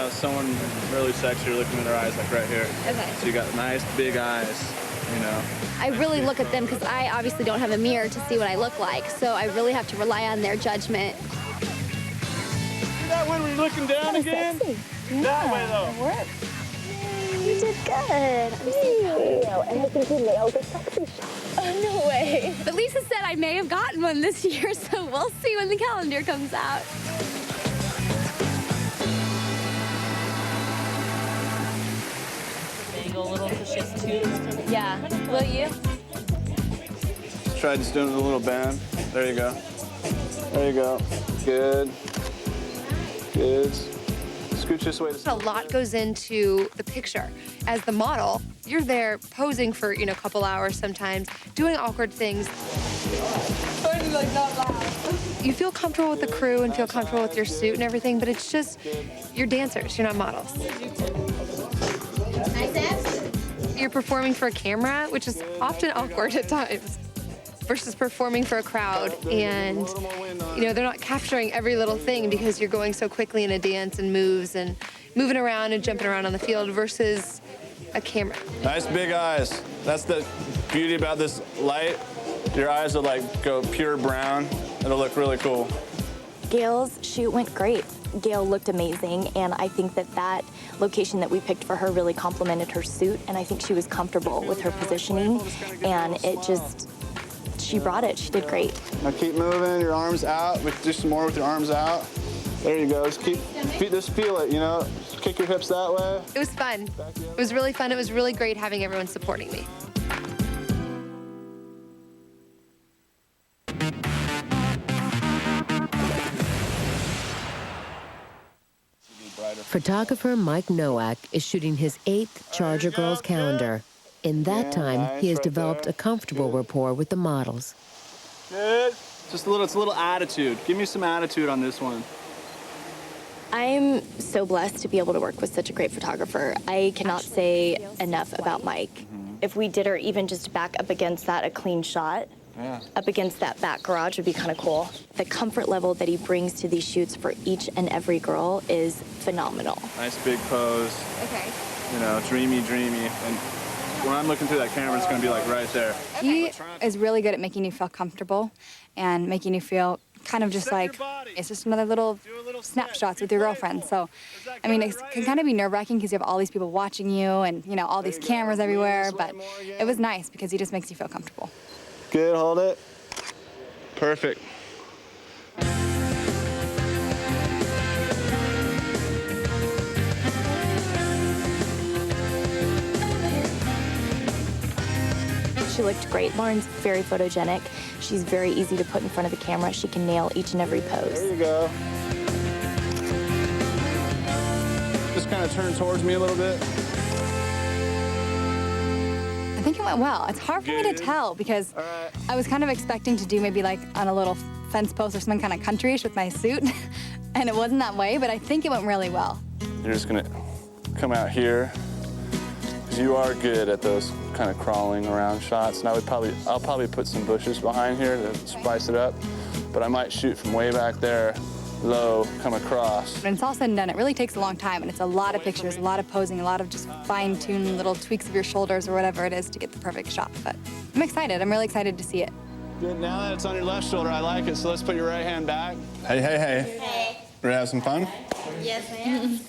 someone really sexy, you're looking in their eyes like right here. Okay. So you got nice big eyes, I really look at them because I obviously don't have a mirror to see what I look like, so I really have to rely on their judgment. See that one when you're looking down again? Sexy. Yeah, that way though. It worked. You did good. I'm so proud. And I think you nailed the sexy shot. Oh, no way. But Lisa said I may have gotten one this year, so we'll see when the calendar comes out. Angle a little so she's too. Yeah. Will you? Try just doing a little bend. There you go. There you go. Good. Good. Scooch this way. A lot goes into the picture. As the model, you're there posing for, a couple hours sometimes, doing awkward things. Like not loud. You feel comfortable with the crew and feel comfortable with your suit and everything, but it's just, you're dancers, you're not models. You're performing for a camera, which is often awkward at times, versus performing for a crowd, and they're not capturing every little thing because you're going so quickly in a dance and moves and moving around and jumping around on the field versus a camera. Nice big eyes. That's the beauty about this light. Your eyes will go pure brown. It'll look really cool. Gail's shoot went great. Gail looked amazing, and I think that location that we picked for her really complemented her suit, and I think she was comfortable with her positioning, and she brought it. She did great. Now keep moving, your arms out. Do some more with your arms out. There you go. Just feel it, Just kick your hips that way. It was fun. It was really fun. It was really great having everyone supporting me. Photographer Mike Nowak is shooting his 8th Charger Girls calendar. In that time, nice, he has right developed there. a comfortable rapport with the models. Good. Just it's a little attitude. Give me some attitude on this one. I'm so blessed to be able to work with such a great photographer. I cannot say enough about Mike. If we did her even just back up against that, a clean shot, up against that back garage would be kind of cool. The comfort level that he brings to these shoots for each and every girl is phenomenal. Nice big pose. Okay. You know, dreamy. And when I'm looking through that camera, it's going to be like right there. He is really good at making you feel comfortable and making you feel kind of just like it's just another little snapshots with your girlfriend. So, I mean, it can kind of be nerve-wracking because you have all these people watching you and, you know, all these cameras everywhere. But it was nice because he just makes you feel comfortable. Good, hold it. Perfect. She looked great. Lauren's very photogenic. She's very easy to put in front of the camera. She can nail each and every pose. There you go. Just kind of turn towards me a little bit. I think it went well. It's hard for me to tell because I was kind of expecting to do maybe like on a little fence post or something kind of countryish with my suit, and it wasn't that way, but I think it went really well. You're just gonna come out here, because you are good at those kind of crawling around shots, and I'll probably put some bushes behind here to spice it up, but I might shoot from way back there, low, come across. When it's all said and done, it really takes a long time, and it's a lot of pictures, a lot of posing, a lot of just fine-tuned little tweaks of your shoulders or whatever it is to get the perfect shot, but I'm excited. I'm really excited to see it. Good, now that it's on your left shoulder, I like it, so let's put your right hand back. Hey. Hey. Ready to have some fun? Yes, I am.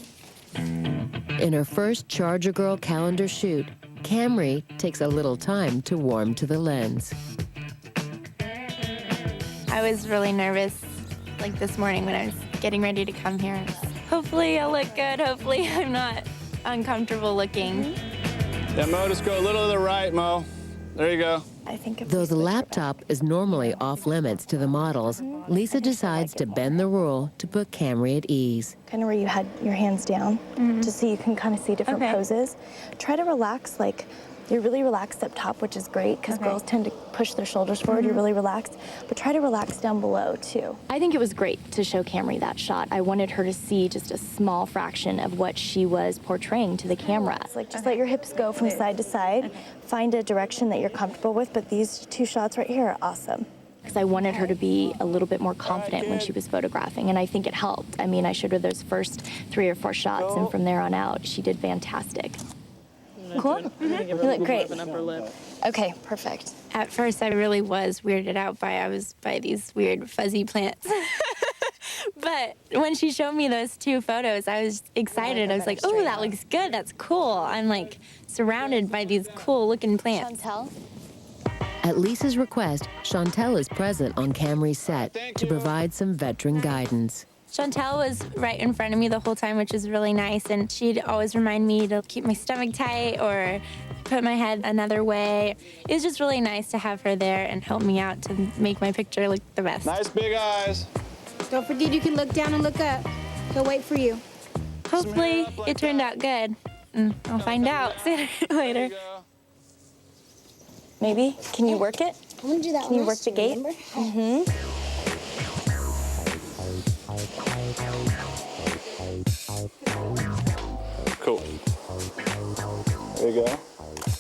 In her first Charger Girl calendar shoot, Camry takes a little time to warm to the lens. I was really nervous, like this morning when I was getting ready to come here. Hopefully I'll look good. Hopefully I'm not uncomfortable looking. Yeah, Mo, just go a little to the right, Mo. There you go. I think if Though the laptop is normally off limits to the models, Lisa decides to bend the rule to put Camry at ease. Kind of where you had your hands down, just so you can kind of see different poses. Try to relax, like you're really relaxed up top, which is great because girls tend to push their shoulders forward. You're really relaxed, but try to relax down below too. I think it was great to show Camry that shot. I wanted her to see just a small fraction of what she was portraying to the camera. It's like just let your hips go from side to side. Find a direction that you're comfortable with, but these two shots right here are awesome. Because I wanted her to be a little bit more confident when she was photographing, and I think it helped. I mean, I showed her those first 3 or 4 shots, and from there on out, she did fantastic. Cool. You look great. Okay, perfect. At first, I really was weirded out by these weird fuzzy plants. But when she showed me those 2 photos, I was excited. I was like, oh, that looks good. That's cool. I'm like surrounded by these cool looking plants. Chantel? At Lisa's request, Chantel is present on Camry's set to provide some veteran guidance. Chantel was right in front of me the whole time, which is really nice, and she'd always remind me to keep my stomach tight or put my head another way. It was just really nice to have her there and help me out to make my picture look the best. Nice big eyes. Don't forget you can look down and look up. He'll wait for you. Hopefully it turned out good. I'll find out sooner or later. Maybe? Can you work it? I'm gonna do that. Can you work the gate? Cool. There you go.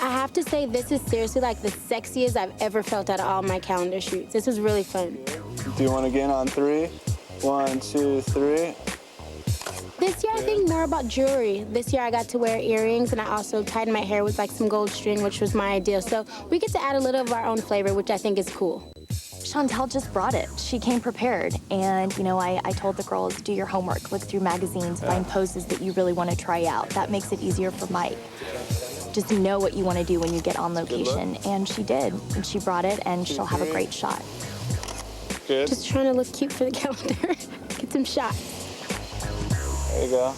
I have to say, this is seriously like the sexiest I've ever felt out of all my calendar shoots. This was really fun. Do you want to again on 3? 1, 2, 3. This year, I think more about jewelry. This year, I got to wear earrings, and I also tied my hair with like some gold string, which was my ideal. So we get to add a little of our own flavor, which I think is cool. Chantel just brought it. She came prepared. And, you know, I told the girls, do your homework, look through magazines, find poses that you really want to try out. That makes it easier for Mike. Just know what you want to do when you get on location. And she did. And she brought it, and she'll have a great shot. Good. Just trying to look cute for the calendar. Get some shots. There you go.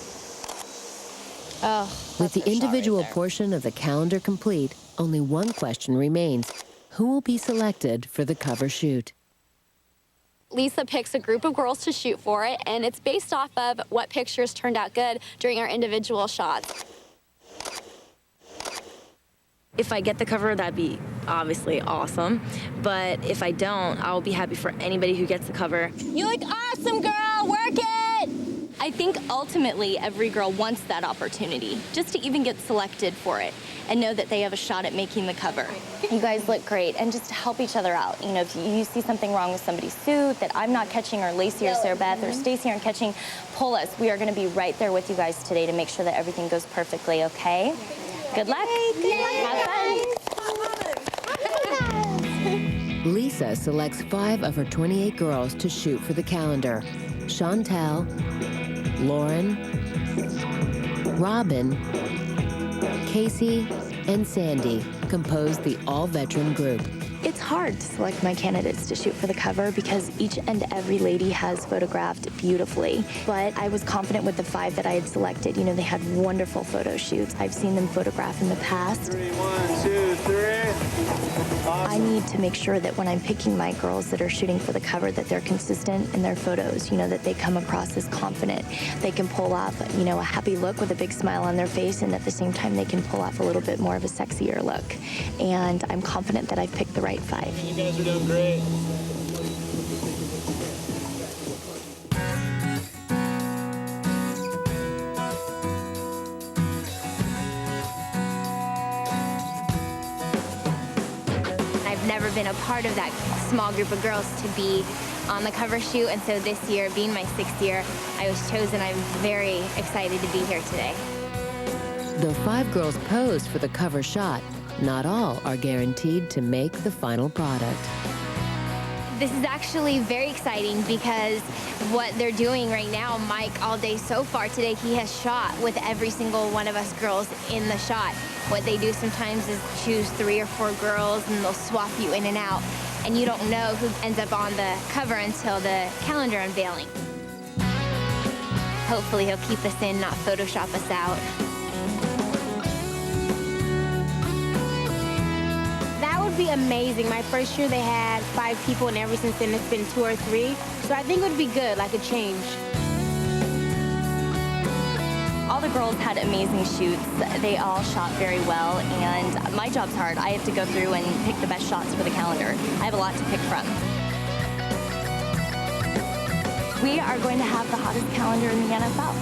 Oh, With the individual portion of the calendar complete, only one question remains. Who will be selected for the cover shoot? Lisa picks a group of girls to shoot for it, and it's based off of what pictures turned out good during our individual shots. If I get the cover, that'd be obviously awesome. But if I don't, I'll be happy for anybody who gets the cover. You look awesome, girl. Work it. I think ultimately every girl wants that opportunity, just to even get selected for it and know that they have a shot at making the cover. You guys look great, and just to help each other out. You know, if you see something wrong with somebody's suit that I'm not catching, or Lacey or Sarah Beth or Stacy aren't catching, pull us. We are going to be right there with you guys today to make sure that everything goes perfectly, okay? Good luck. Have fun. Lisa selects 5 of her 28 girls to shoot for the calendar. Chantel, Lauren, Robin, Casey, and Sandy compose the all-veteran group. It's hard to select my candidates to shoot for the cover because each and every lady has photographed beautifully. But I was confident with the 5 that I had selected. You know, they had wonderful photo shoots. I've seen them photograph in the past. 3, 1, 2, 3. Awesome. I need to make sure that when I'm picking my girls that are shooting for the cover, that they're consistent in their photos, you know, that they come across as confident. They can pull off, you know, a happy look with a big smile on their face, and at the same time, they can pull off a little bit more of a sexier look. And I'm confident that I've picked the right 5. You guys are doing great. I've never been a part of that small group of girls to be on the cover shoot, and so this year, being my 6th year, I was chosen. I'm very excited to be here today. Though 5 girls posed for the cover shot, not all are guaranteed to make the final product. This is actually very exciting because what they're doing right now, Mike, all day so far today, he has shot with every single one of us girls in the shot. What they do sometimes is choose 3 or 4 girls, and they'll swap you in and out, and you don't know who ends up on the cover until the calendar unveiling. Hopefully he'll keep us in, not Photoshop us out. That would be amazing. My first year they had 5 people, and ever since then it's been 2 or 3. So I think it would be good, like a change. All the girls had amazing shoots. They all shot very well, and my job's hard. I have to go through and pick the best shots for the calendar. I have a lot to pick from. We are going to have the hottest calendar in the NFL.